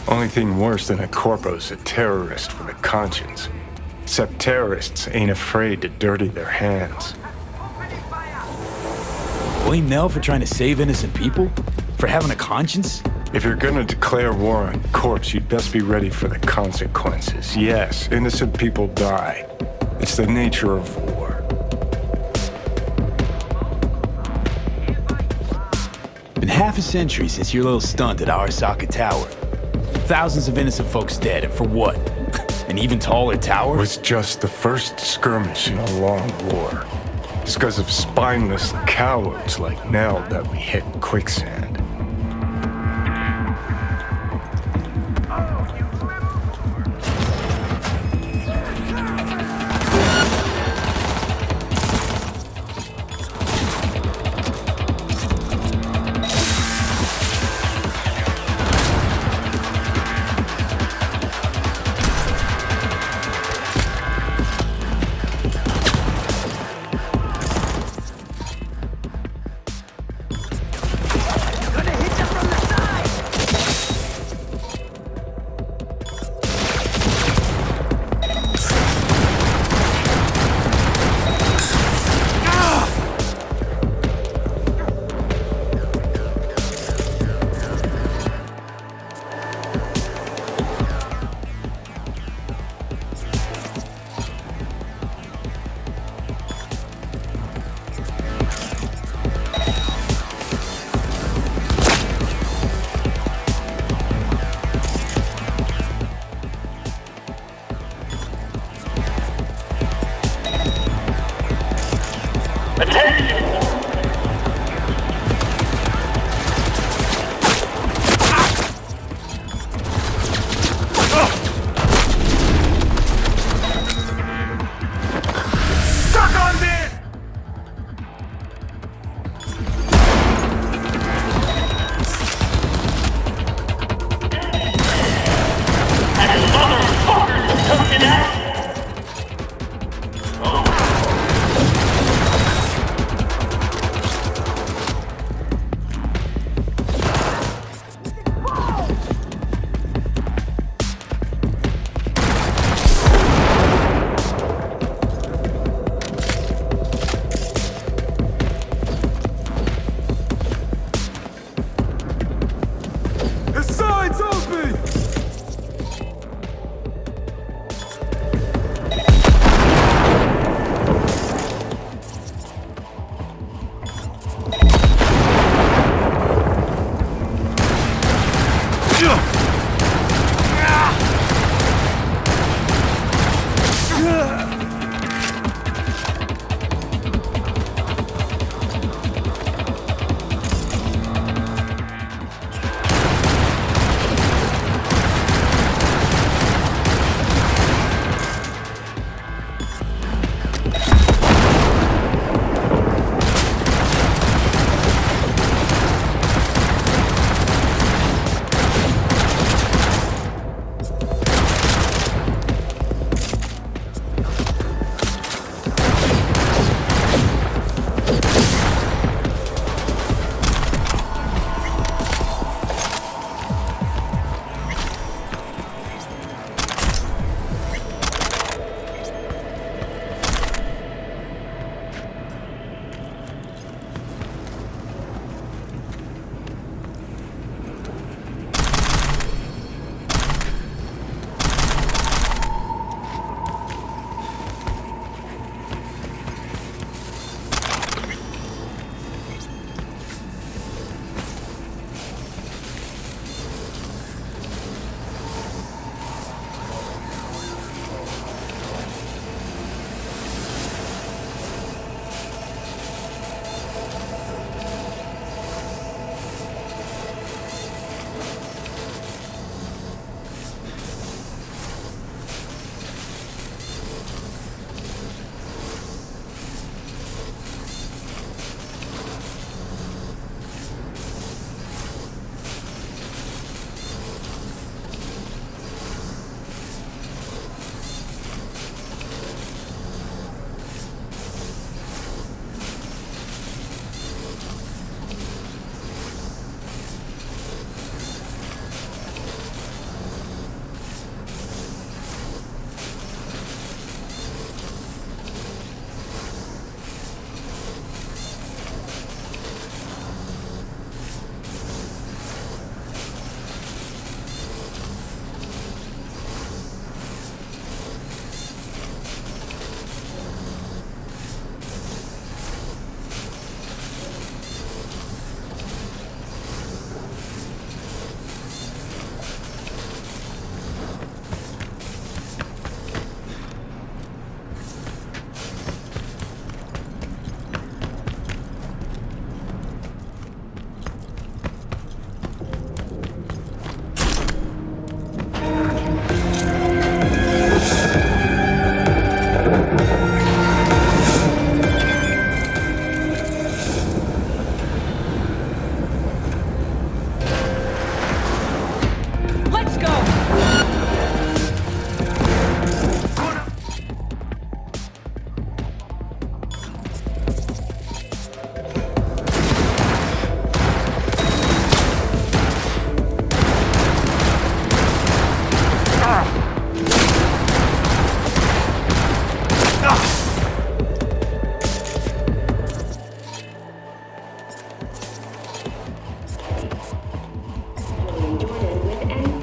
Only thing worse than a corpo's a terrorist with a conscience. Except terrorists ain't afraid to dirty their hands. Blame Mel for trying to save innocent people? For having a conscience? If you're gonna declare war on corpse, you'd best be ready for the consequences. Yes, innocent people die. It's the nature of war. Been half a century since your little stunt at Arasaka Tower. Thousands of innocent folks dead, and for what? An even taller tower? It was just the first skirmish in a long war. It's because of spineless cowards like Nell that we hit quicksand.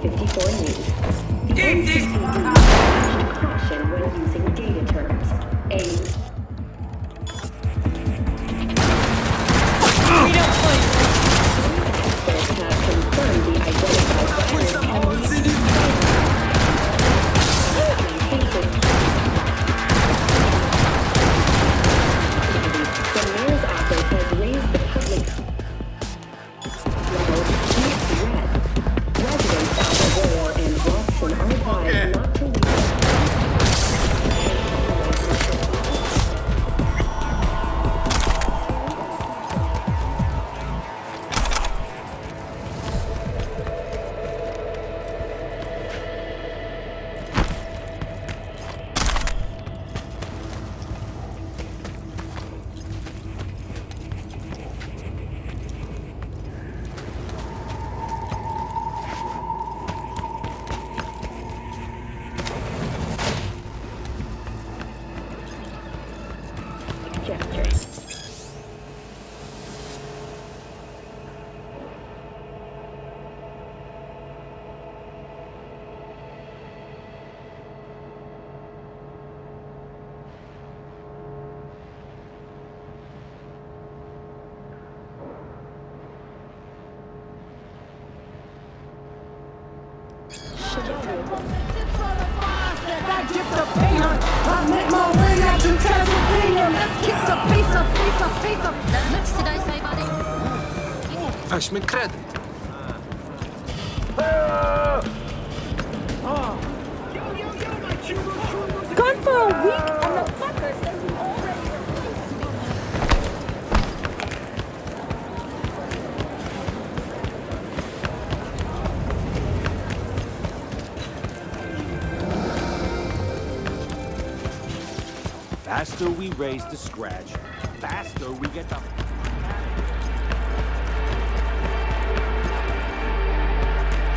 54 News. The NCPD urged caution when using data terms. Experts have confirmed the identified virus and cases. The mayor's office has raised the public level to red. Residents of Arroyo and Watson are advised not to leave. Weź mi kredyt. Gone for a week and the fucker says he already Faster we raise the scratch, faster we get the...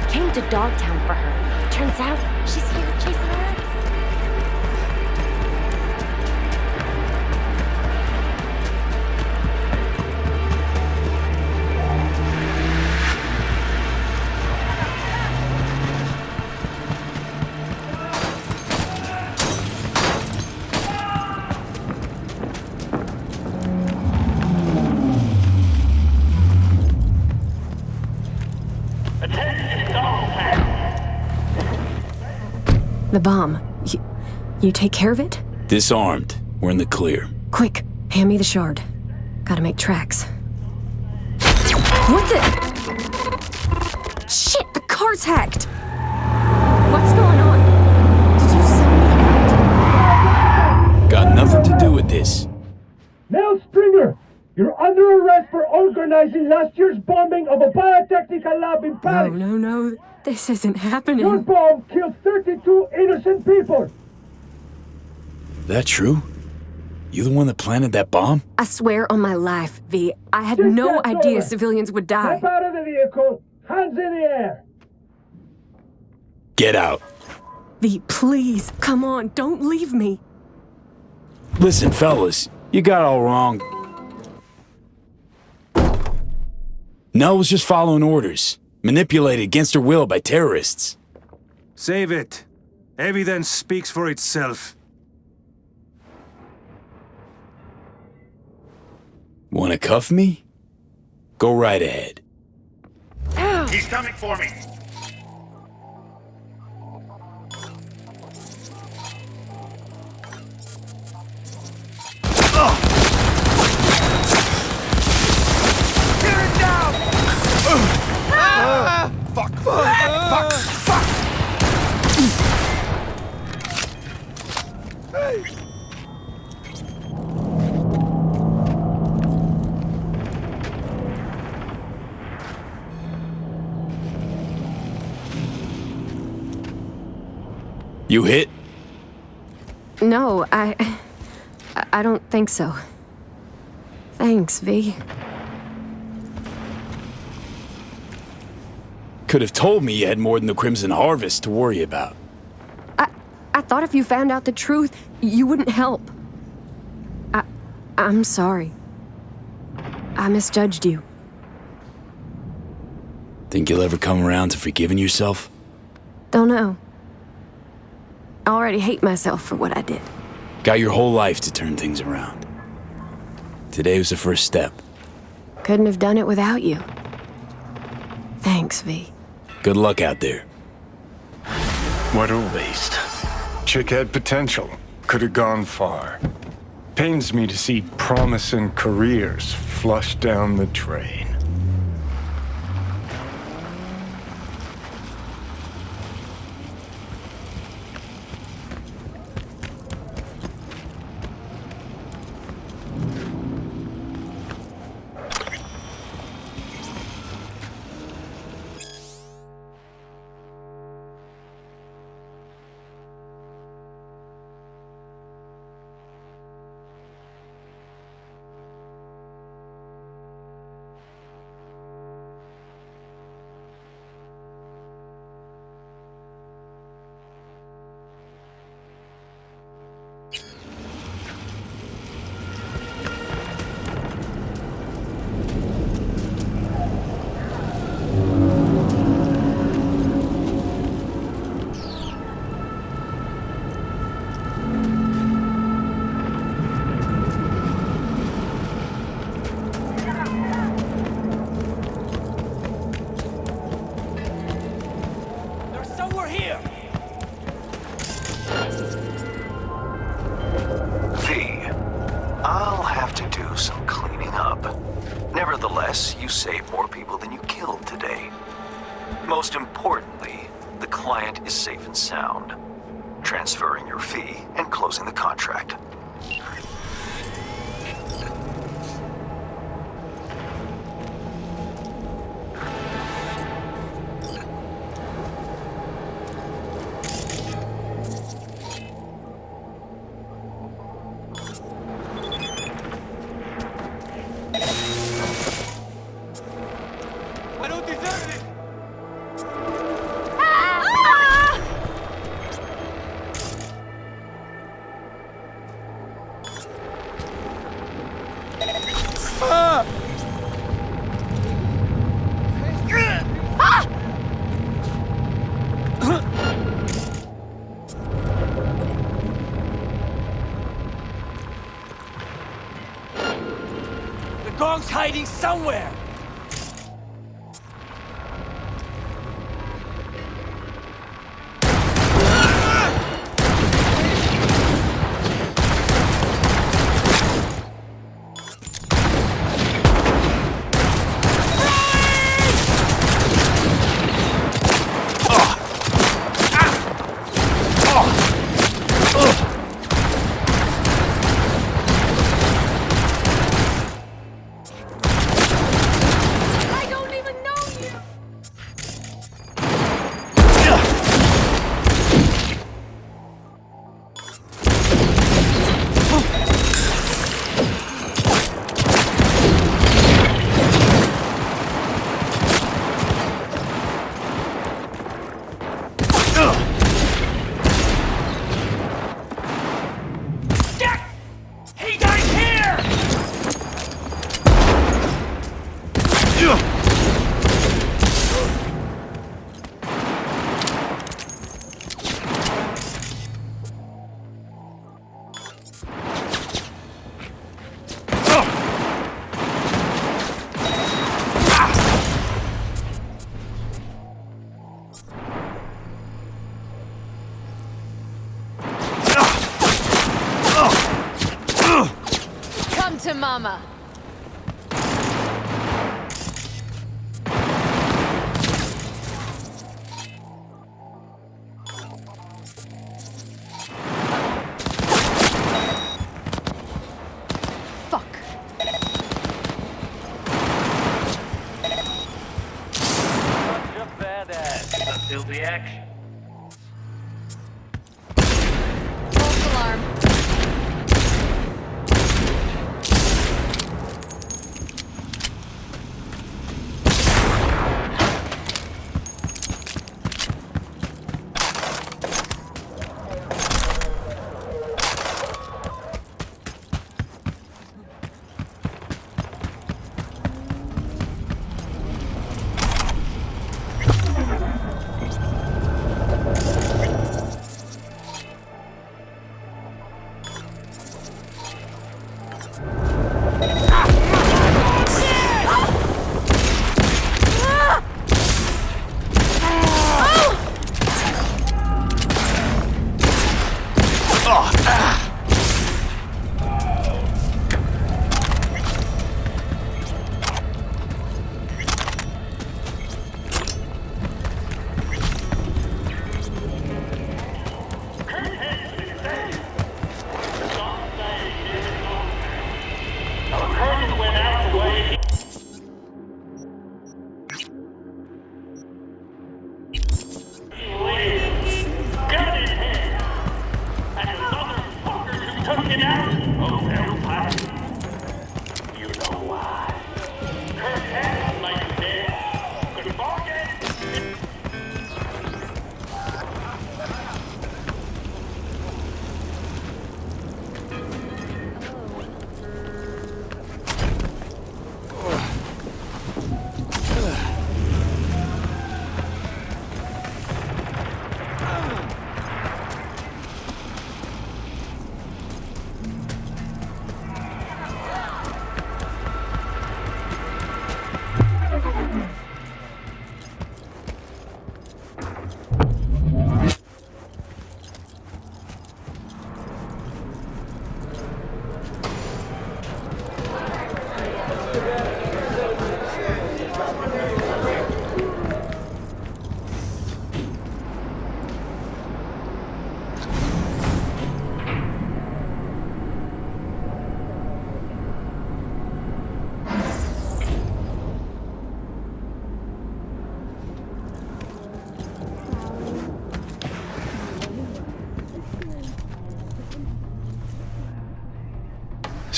Came to Dogtown for her. Turns out she's here chasing her ass. The bomb. You take care of it? Disarmed. We're in the clear. Quick, hand me the shard. Gotta make tracks. What the? Shit, the car's hacked! What's going on? Did you send me out? Got nothing to do with this. Mel Stringer, you're under arrest for organizing last year's bombing of a biotechnical lab in Paris. No. This isn't happening. Your bomb killed 32 innocent people. That true? You the one that planted that bomb? I swear on my life, V. I had no idea civilians would die. Step out of the vehicle. Hands in the air. Get out. V, please. Come on, don't leave me. Listen, fellas, you got all wrong. Nell was just following orders. Manipulated against her will by terrorists. Save it. Evidence speaks for itself. Wanna cuff me? Go right ahead. He's coming for me. Tear it down! Fuck! Fuck! Hey! You hit? No, I don't think so. Thanks, V. Could have told me you had more than the Crimson Harvest to worry about. I thought if you found out the truth, you wouldn't help. I'm sorry. I misjudged you. Think you'll ever come around to forgiving yourself? Don't know. I already hate myself for what I did. Got your whole life to turn things around. Today was the first step. Couldn't have done it without you. Thanks, V. Good luck out there. What a waste. Chick had potential. Could have gone far. Pains me to see promising careers flushed down the drain. Nevertheless, you saved more people than you killed today. Most importantly, the client is safe and sound. Transferring your fee and closing the contract. Gong's hiding somewhere! To Mama. Fuck. Such a badass until the action. False alarm.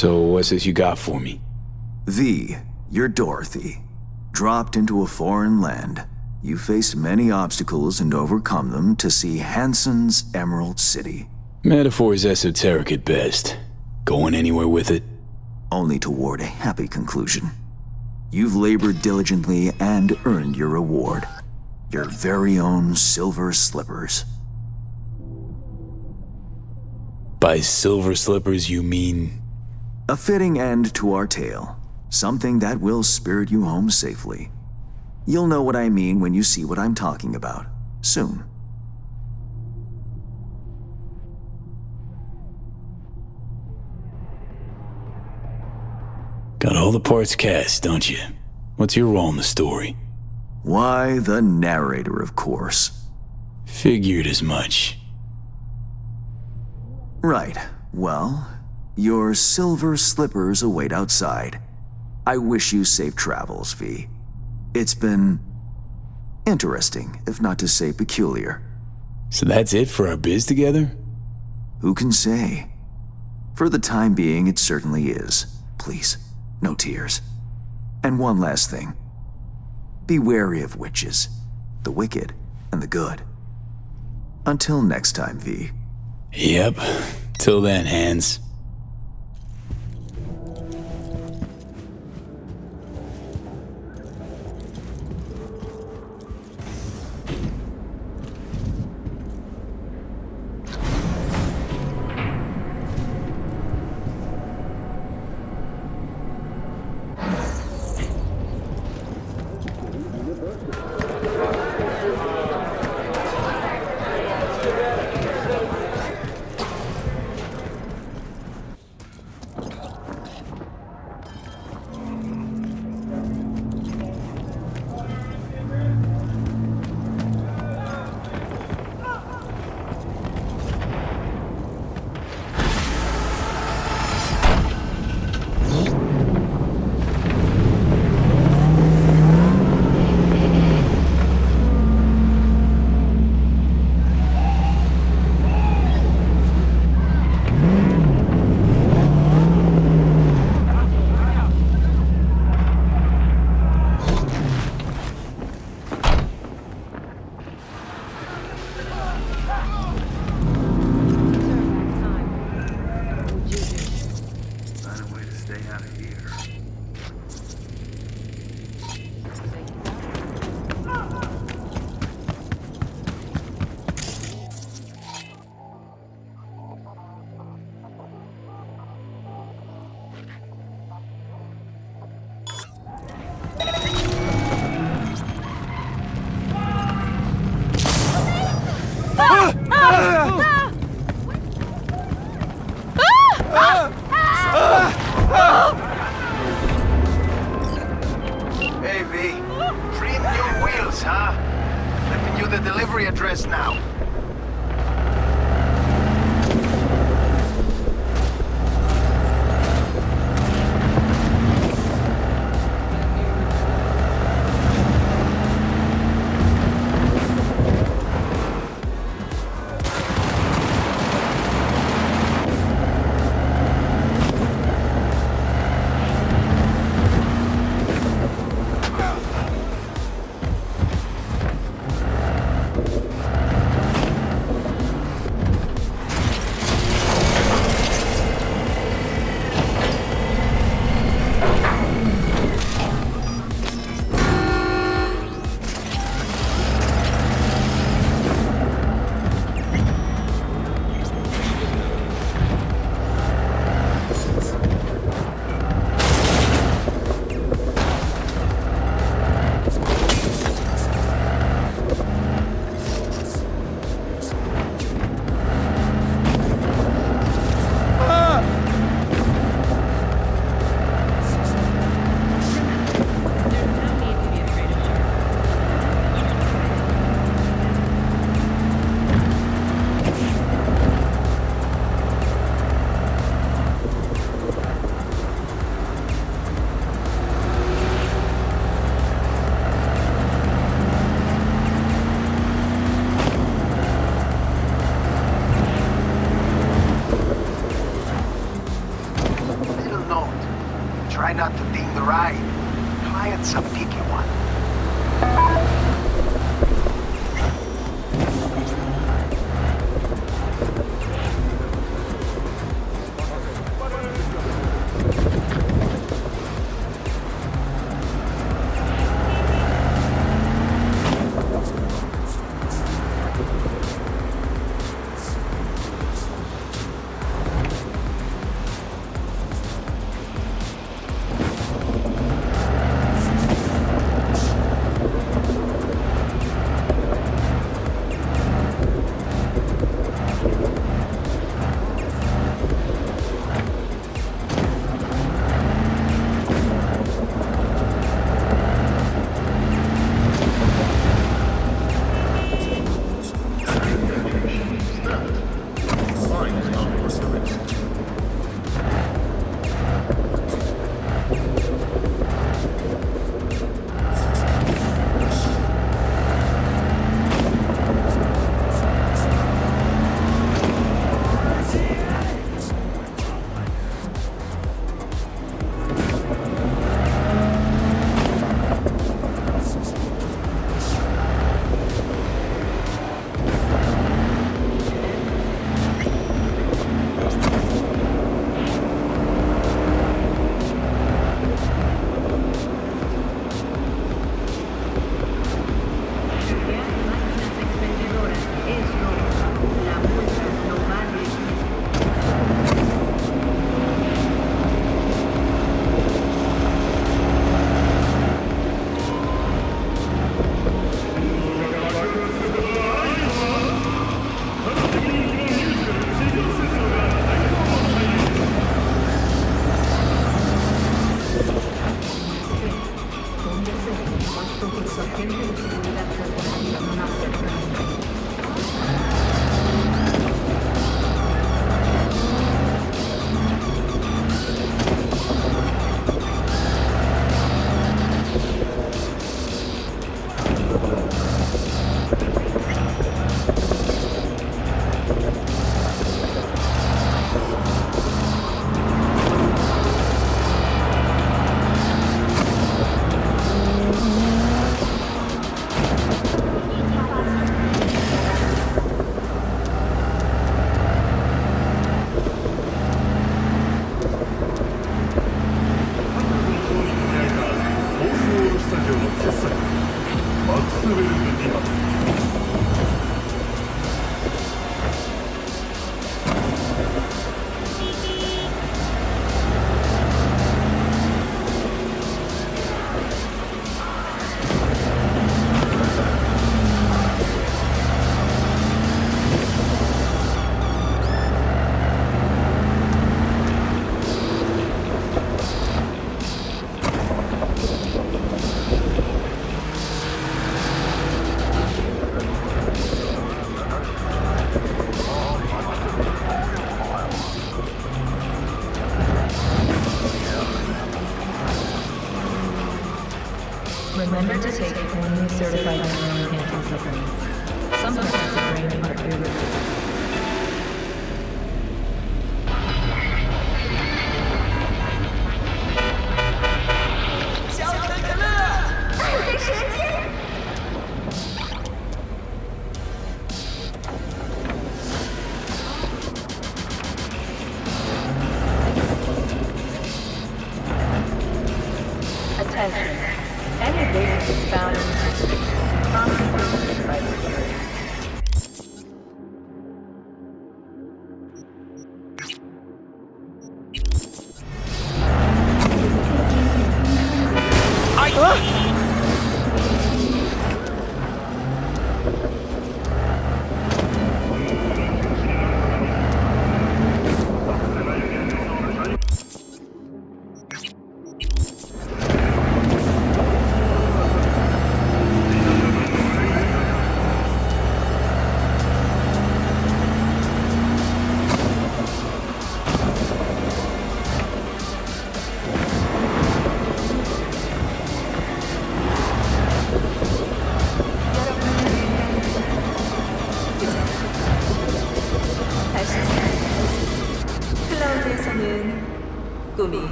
So what's this you got for me? V, you're Dorothy. Dropped into a foreign land. You faced many obstacles and overcome them to see Hansen's Emerald City. Metaphor is esoteric at best. Going anywhere with it? Only toward a happy conclusion. You've labored diligently and earned your reward. Your very own silver slippers. By silver slippers, you mean? A fitting end to our tale. Something that will spirit you home safely. You'll know what I mean when you see what I'm talking about. Soon. Got all the parts cast, don't you? What's your role in the story? Why, the narrator, of course. Figured as much. Right. Well, your silver slippers await outside. I wish you safe travels, V. It's been interesting, if not to say peculiar. So that's it for our biz together? Who can say? For the time being, it certainly is. Please, no tears. And one last thing. Be wary of witches, the wicked and the good. Until next time, V. Yep. Till then, Hans. Hey, V. 3 new wheels, huh? Slipping you the delivery address now. certified neuroenhancing supplements. Some parts of the brain are irreversible. Attention. Any data is found in the system. Concentrated by security.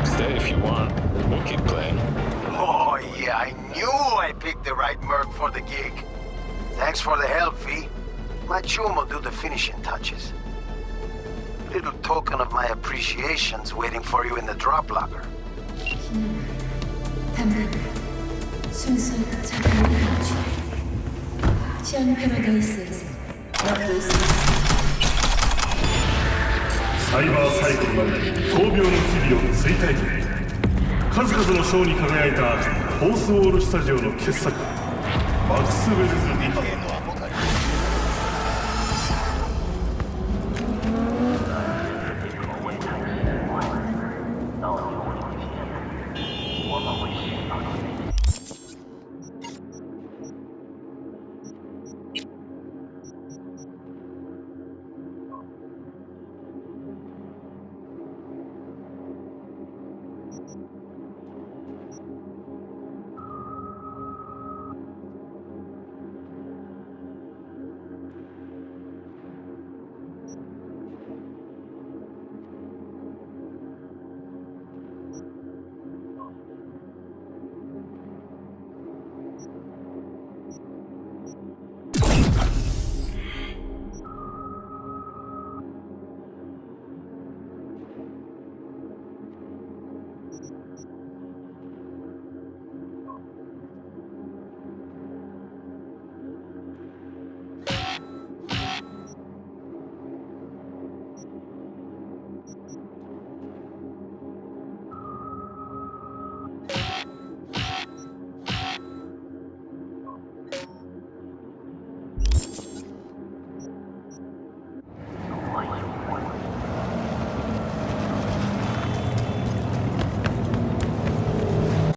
Stay if you want. We'll keep playing. Oh, yeah, I knew I picked the right merc for the gig. Thanks for the help, V. My chum will do the finishing touches. Little token of my appreciation's waiting for you in the drop locker. 담배 순수 작품을 감추 시안 패러다이스에서 나고 있습니다. サイバーサイクルまで巧妙な日々を追体験。数々の賞に輝いたフォースウォールスタジオの傑作マクスウェルズ・リハ